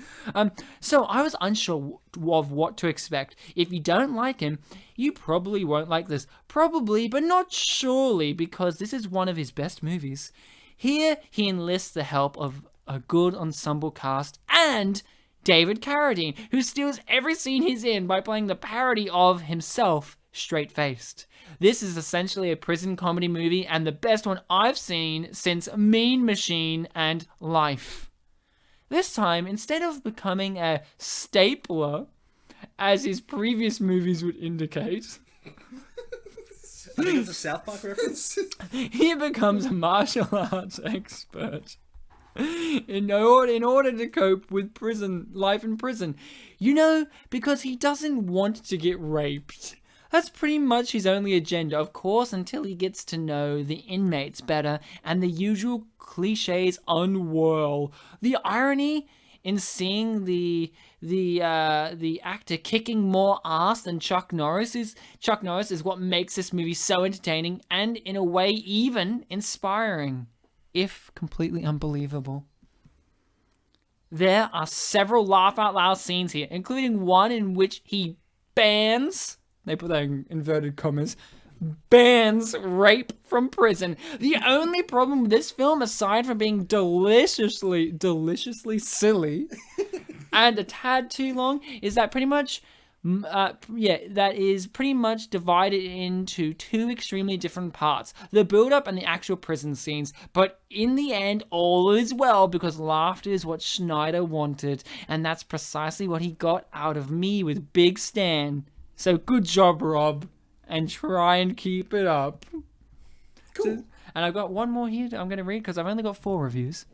So I was unsure of what to expect. If you don't like him, you probably won't like this. Probably, but not surely, because this is one of his best movies. Here, he enlists the help of a good ensemble cast and David Carradine, who steals every scene he's in by playing the parody of himself, straight-faced. This is essentially a prison comedy movie and the best one I've seen since Mean Machine and Life. This time, instead of becoming a stapler, as his previous movies would indicate, I think it's a South Park reference. he becomes a martial arts expert. In order to cope with life in prison. You know, because he doesn't want to get raped. That's pretty much his only agenda, of course, until he gets to know the inmates better and the usual cliches unwhirl. The irony in seeing the actor kicking more ass than Chuck Norris is what makes this movie so entertaining and, in a way, even inspiring, if completely unbelievable. There are several laugh-out-loud scenes here, including one in which he bans, they put that in inverted commas, bans rape from prison. The only problem with this film, aside from being deliciously silly and a tad too long, is that pretty much that is pretty much divided into two extremely different parts. The build-up and the actual prison scenes. But in the end, all is well because laughter is what Schneider wanted. And that's precisely what he got out of me with Big Stan. So good job, Rob. And try and keep it up. Cool. And I've got one more here I'm going to read because I've only got 4 reviews.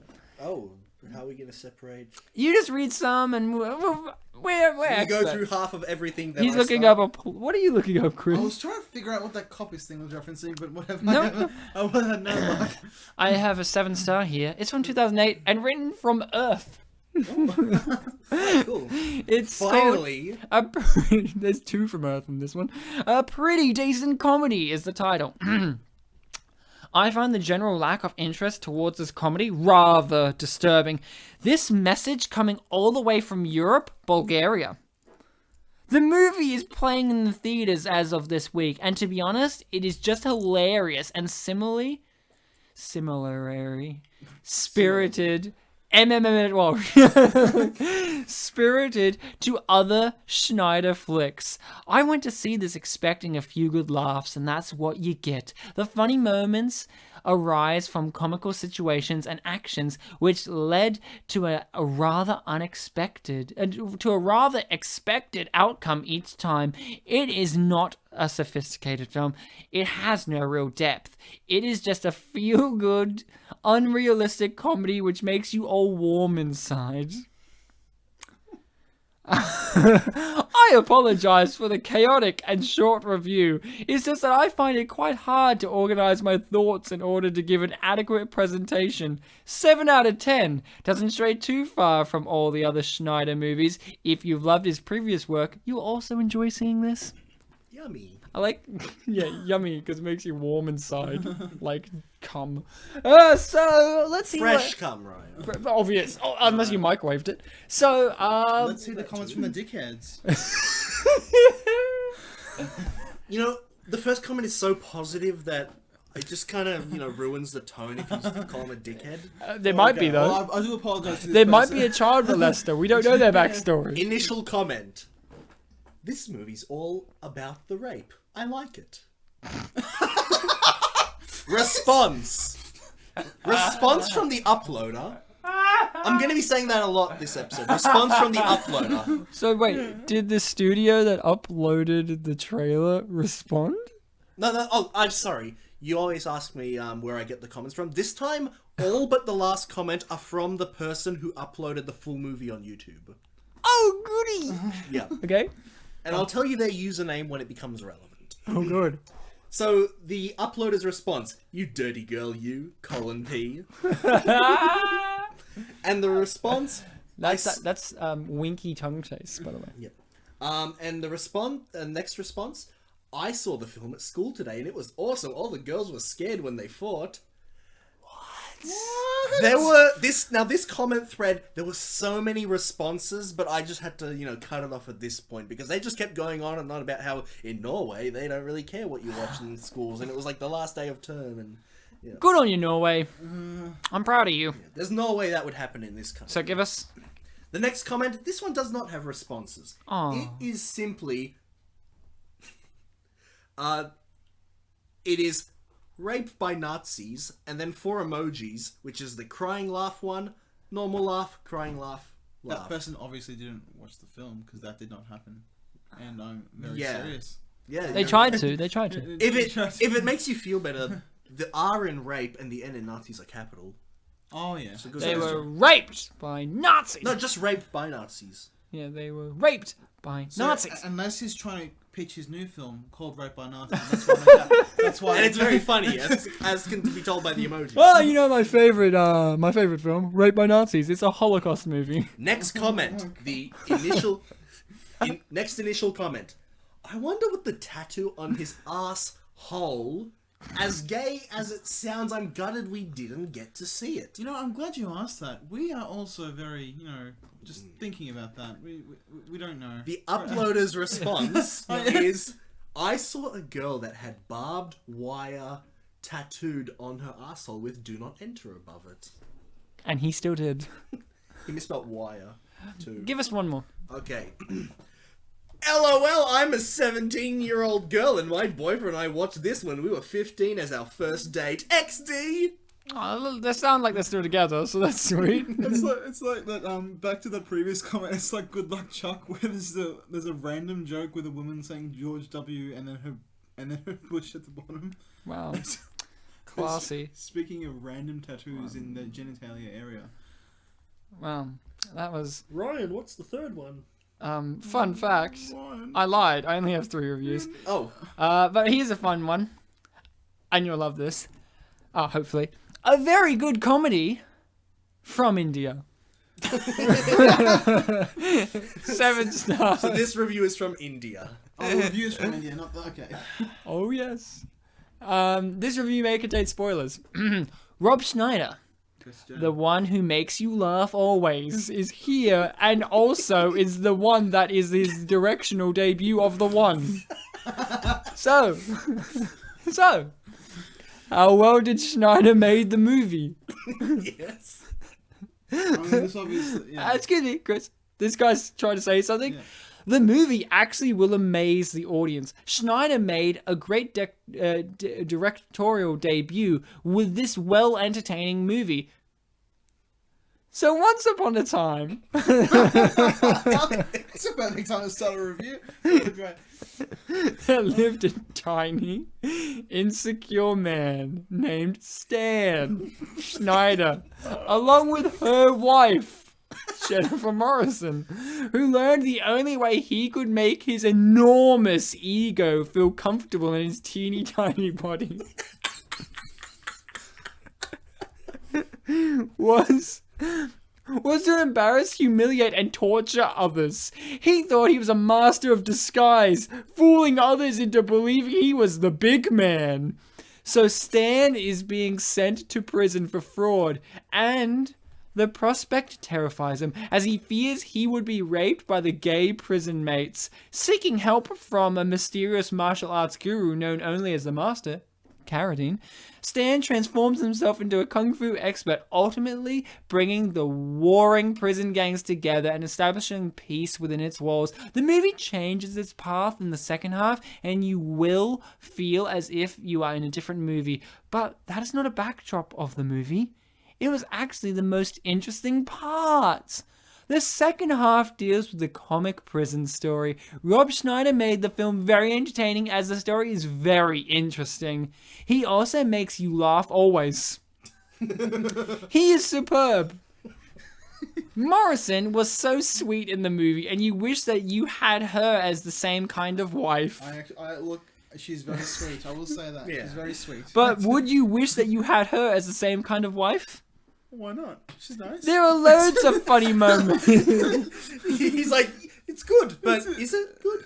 Oh, how are we going to separate? You just read some and we're You go through half of everything that He's I looking start. up what are you looking up, Chris? I was trying to figure out what that copies thing was referencing, but whatever. No. I had no luck. I have a 7-star here. It's from 2008 and written from Earth. Cool. It's Finally. there's 2 from Earth in this one. A pretty decent comedy is the title. I find the general lack of interest towards this comedy rather disturbing. This message coming all the way from Europe, Bulgaria. The movie is playing in the theaters as of this week, and to be honest, it is just hilarious and spirited, spirited to other Schneider flicks. I went to see this expecting a few good laughs, and that's what you get. The funny moments arise from comical situations and actions, which led to a rather expected outcome each time. It is not a sophisticated film. It has no real depth. It is just a feel-good, unrealistic comedy which makes you all warm inside. I apologize for the chaotic and short review. It's just that I find it quite hard to organize my thoughts in order to give an adequate presentation. 7 out of 10. Doesn't stray too far from all the other Schneider movies. If you've loved his previous work, you'll also enjoy seeing this. Yummy. I like, yeah, yummy, because it makes you warm inside, like cum. So, let's see Fresh cum, Ryan. Obvious, unless you microwaved it. So, Let's see the comments from the dickheads. You know, the first comment is so positive that it just kind of, ruins the tone if you just call him a dickhead. there might be, though. Well, I do apologize to this There might person. be a child molester. We don't know their backstory. Initial comment. This movie's all about the rape. I like it. Response. Response from the uploader. I'm going to be saying that a lot this episode. Response from the uploader. So, wait, did the studio that uploaded the trailer respond? No. Oh, I'm sorry. You always ask me where I get the comments from. This time, all but the last comment are from the person who uploaded the full movie on YouTube. Oh, goody! Yeah. Okay. And I'll tell you their username when it becomes relevant. Oh, good. So, the uploader's response, you dirty girl, you, colon P. And the response... That's winky tongue chase, by the way. Yep. And the next response, I saw the film at school today and it was awesome. All the girls were scared when they fought. There were this comment thread, there were so many responses, but I just had to, cut it off at this point because they just kept going on and on about how in Norway they don't really care what you watch in schools, and it was like the last day of term, and Good on you, Norway. I'm proud of you. there's no way that would happen in this country. So give us... The next comment, this one does not have responses. Aw. It is simply it is raped by Nazis, and then 4 emojis, which is the crying laugh one, normal laugh, crying laugh, That laugh. person obviously didn't watch the film because that did not happen, and I'm very Yeah. serious. Yeah, They tried to. They tried to. If it makes you feel better, the R in rape and the N in Nazis are capital. Oh yeah. So it goes They extra. were raped by Nazis. No, just raped by Nazis. Yeah, they were raped by Nazis. Unless he's trying to pitch his new film called Rape by Nazis. That's why. And it's very funny, as can be told by the emojis. Well, you know my favorite film, Raped by Nazis. It's a Holocaust movie. Next comment, the next initial comment. I wonder what the tattoo on his asshole. As gay as it sounds, I'm gutted we didn't get to see it. You know, I'm glad you asked that. We are also very, just thinking about that. We don't know. The uploader's response is, I saw a girl that had barbed wire tattooed on her asshole with "Do not enter" above it. And he still did. He misspelled wire too. Give us one more. Okay. LOL, I'm a 17-year-old girl and my boyfriend and I watched this when we were 15 as our first date. XD! Oh, they sound like they're still together, so that's sweet. It's like that. Back to the previous comment. It's like Good Luck Chuck, where there's a random joke with a woman saying George W. and then her bush at the bottom. Wow. Classy. Speaking of random tattoos in the genitalia area. Wow. That was... Ryan, what's the third one? Fun fact. I lied. I only have 3 reviews. Oh. But here's a fun one. And you'll love this. Hopefully. A very good comedy from India. 7 stars. So this review is from India. Oh, reviews from India, not the, okay. Oh, yes. This review may contain spoilers. Rob Schneider, the one who makes you laugh always, is here and also is the one that is his directional debut of the one. So, how well did Schneider made the movie? Yes. I mean, this obviously, yeah. Excuse me, Chris. This guy's trying to say something. Yeah. The movie actually will amaze the audience. Schneider made a great directorial debut with this well-entertaining movie. So once upon a time... It's a perfect time to start a review. Great. there lived a tiny, insecure man named Stan Schneider, along with her wife. Jennifer Morrison, who learned the only way he could make his enormous ego feel comfortable in his teeny tiny body was to embarrass, humiliate, and torture others. He thought he was a master of disguise, fooling others into believing he was the big man. So Stan is being sent to prison for fraud, and the prospect terrifies him, as he fears he would be raped by the gay prison mates. Seeking help from a mysterious martial arts guru known only as the Master, Carradine, Stan transforms himself into a kung fu expert, ultimately bringing the warring prison gangs together and establishing peace within its walls. The movie changes its path in the second half, and you will feel as if you are in a different movie. But that is not a backdrop of the movie. It was actually the most interesting part. The second half deals with the comic prison story. Rob Schneider made the film very entertaining, as the story is very interesting. He also makes you laugh always. He is superb. Morrison was so sweet in the movie, and you wish that you had her as the same kind of wife. Look, she's very sweet. I will say that. Yeah. She's very sweet. But would you wish that you had her as the same kind of wife? Why not? She's nice. There are loads of funny moments. He's like, it's good, but is it good?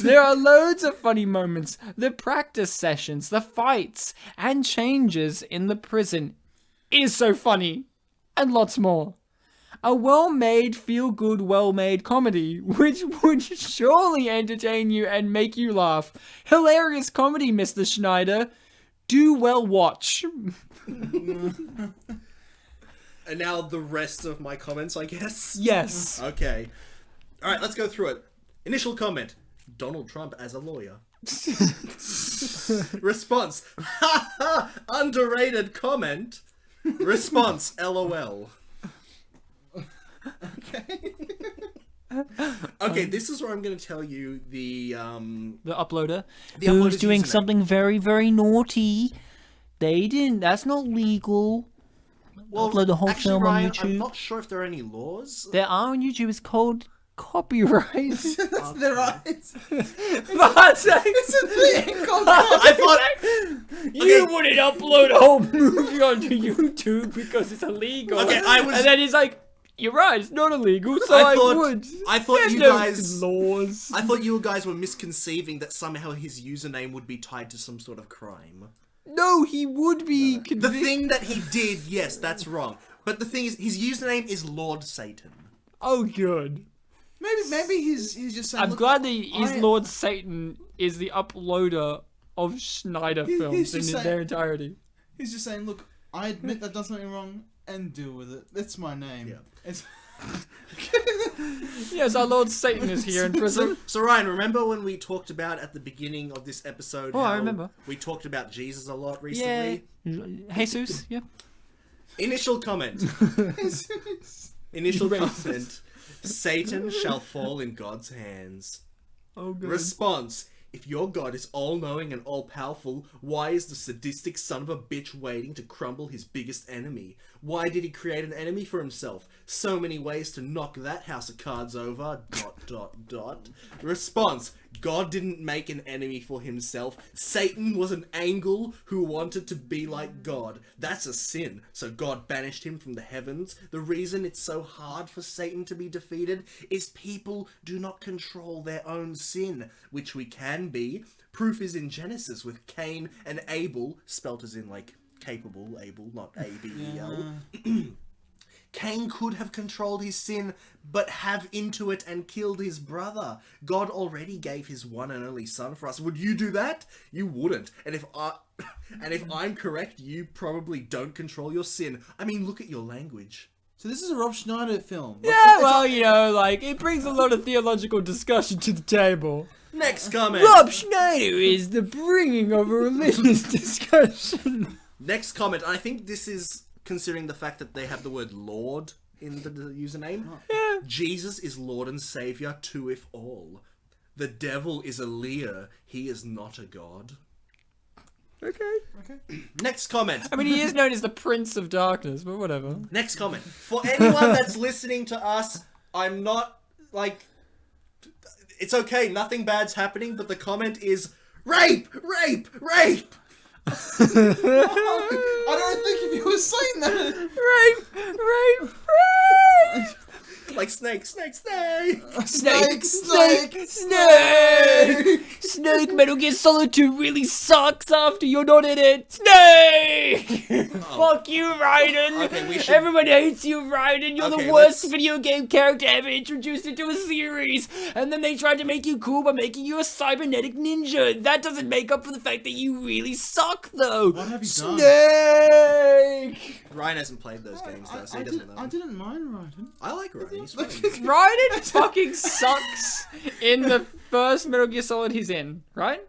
There are loads of funny moments. The practice sessions, the fights, and changes in the prison is so funny. And lots more. A well-made, feel-good, well-made comedy, which would surely entertain you and make you laugh. Hilarious comedy, Mr. Schneider. Do well watch. And now the rest of my comments, I guess? Yes. Okay. Alright, let's go through it. Initial comment. Donald Trump as a lawyer. Response. Ha ha! Underrated comment. Response. LOL. Okay, this is where I'm going to tell you the uploader. The who's uploader's doing username. something very, very naughty. That's not legal. Upload the whole actually, film Ryan, on YouTube. I'm not sure if there are any laws. There are on YouTube. It's called copyright. They're right. But It's a thing called I thought you wouldn't upload a whole movie onto YouTube because it's illegal. Okay, I was- And then he's like, "You're right. It's not illegal, so I would." I thought There's you no guys laws. I thought you guys were misconceiving that somehow his username would be tied to some sort of crime. No, he would be The convicted. thing that he did, yes, that's wrong. But the thing is, his username is Lord Satan. Oh, good. Maybe he's just saying. I'm "Look, glad that his I- Lord Satan is the uploader of Schneider films in just saying- their entirety. He's just saying, look, I admit I've done something wrong and deal with it. That's my name. Yeah. It's... Yes, our Lord Satan is here in prison. So Ryan, remember when we talked about at the beginning of this episode? Oh, I how remember. We talked about Jesus a lot Yeah. recently. Jesus, yeah. Initial comment. Initial comment. Satan shall fall in God's hands. Oh, good. Response. If your God is all-knowing and all-powerful, why is the sadistic son of a bitch waiting to crumble his biggest enemy? Why did he create an enemy for himself? So many ways to knock that house of cards over. ... Response. God didn't make an enemy for himself. Satan was an angel who wanted to be like God. That's a sin, so God banished him from the heavens. The reason it's so hard for Satan to be defeated is people do not control their own sin, which we can be. Proof is in Genesis with Cain and Abel, spelt as in like capable Abel, not A-B-E-L. Cain could have controlled his sin, but have into it and killed his brother. God already gave his one and only son for us. Would you do that? You wouldn't. And if I'm correct, you probably don't control your sin. I mean, look at your language. So this is a Rob Schneider film. Yeah, well, you know, like, it brings a lot of theological discussion to the table. Next comment. Rob Schneider is the bringing of a religious discussion. Next comment. I think this is considering the fact that they have the word Lord in the username. Yeah. Jesus is Lord and Savior to if all. The devil is a Lear. He is not a god. Okay. Next comment. I mean, he is known as the Prince of Darkness, but whatever. Next comment. For anyone that's listening to us, I'm not, like... It's okay, nothing bad's happening, but the comment is... Rape! Rape! Rape! I don't think if you were saying that. Rape! Rape! Like snake, snake, snake! Snake! Snake! Snake! Snake! Metal Gear Solid 2 really sucks after you're not in it! Snake! Fuck you, Raiden! Okay, we should... Everyone hates you, Raiden! You're Okay, the worst let's- video game character ever introduced into a series! And then they tried to make you cool by making you a cybernetic ninja! That doesn't make up for the fact that you really suck, though! What have you done? Snake! Ryan hasn't played those games, though, so he doesn't know. I didn't mind Raiden. I like Ryan, he's fun. Raiden fucking sucks in the first Metal Gear Solid he's in, right?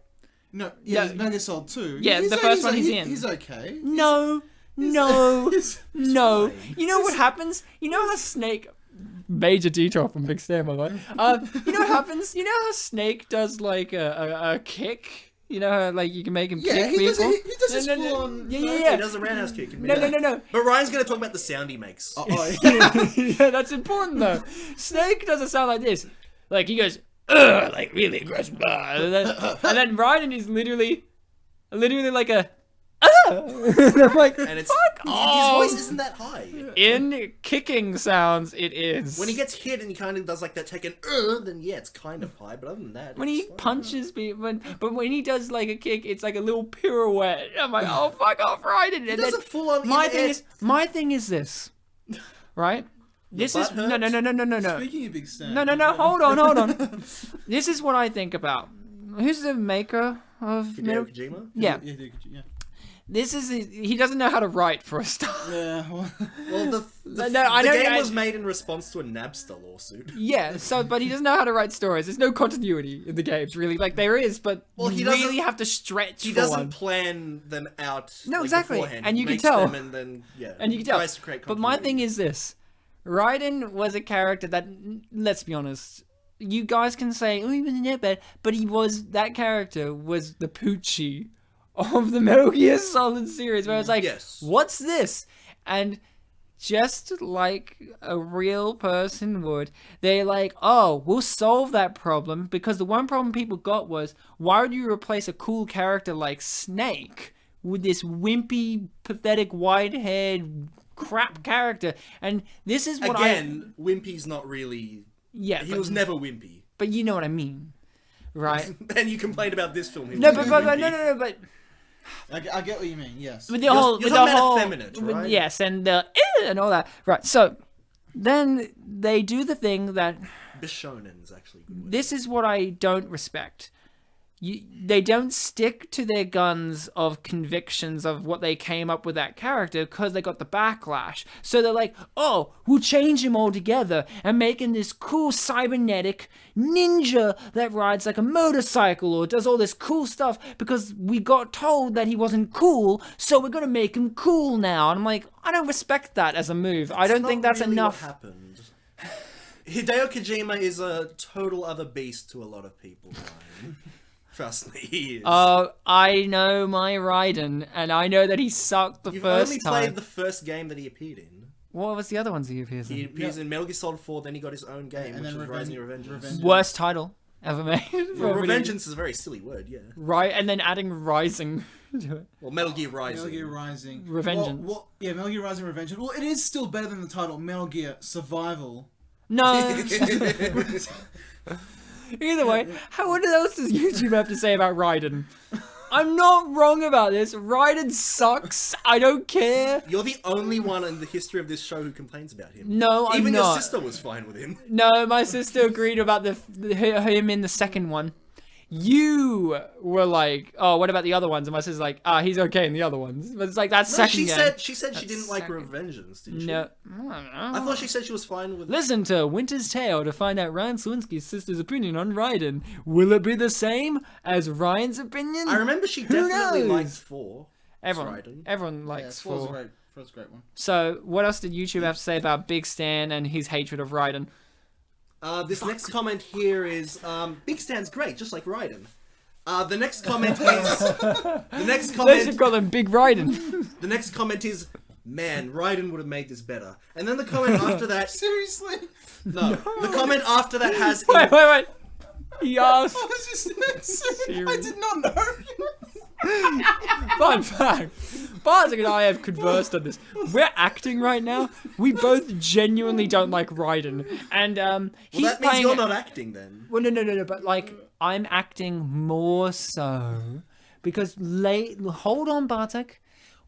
No, yeah, No. Metal Gear Solid 2. Yeah, the first one he's in. He's okay. No. He's No. fine. You know what happens? You know how Snake... Major detour from Big Stan, by the way. You know what happens? You know how Snake does, like, a kick? You know how, like, you can make him Yeah, kick he does, people? he does his No. full on... Yeah. He does a roundhouse kick. No. But Ryan's gonna talk about the sound he makes. Yeah, that's important, though. Snake doesn't sound like this. Like, he goes, ugh, like, really aggressive. And then Raiden is literally like a... And I'm like, And it's fuck his off. voice isn't that high. In kicking sounds, it is. When he gets hit and he kind of does like that Tekken, then yeah, it's kind of high. But other than that, When it's he fine. punches people, but when he does like a kick, it's like a little pirouette. I'm like, oh fuck off, Raiden! And he then does a full on. my thing is this, right? This is butt no. Speaking of Big Stan. No, hold on. This is what I think about. Who's the maker of Metal? Hideo Kojima. Yeah, Yeah. this is he doesn't know how to write for a start. Yeah. Well, No, I the know- game I- was made in response to a Napster lawsuit. Yeah, so but he doesn't know how to write stories. There's no continuity in the games, really. Like there is, but Well, you he doesn't- really have to stretch. He for doesn't one. plan them out. No, like, exactly, beforehand. and He you can makes tell. them and then And you can tell. tries to create But my continuity. thing is this. Raiden was a character that, let's be honest, you guys can say, oh, he wasn't that bad, but that character was the Poochie of the Metal Gear Solid series, where it's like, Yes. what's this? And just like a real person would, they're like, oh, we'll solve that problem, because the one problem people got was, why would you replace a cool character like Snake with this wimpy, pathetic, white-haired crap character? And this is what Again, Wimpy's not really. yeah, He but, was never Wimpy. but you know what I mean, right? And you complained about this film. He No, was but never no, Wimpy. but I get what you mean. Yes. with the You're whole, talking with the about whole, effeminate, right? yes, and the and all that, right? So then they do the thing that Bishonen's actually good. With this is what I don't respect. They don't stick to their guns of convictions of what they came up with that character because they got the backlash. So they're like, oh, we'll change him altogether and making this cool cybernetic ninja that rides like a motorcycle or does all this cool stuff because we got told that he wasn't cool, so we're going to make him cool now. And I'm like, I don't respect that as a move. I don't not think that's really enough. What happened. Hideo Kojima is a total other beast to a lot of people. Ryan. Trust me, he is. I know my Raiden, and I know that he sucked the You've first only time. played the first game that he appeared in. What was the other ones he appears He in? appears in Metal Gear Solid 4, then he got his own game, and which then is Rising of Revengeance. Revenge. Worst title ever made. Well, Revengeance is a very silly word, yeah. Right, and then adding Rising to it. Well, Metal Gear Rising. Metal Gear Rising. Revengeance. Well, yeah, Metal Gear Rising Revengeance. Well, it is still better than the title Metal Gear Survival. No. Either way, what else does YouTube have to say about Raiden? I'm not wrong about this. Raiden sucks. I don't care. You're the only one in the history of this show who complains about him. No, I'm Even not. your sister was fine with him. No, my sister agreed about him in the second one. You were like, oh, what about the other ones? And my sister's like, he's okay in the other ones. But it's like, that's No, second she game. said she That's didn't like second. Revengeance, didn't she? No, I don't know. I thought she said she was fine with. Listen to Winter's Tale to find out Ryan Sliwinski's sister's opinion on Raiden. Will it be the same as Ryan's opinion? I remember she definitely knows? liked 4. Everyone Raiden. Yeah, likes four's a 4. great, four's a great one. So, what else did YouTube have to say about Big Stan and his hatred of Raiden? This next comment here is Big Stan's great, just like Raiden. The next comment is... The next They comment... should call them Big Raiden. The next comment is... Man, Raiden would have made this better. And then the comment after that... Seriously? No. The comment after that has... Wait. He asked. I was just saying, I did not know. Fun fact. Bartek and I have conversed on this. We're acting right now. We both genuinely don't like Raiden. And he's Well, that means playing... you're not acting then. Well, no. But like, I'm acting more so because hold on, Bartek.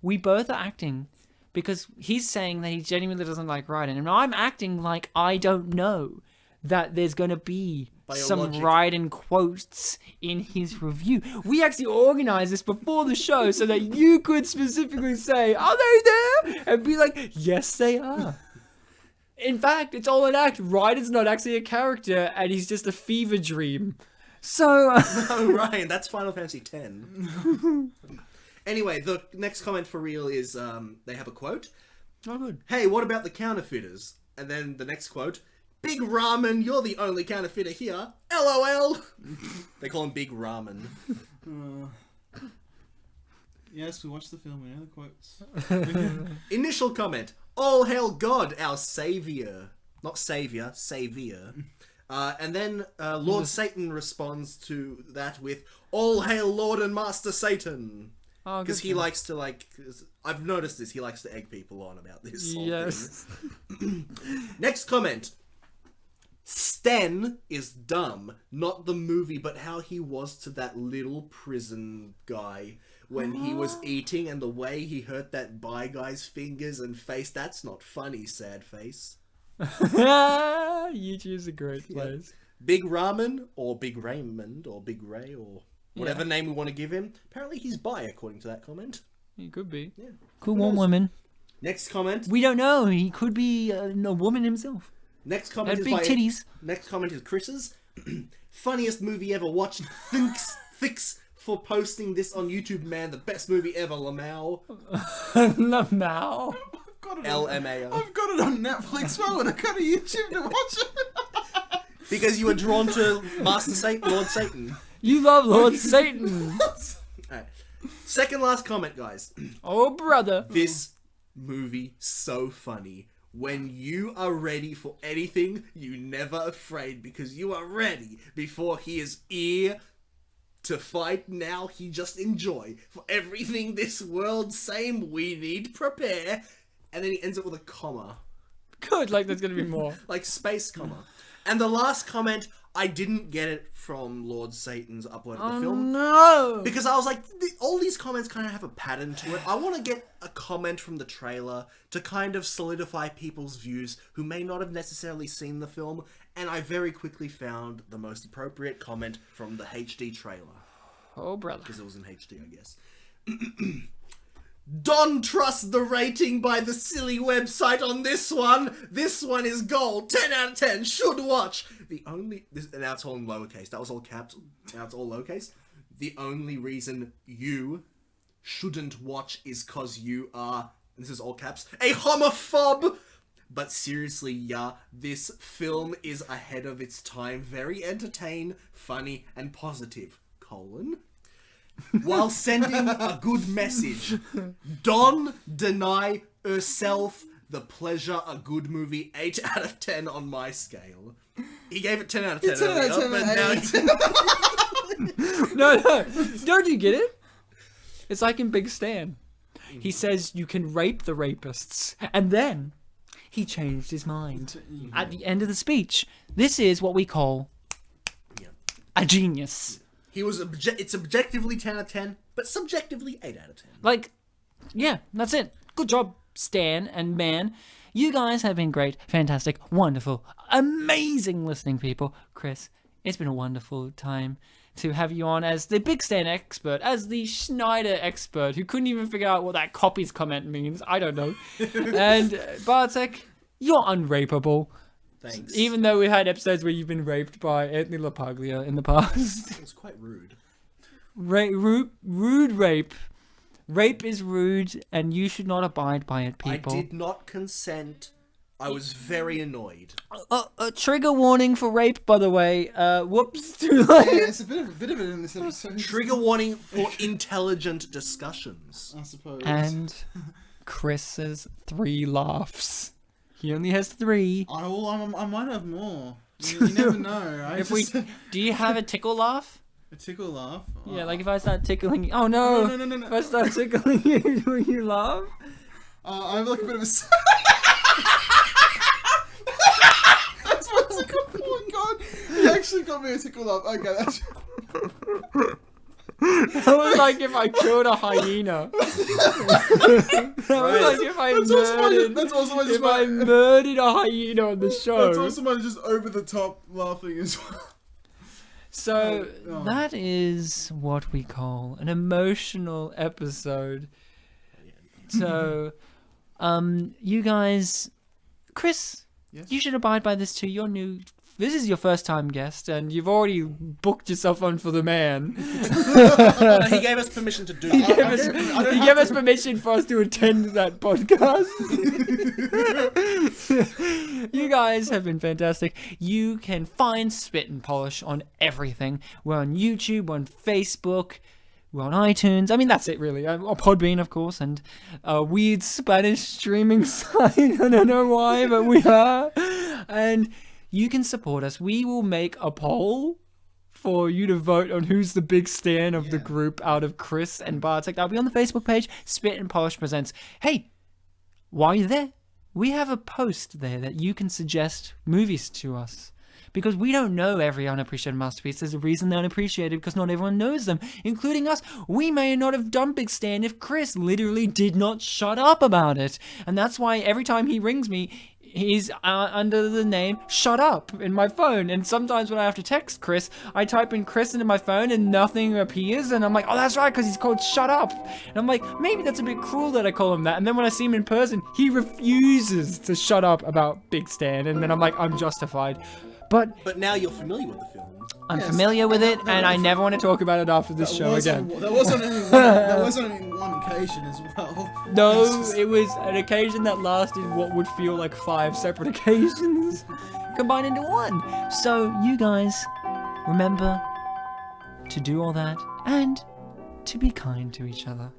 We both are acting because he's saying that he genuinely doesn't like Raiden, and I'm acting like I don't know that there's gonna be By your some logic. Raiden quotes in his review. We actually organized this before the show so that you could specifically say, "Are they there?" and be like, "Yes, they are." In fact, it's all an act. Raiden's not actually a character, and he's just a fever dream. So, Oh, Ryan, that's Final Fantasy X. Anyway, the next comment for real is they have a quote. oh good. Hey, what about the counterfeiters? And then the next quote. Big Ramen, you're the only counterfeiter here. LOL. They call him Big Ramen. Yes, we watched the film. We know the quotes. Initial comment. All hail God, our savior. Not savior, savior. And then Lord Satan responds to that with, All hail Lord and Master Satan. Oh, Because good he for likes to, like... I've noticed this. He likes to egg people on about this whole Yes. thing. Next comment. Sten is dumb. Not the movie, but how he was to that little prison guy when he was eating and the way he hurt that bi guy's fingers and face. That's not funny, sad face. YouTube's a great place. Big Ramen, or Big Raymond, or Big Ray, or whatever name we want to give him. Apparently he's bi, according to that comment. He could be. Yeah. Could want women. Next comment. We don't know. He could be a woman himself. Next comment And is big by... titties. Next comment is Chris's. Funniest movie ever watched. Thanks for posting this on YouTube, man. The best movie ever, Lamau. Lamau. I've got it LMAO. I've got it on Netflix, bro, and I go to YouTube to watch it. Because you were drawn to Master Satan, Lord Satan. You love Lord Satan. Alright. Second last comment, guys. Oh, brother. This movie so funny. When you are ready for anything, you never afraid because you are ready before he is here to fight. Now he just enjoy for everything this world same we need prepare. And then he ends it with a comma. Good, like there's gonna be more. Like space comma. And the last comment, I didn't get it from Lord Satan's upload of the film. No. Because I was like, all these comments kind of have a pattern to it. I want to get a comment from the trailer to kind of solidify people's views who may not have necessarily seen the film. And I very quickly found the most appropriate comment from the HD trailer. Oh, brother. Because it was in HD, I guess. Don't trust the rating by the silly website on this one. This one is gold. 10 out of 10. Should watch. And now it's all in lowercase. That was all caps. Now it's all lowercase. The only reason you shouldn't watch is cause you are, this is all caps, a homophobe. But seriously, yeah, this film is ahead of its time. Very entertaining, funny, and positive. While sending a good message. Don't deny yourself the pleasure a good movie. 8 out of 10 on my scale. He gave it 10 out of 10 earlier, but now No. Don't you get it? It's like in Big Stan. He says you can rape the rapists. And then he changed his mind. At the end of the speech. This is what we call a genius. he was it's objectively 10 out of 10, but subjectively 8 out of 10. Like, yeah, that's it. Good job, Stan and man. You guys have been great, fantastic, wonderful, amazing listening people. Chris, it's been a wonderful time to have you on as the Big Stan expert, as the Schneider expert, who couldn't even figure out what that copies comment means. I don't know. And Bartek, you're unrapeable. Thanks. Even though we had episodes where you've been raped by Anthony LaPaglia in the past. It was quite rude. Rude rape. Rape is rude, and you should not abide by it, people. I did not consent. I was very annoyed. Trigger warning for rape, by the way. Whoops, too Yeah, late. it's a bit of it in this episode. Trigger warning for intelligent discussions. I suppose. And Chris's 3 laughs. He only has 3. I might have more. You never know. Do you have a tickle laugh? A tickle laugh. Yeah, like if I start tickling you. Oh no! No. If I start tickling you, will you laugh? I have like a bit of a. That's what I was like. Oh my god! You actually got me a tickle laugh. Okay, that's. That was like if I killed a hyena. That was like if I murdered a hyena on the show. That's also my just over the top laughing as well. So that is what we call an emotional episode. So, you guys, Chris, Yes? you should abide by this too. You're new. This is your first time guest, and you've already booked yourself on for the man. He gave us permission to do He that. gave us permission for us to attend that podcast. You guys have been fantastic. You can find Spit and Polish on everything. We're on YouTube, we're on Facebook, we're on iTunes. I mean, that's it really. On Podbean, of course, and a weird Spanish streaming site. I don't know why, but we are. And you can support us. We will make a poll for you to vote on who's the big stan of the group out of Chris and Bartek. That'll be on the Facebook page, Spit and Polish Presents. Hey, while you're there, we have a post there that you can suggest movies to us. Because we don't know every unappreciated masterpiece. There's a reason they're unappreciated, because not everyone knows them, including us. We may not have done Big Stan if Chris literally did not shut up about it. And that's why every time he rings me, he's under the name Shut Up in my phone. And sometimes when I have to text Chris, I type in Chris into my phone and nothing appears. And I'm like, oh, that's right, because he's called Shut Up. And I'm like, maybe that's a bit cruel that I call him that. And then when I see him in person, he refuses to shut up about Big Stan. And then I'm like, I'm justified. But now you're familiar with the film. I'm familiar with it, and I never want to talk about it after this show again. There was only one occasion as well. No, it was an occasion that lasted what would feel like 5 separate occasions combined into one. So you guys, remember to do all that and to be kind to each other.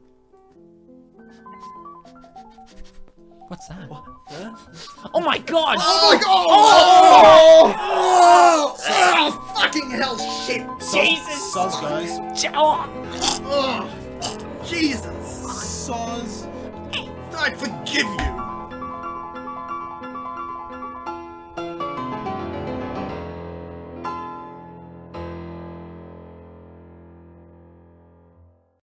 What's that? Oh my god! Oh my god! Oh, fucking hell, shit! Jesus! Soz, guys. Oh, Oh, Jesus! Soz. I forgive you!